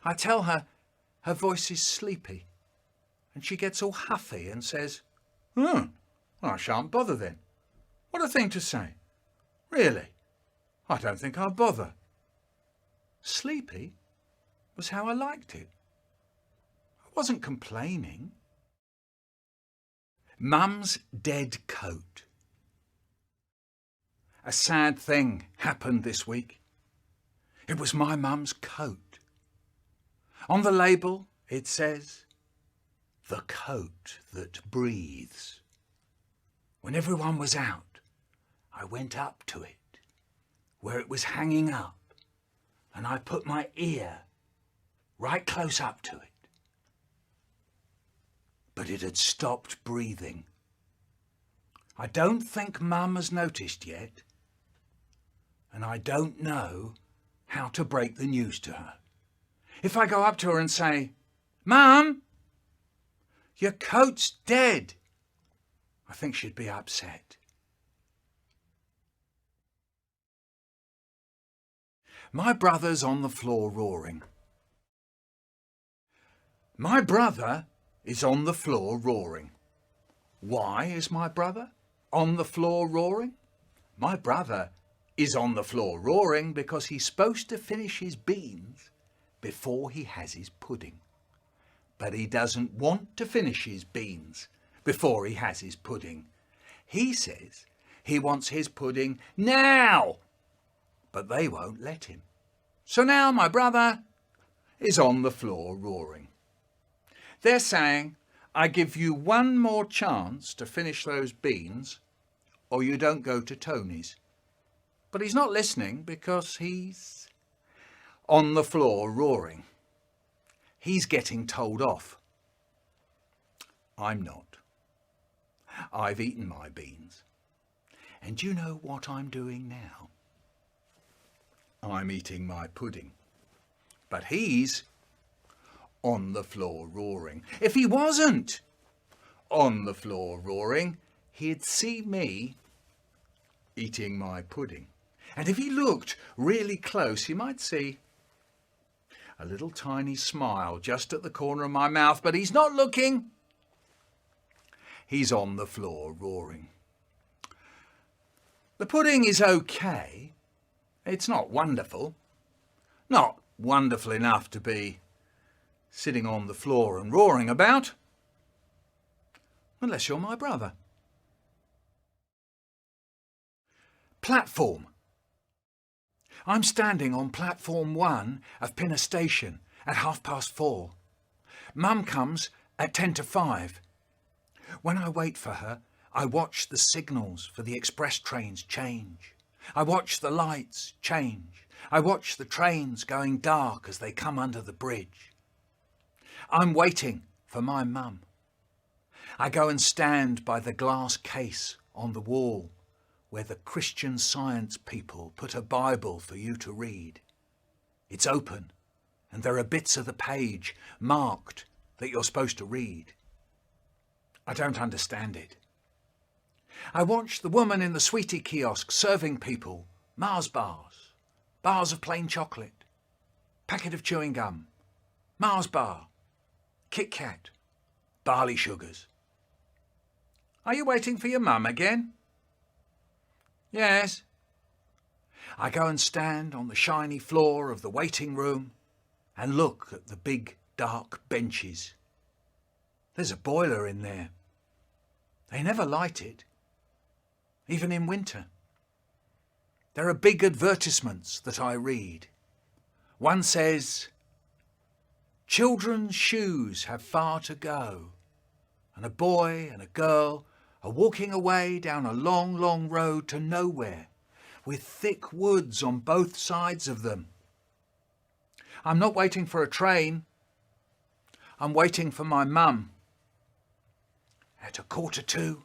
I tell her her voice is sleepy, and she gets all huffy and says, well, I shan't bother then. What a thing to say. Really, I don't think I'll bother. Sleepy was how I liked it. I wasn't complaining. Mum's dead coat. A sad thing happened this week. It was my mum's coat. On the label it says, the coat that breathes. When everyone was out, I went up to it, where it was hanging up, and I put my ear right close up to it. but it had stopped breathing. I don't think Mum has noticed yet, and I don't know how to break the news to her. If I go up to her and say, "Mum, your coat's dead," I think she'd be upset. My brother's on the floor roaring. My brother is on the floor roaring. Why is my brother on the floor roaring? My brother is on the floor roaring because he's supposed to finish his beans before he has his pudding. But he doesn't want to finish his beans before he has his pudding. He says he wants his pudding now, but they won't let him. So now my brother is on the floor roaring. They're saying, "I give you one more chance to finish those beans or you don't go to Tony's." But he's not listening because he's on the floor roaring. He's getting told off. I'm not. I've eaten my beans. And you know what I'm doing now? I'm eating my pudding. But he's on the floor roaring. If he wasn't on the floor roaring, he'd see me eating my pudding. And if he looked really close, he might see a little tiny smile just at the corner of my mouth, but he's not looking. He's on the floor roaring. The pudding is okay. It's not wonderful. Not wonderful enough to be sitting on the floor and roaring about. Unless you're my brother. Platform. I'm standing on platform 1 of Pinner Station at 4:30. Mum comes at 5:10. When I wait for her, I watch the signals for the express trains change. I watch the lights change. I watch the trains going dark as they come under the bridge. I'm waiting for my mum. I go and stand by the glass case on the wall where the Christian Science people put a Bible for you to read. It's open and there are bits of the page marked that you're supposed to read. I don't understand it. I watch the woman in the sweetie kiosk serving people Mars bars, bars of plain chocolate, packet of chewing gum, Mars bar, Kit Kat, barley sugars. Are you waiting for your mum again? Yes. I go and stand on the shiny floor of the waiting room and look at the big dark benches. There's a boiler in there. They never light it, even in winter. There are big advertisements that I read. One says, "Children's shoes have far to go," and a boy and a girl are walking away down a long, long road to nowhere with thick woods on both sides of them. I'm not waiting for a train. I'm waiting for my mum. At 1:45,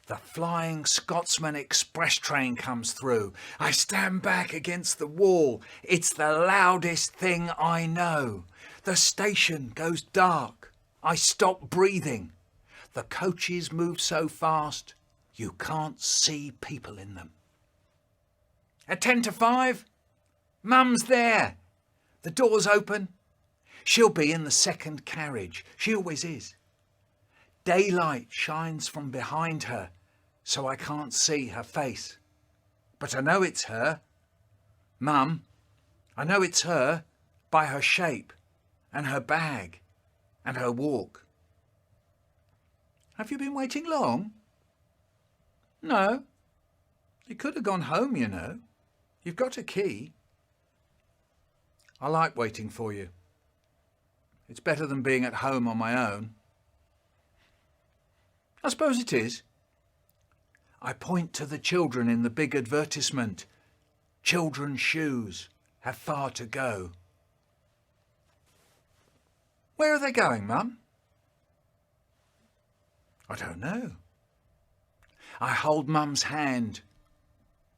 the Flying Scotsman express train comes through. I stand back against the wall. It's the loudest thing I know. The station goes dark. I stop breathing. The coaches move so fast, you can't see people in them. At 5:10, Mum's there. The door's open. She'll be in the second carriage. She always is. Daylight shines from behind her, so I can't see her face. But I know it's her. Mum, I know it's her by her shape and her bag and her walk. Have you been waiting long? No. You could have gone home, you know. You've got a key. I like waiting for you. It's better than being at home on my own. I suppose it is. I point to the children in the big advertisement. Children's shoes have far to go. Where are they going, Mum? I don't know. I hold Mum's hand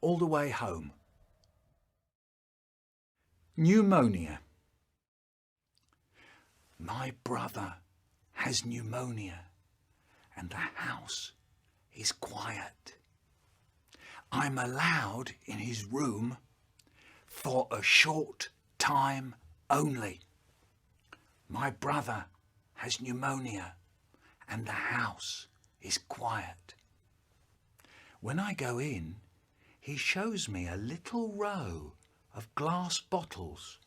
all the way home. Pneumonia. My brother has pneumonia and the house is quiet. I'm allowed in his room for a short time only. My brother has pneumonia and the house is quiet. When I go in, he shows me a little row of glass bottles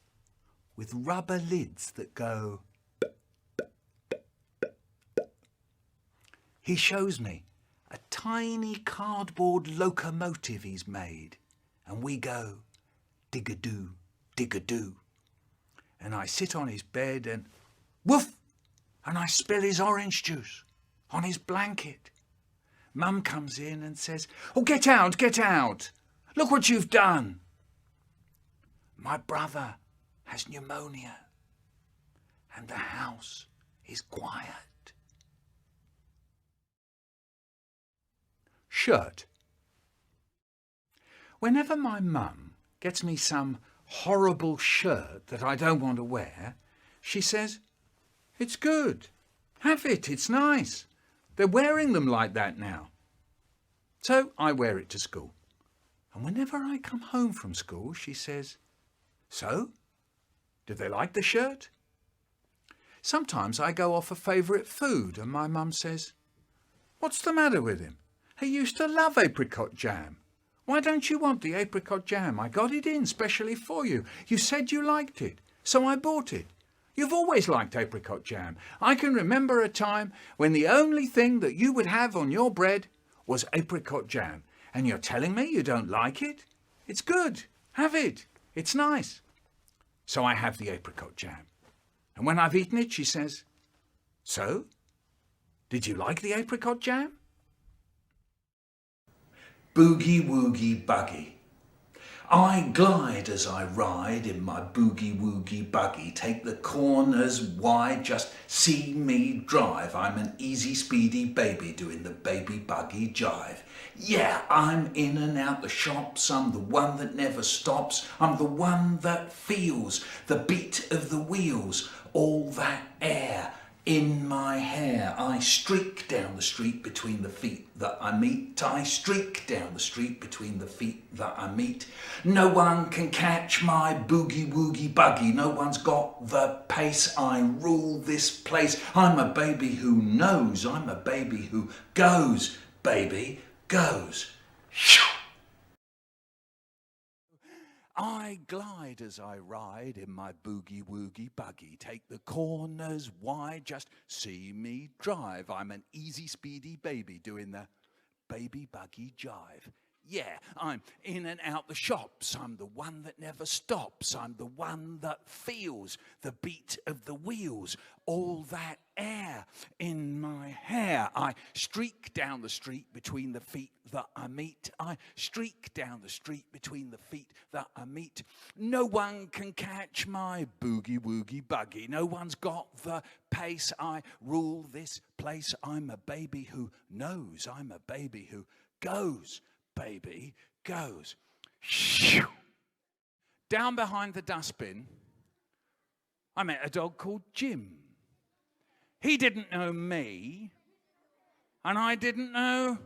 with rubber lids that go. He shows me a tiny cardboard locomotive he's made, and we go dig-a-doo, dig-a-doo. And I sit on his bed and woof, and I spill his orange juice on his blanket. Mum comes in and says, "Oh, get out, get out. Look what you've done." My brother has pneumonia and the house is quiet. Shirt. Whenever my mum gets me some horrible shirt that I don't want to wear, she says, "It's good. Have it, it's nice. They're wearing them like that now." So I wear it to school. And whenever I come home from school, she says, "So, do they like the shirt?" Sometimes I go off a favourite food and my mum says, "What's the matter with him? He used to love apricot jam. Why don't you want the apricot jam? I got it in specially for you. You said you liked it, so I bought it. You've always liked apricot jam. I can remember a time when the only thing that you would have on your bread was apricot jam. And you're telling me you don't like it? It's good. Have it. It's nice." So I have the apricot jam. And when I've eaten it, she says, "So, did you like the apricot jam?" Boogie woogie buggy. I glide as I ride in my boogie woogie buggy. Take the corners wide, just see me drive. I'm an easy speedy baby doing the baby buggy jive. Yeah, I'm in and out the shops. I'm the one that never stops. I'm the one that feels the beat of the wheels. All that air in my hair. I streak down the street between the feet that I meet. I streak down the street between the feet that I meet. No one can catch my boogie woogie buggy. No one's got the pace. I rule this place. I'm a baby who knows. I'm a baby who goes. Baby goes. I glide as I ride in my boogie woogie buggy. Take the corners wide, just see me drive. I'm an easy speedy baby doing the baby buggy jive. Yeah, I'm in and out the shops. I'm the one that never stops. I'm the one that feels the beat of the wheels. All that air in my hair. I streak down the street between the feet that I meet. I streak down the street between the feet that I meet. No one can catch my boogie woogie buggy. No one's got the pace. I rule this place. I'm a baby who knows. I'm a baby who goes. Baby goes. Down behind the dustbin, I met a dog called Jim. He didn't know me, and I didn't know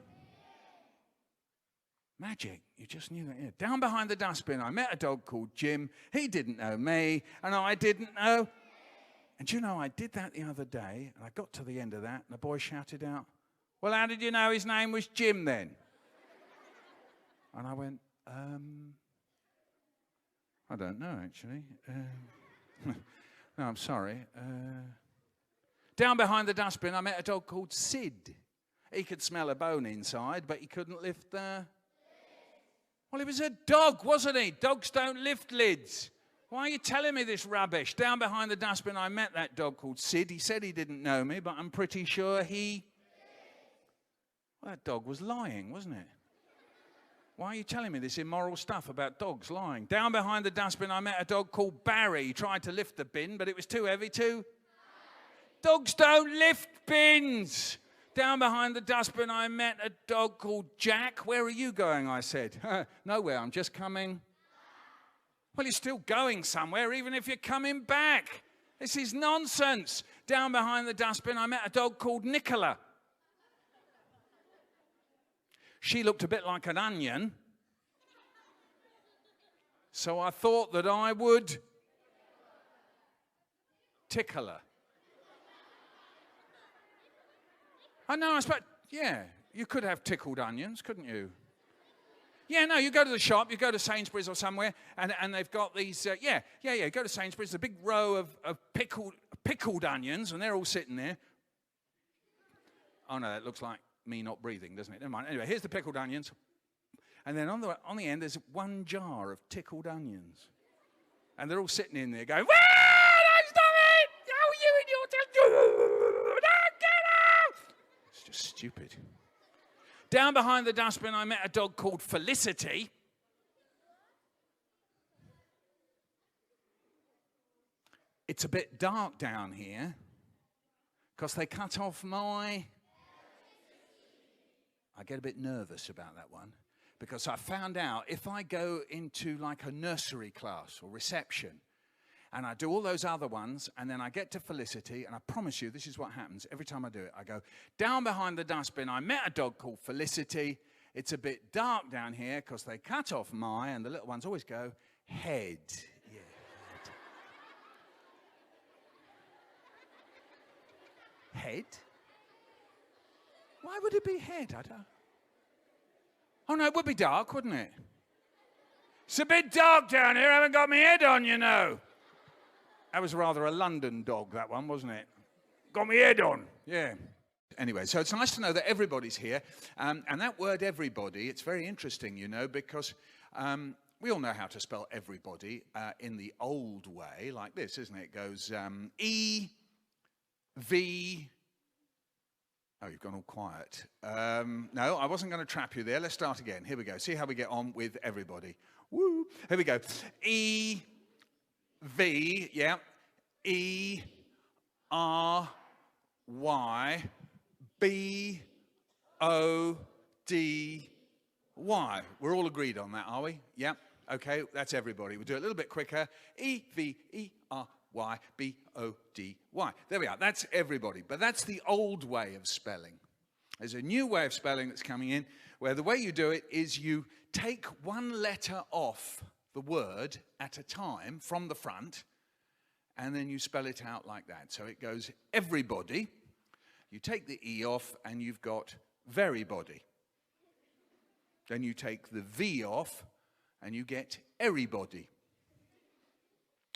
magic. You just knew that. Yeah. Down behind the dustbin, I met a dog called Jim. He didn't know me, and I didn't know. And you know, I did that the other day, and I got to the end of that, and the boy shouted out, "Well, how did you know his name was Jim then?" And I went, I don't know, actually. No, I'm sorry. Down behind the dustbin, I met a dog called Sid. He could smell a bone inside, but he couldn't lift the... Well, he was a dog, wasn't he? Dogs don't lift lids. Why are you telling me this rubbish? Down behind the dustbin, I met that dog called Sid. He said he didn't know me, but I'm pretty sure he... Well, that dog was lying, wasn't it? Why are you telling me this immoral stuff about dogs lying? Down behind the dustbin, I met a dog called Barry. He tried to lift the bin, but it was too heavy to... Dogs don't lift bins. Down behind the dustbin, I met a dog called Jack. Where are you going, I said. Nowhere, I'm just coming. Well, you're still going somewhere, even if you're coming back. This is nonsense. Down behind the dustbin, I met a dog called Nicola. She looked a bit like an onion. So I thought that I would tickle her. I know, I suppose, yeah, you could have tickled onions, couldn't you? Yeah, no, you go to the shop, you go to Sainsbury's or somewhere, and they've got these, go to Sainsbury's, a big row of pickled onions, and they're all sitting there. Oh, no, that looks like me not breathing, doesn't it? Never mind. Anyway, here's the pickled onions. And then on the end, there's one jar of tickled onions. And they're all sitting in there going, don't stop it! Oh, you and your get out! It's just stupid. Down behind the dustbin, I met a dog called Felicity. It's a bit dark down here because they cut off my... I get a bit nervous about that one because I found out if I go into like a nursery class or reception and I do all those other ones and then I get to Felicity, and I promise you this is what happens every time I do it. I go, down behind the dustbin, I met a dog called Felicity. It's a bit dark down here because they cut off my, and the little ones always go, head. Yeah, head. Head? Why would it be head? I don't... Oh, no, it would be dark, wouldn't it? It's a bit dark down here. I haven't got my head on, you know. That was rather a London dog, that one, wasn't it? Got my head on. Yeah. Anyway, so it's nice to know that everybody's here. And that word everybody, it's very interesting, you know, because we all know how to spell everybody in the old way, like this, isn't it? It goes E, V... Oh, you've gone all quiet. No, I wasn't going to trap you there. Let's start again. Here we go. See how we get on with everybody. Woo. Here we go. E, V, yeah. E, R, Y, B, O, D, Y. We're all agreed on that, are we? Yeah. Okay, that's everybody. We'll do it a little bit quicker. E, V, E, R, Y, B, O, D, Y. There we are. That's everybody. But that's the old way of spelling. There's a new way of spelling that's coming in, where the way you do it is you take one letter off the word at a time from the front, and then you spell it out like that. So it goes everybody. You take the E off, and you've got verybody. Then you take the V off, and you get everybody.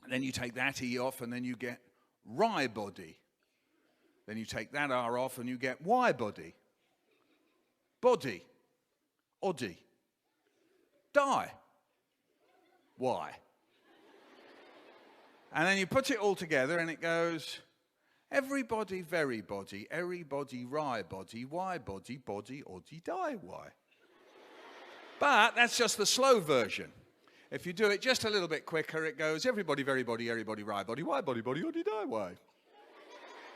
Then you take that E off, and then you get rye-body. Then you take that R off, and you get Y-body. Body. Oddy. Die. Y. And then you put it all together, and it goes, everybody, verybody, everybody, rye-body, Y-body, body, oddy, die, Y. But that's just the slow version. If you do it just a little bit quicker, it goes everybody, verybody, everybody, rye-body, Y-body, body, oddy, die, Y.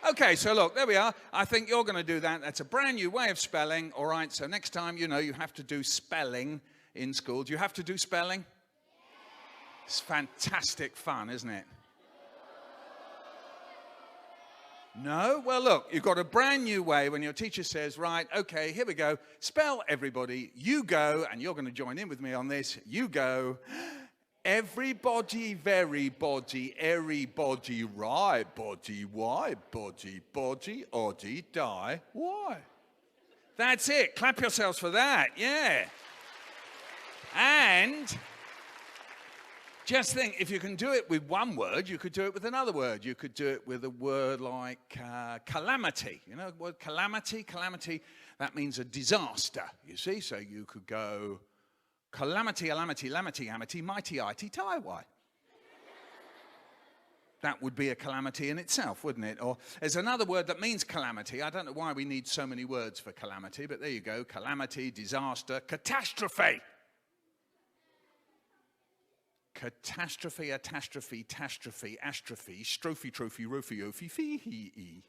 Okay, so look, there we are. I think you're going to do that. That's a brand new way of spelling. All right, so next time, you know, you have to do spelling in school. Do you have to do spelling? It's fantastic fun, isn't it? No? Well, look, you've got a brand new way when your teacher says, right, okay, here we go. Spell everybody. You go, and you're going to join in with me on this. You go, everybody, verybody, everybody, right body, why body, body, oddy, die, why. That's it. Clap yourselves for that. Yeah. And... just think, if you can do it with one word, you could do it with another word. You could do it with a word like calamity. You know the word calamity? Calamity, that means a disaster, you see? So you could go calamity, alamity, lamity, amity, mighty, ighty, tie, why. That would be a calamity in itself, wouldn't it? Or there's another word that means calamity. I don't know why we need so many words for calamity, but there you go. Calamity, disaster, catastrophe. Catastrophe, atastrophe, tastrophe, astrophe, strophe, trophy, roofy, oafy, fee, hee, ee.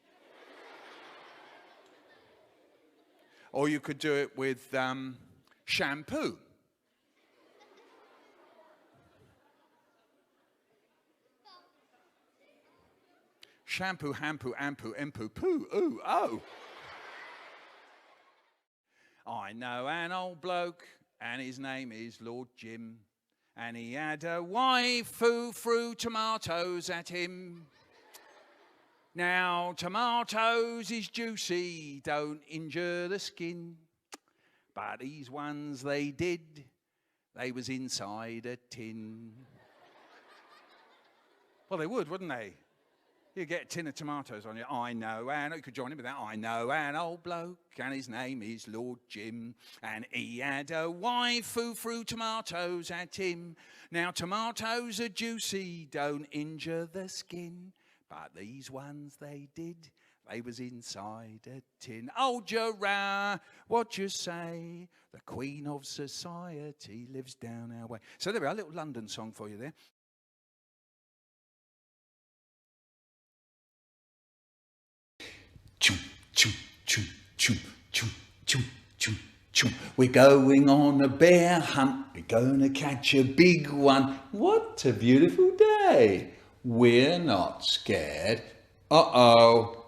Or you could do it with shampoo. Shampoo, hampoo, ampoo, empoo, poo, ooh, oh. I know an old bloke, and his name is Lord Jim, and he had a wife who threw tomatoes at him. Now, tomatoes is juicy, don't injure the skin, but these ones they did, they was inside a tin. Well, they would, wouldn't they? You get a tin of tomatoes on you. I know, and you could join in with that. I know an old bloke, and his name is Lord Jim, and he had a wife who threw tomatoes at him. Now, tomatoes are juicy, don't injure the skin, but these ones they did, they was inside a tin. Oh, Gerard, what you say? The Queen of Society lives down our way. So there we are, a little London song for you there. Choo, choo, choo, choo, choo, choo, choo, choo. We're going on a bear hunt. We're going to catch a big one. What a beautiful day. We're not scared. Uh-oh.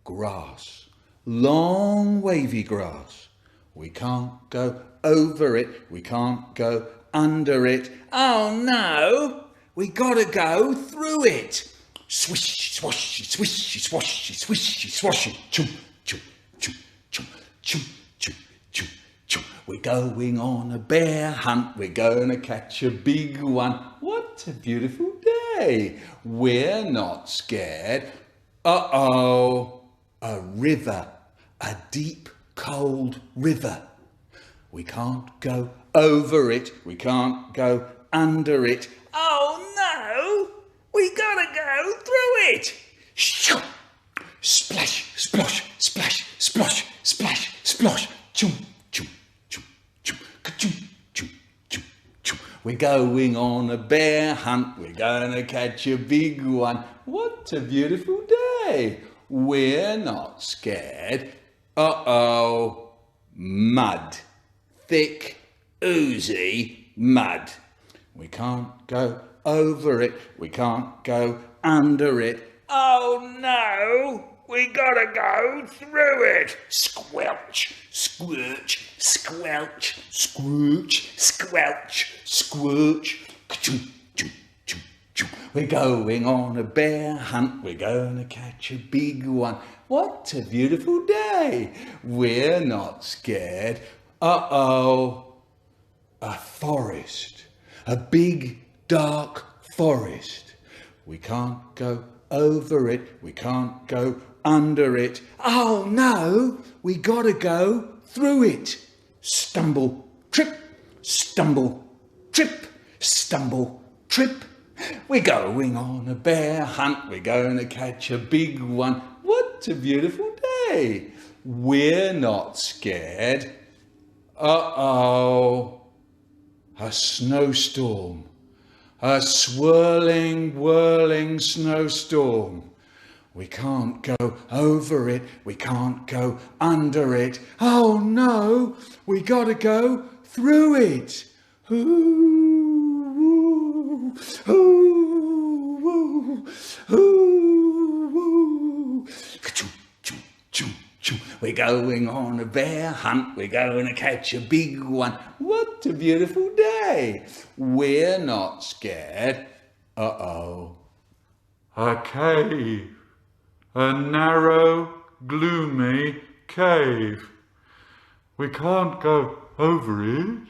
Grass. Long wavy grass. We can't go over it. We can't go under it. Oh no. We gotta go through it. Swish, swashy, swishy, swashy, swishy, swashy, choo, choo, choo, choo, choo, choo, choo, choo. We're going on a bear hunt. We're going to catch a big one. What a beautiful day. We're not scared. Uh-oh. A river. A deep, cold river. We can't go over it. We can't go under it. Oh no. We gotta go through it. Splash, splosh, splash, splosh, splash, splosh. Choo, choo, choo, choo, choo, choo, choo, choo. We're going on a bear hunt. We're gonna catch a big one. What a beautiful day. We're not scared. Uh-oh. Mud. Thick, oozy mud. We can't go over it. We can't go under it. Oh no! We gotta go through it. Squelch, squirch, squelch, squooch, squelch, squooch. We're going on a bear hunt. We're going to catch a big one. What a beautiful day. We're not scared. Uh-oh. A forest. A big, dark forest. We can't go over it. We can't go under it. Oh no, we gotta go through it. Stumble, trip, stumble, trip, stumble, trip. We're going on a bear hunt. We're going to catch a big one. What a beautiful day. We're not scared. Uh-oh. A snowstorm. A swirling, whirling snowstorm. We can't go over it. We can't go under it. Oh no, we gotta go through it. Ooh, ooh, ooh, ooh, ooh. We're going on a bear hunt. We're going to catch a big one. What a beautiful day. We're not scared. Uh-oh. A cave. A narrow, gloomy cave. We can't go over it.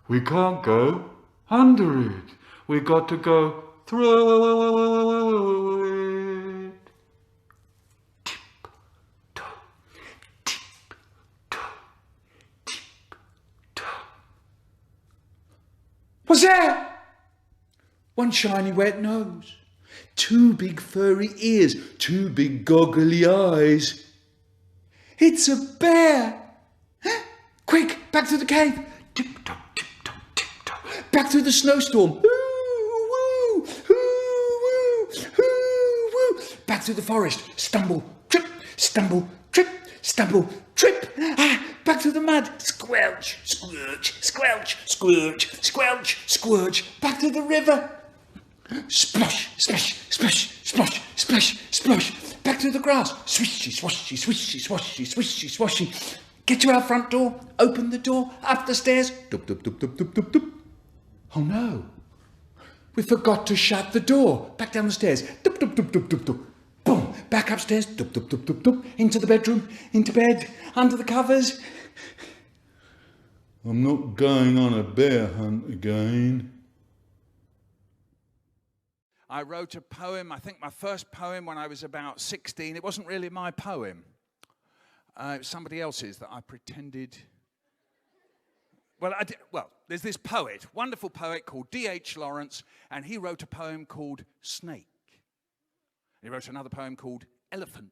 We can't go under it. We got to go through it. What's that? One shiny wet nose, two big furry ears, two big goggly eyes. It's a bear. Quick, back to the cave. Tip-toe, tip-toe, tip-toe. Back through the snowstorm. Ooh, woo, ooh, woo, ooh, woo. Back through the forest. Stumble, trip, stumble, trip, stumble, trip. back through the mud, squelch, squelch, squelch, squelch, squelch, squelch, back to the river. Splosh, splash, splash, splosh, splash, splosh, back through the grass, swishy, swashy, swishy, swashy, swishy, swashy. Get to our front door, open the door, up the stairs, dup, dup, dup, dup, dup, dup, dup. Oh no, we forgot to shut the door. Back down the stairs, dup, dup, dup, dup, dup, dup. Boom, back upstairs, dup, dup, dup, dup, dup, into the bedroom, into bed, under the covers. I'm not going on a bear hunt again. I wrote a poem, I think my first poem when I was about 16. It wasn't really my poem. It was somebody else's that I pretended. Well, there's this poet, wonderful poet called D.H. Lawrence, and he wrote a poem called Snake. He wrote another poem called Elephant.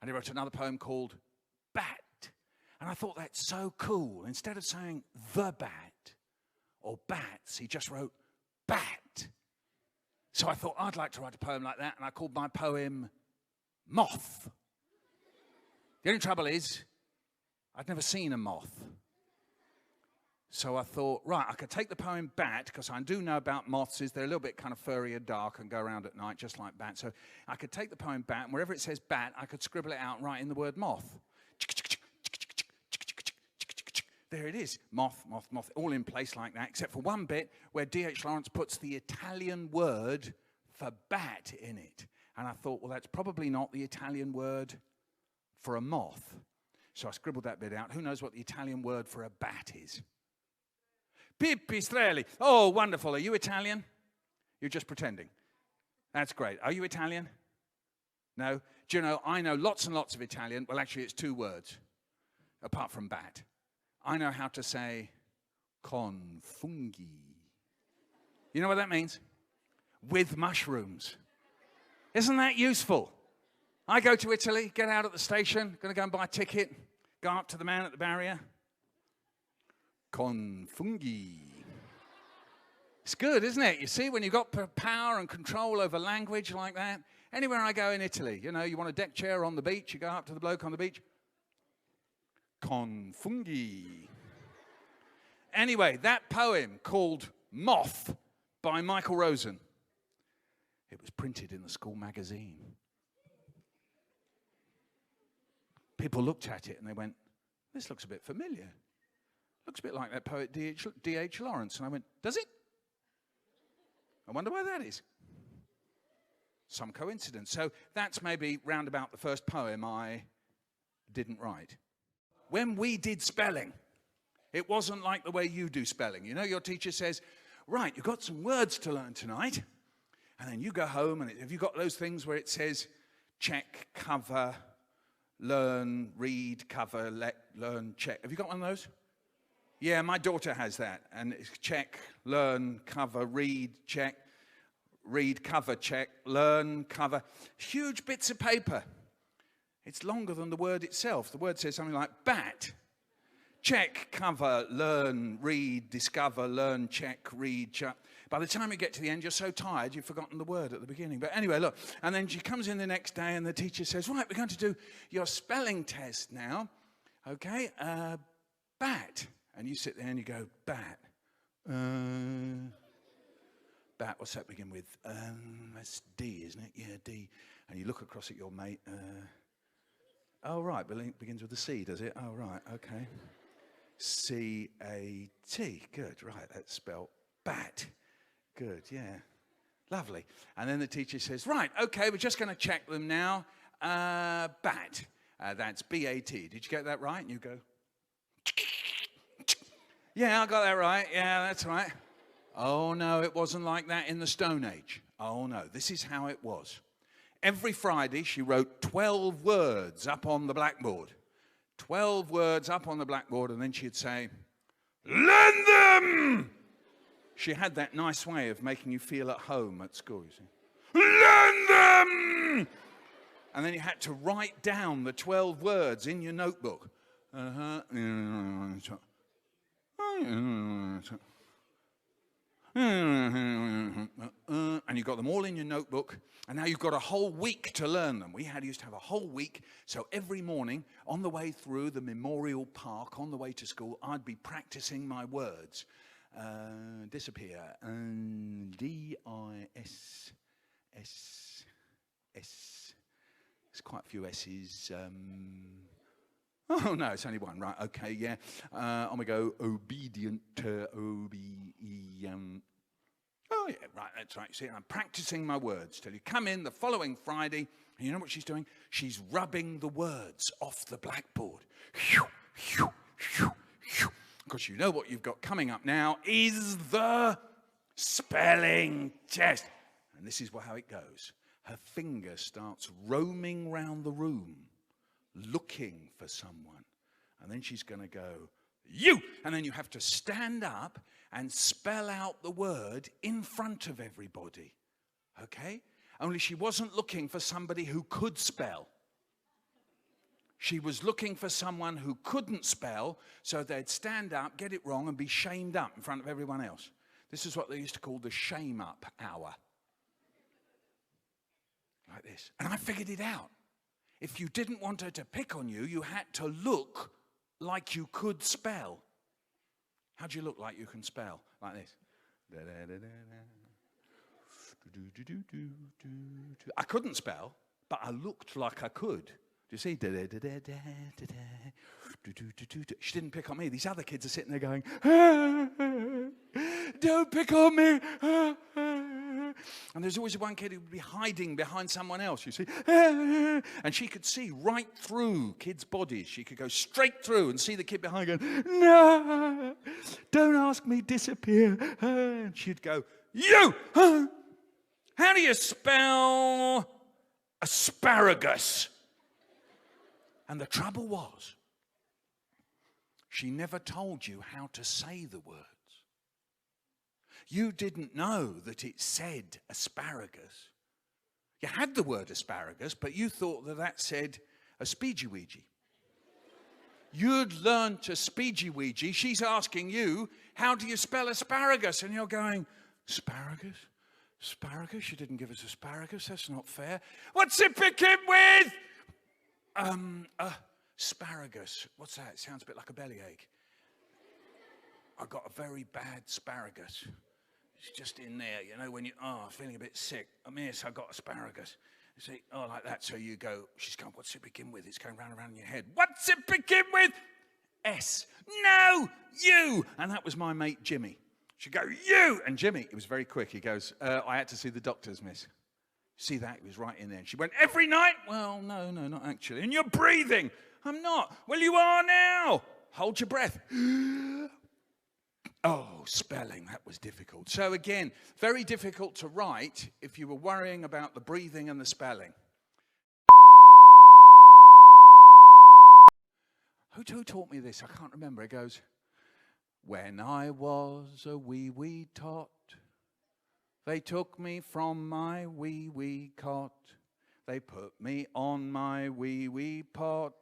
And he wrote another poem called Bat. And I thought that's so cool. Instead of saying the bat or bats, he just wrote Bat. So I thought I'd like to write a poem like that, and I called my poem Moth. The only trouble is, I'd never seen a moth. So I thought, right, I could take the poem Bat, because I do know about moths, is they're a little bit kind of furry and dark and go around at night, just like bats. So I could take the poem Bat, and wherever it says bat, I could scribble it out and write in the word moth. There it is, moth, moth, moth, all in place like that, except for one bit where D.H. Lawrence puts the Italian word for bat in it. And I thought, well, that's probably not the Italian word for a moth. So I scribbled that bit out. Who knows what the Italian word for a bat is? Pipistrelli. Oh, wonderful. Are you Italian? You're just pretending. That's great. Are you Italian? No? Do you know, I know lots and lots of Italian. Well, actually, it's 2 words, apart from bat. I know how to say con funghi. You know what that means? With mushrooms. Isn't that useful? I go to Italy, get out at the station, going to go and buy a ticket, go up to the man at the barrier. Con funghi. It's good, isn't it? You see, when you've got power and control over language like that. Anywhere I go in Italy, you know, you want a deck chair on the beach, you go up to the bloke on the beach. Con funghi. Anyway, that poem called Moth by Micheal Rosen. It was printed in the school magazine. People looked at it and they went, this looks a bit familiar. Looks a bit like that poet D.H. Lawrence. And I went, does it? I wonder why that is. Some coincidence. So that's maybe round about the first poem I didn't write. When we did spelling, it wasn't like the way you do spelling. You know, your teacher says, right, you've got some words to learn tonight. And then you go home and have you got those things where it says check, cover, learn, read, cover, learn, check. Have you got one of those? Yeah, my daughter has that. And it's check, learn, cover, read, check, read, cover, check, learn, cover. Huge bits of paper. It's longer than the word itself. The word says something like bat. Check, cover, learn, read, discover, learn, check, read, check. By the time you get to the end, you're so tired, you've forgotten the word at the beginning. But anyway, look. And then she comes in the next day and the teacher says, right, we're going to do your spelling test now. Okay, bat. And you sit there and you go, bat. Bat, what's that begin with? That's D, isn't it? Yeah, D. And you look across at your mate. Oh, right, begins with a C, does it? Oh, right, okay. C-A-T, good, right, that's spelled bat. Good, yeah, lovely. And then the teacher says, right, okay, we're just going to check them now. Bat, that's B-A-T. Did you get that right? And you go, yeah, I got that right, yeah, that's right. Oh, no, it wasn't like that in the Stone Age. Oh, no, this is how it was. Every Friday, she wrote 12 words up on the blackboard. 12 words up on the blackboard, and then she'd say, learn them! She had that nice way of making you feel at home at school, you see. Learn them! And then you had to write down the 12 words in your notebook. And you've got them all in your notebook, and now you've got a whole week to learn them. Used to have a whole week, so every morning on the way through the Memorial Park, on the way to school, I'd be practicing my words. Disappear. D-I-S, S, S. There's quite a few S's. Oh, no, it's only one. Right, okay, yeah. On we go. Obedient, O-B-E-M. Oh, yeah, right, that's right. See, I'm practicing my words till you come in the following Friday, and you know what she's doing? She's rubbing the words off the blackboard. Because you know what you've got coming up now is the spelling test. And this is how it goes. Her finger starts roaming round the room, looking for someone. And then she's going to go, you! And then you have to stand up and spell out the word in front of everybody. Okay? Only she wasn't looking for somebody who could spell. She was looking for someone who couldn't spell, so they'd stand up, get it wrong, and be shamed up in front of everyone else. This is what they used to call the shame up hour. Like this. And I figured it out. If you didn't want her to pick on you, you had to look like you could spell. How do you look like you can spell? Like this. I couldn't spell, but I looked like I could. Do you see? She didn't pick on me. These other kids are sitting there going, don't pick on me. And there's always one kid who would be hiding behind someone else, you see. And she could see right through kids' bodies. She could go straight through and see the kid behind going, no, don't ask me, disappear. And she'd go, you! How do you spell asparagus? And the trouble was, she never told you how to say the words. You didn't know that it said asparagus. You had the word asparagus, but you thought that said a speegy-weegie. You'd learned to speegy-weegie. She's asking you, how do you spell asparagus? And you're going, asparagus? Asparagus? You didn't give us asparagus. That's not fair. What's it begin with? Asparagus. What's that? It sounds a bit like a bellyache. I got a very bad asparagus. It's just in there, you know, when you, feeling a bit sick. Yes, I got asparagus. You see, like that. So you go, she's going, what's it begin with? It's going round and round in your head. What's it begin with? S. No, you. And that was my mate, Jimmy. She'd go, you. And Jimmy, it was very quick. He goes, I had to see the doctors, miss. See that? It was right in there. And she went, every night? Well, no, not actually. And you're breathing. I'm not. Well, you are now. Hold your breath. Oh, spelling, that was difficult. So again, very difficult to write if you were worrying about the breathing and the spelling. Who taught me this? I can't remember. It goes, when I was a wee tot, they took me from my wee cot. They put me on my wee pot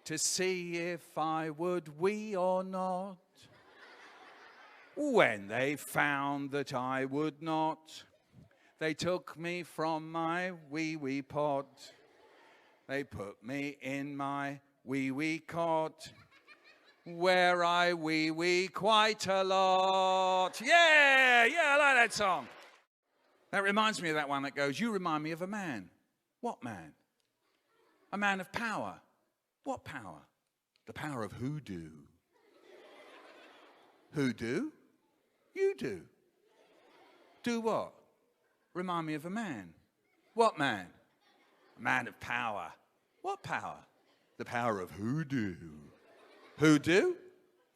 to see if I would wee or not. When they found that I would not, they took me from my wee pot. They put me in my wee cot, where I wee quite a lot. Yeah, I like that song. That reminds me of that one that goes, you remind me of a man. What man? A man of power. What power? The power of hoodoo. Hoodoo? You do. Do what? Remind me of a man. What man? A man of power. What power? The power of hoodoo. Hoodoo?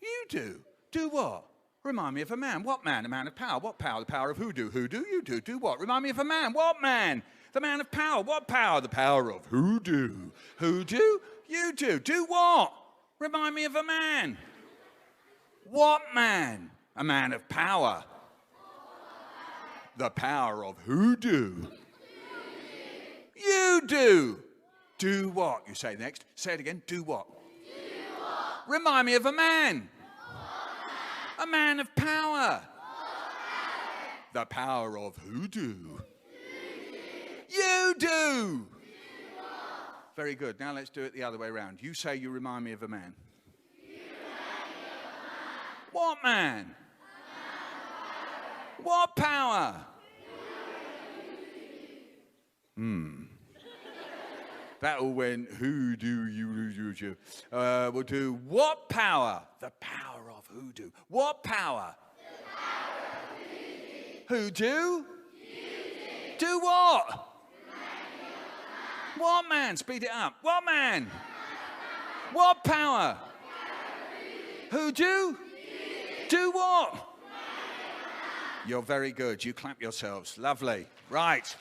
You do. Do what? Remind me of a man. What man? A man of power. What power? The power of hoodoo. Hoodoo? You do. Do what? Remind me of a man. What man? The man of power. What power? The power of hoodoo. Hoodoo? You do. Do what? Remind me of a man. What man? A man of power. The power of hoodoo. You do. Do what? You say next. Say it again. Do what? Do what? Remind me of a man. A man of power. The power of hoodoo. You do. Very good. Now let's do it the other way around. You say you remind me of a man. What man? What power? That all went, hoodoo, you. We'll do what power? The power of hoodoo. What power? The power of hoodoo. Hoodoo? Do what? What man? Speed it up. What man? What power? Hoodoo? Do what? You're very good. You clap yourselves. Lovely. Right.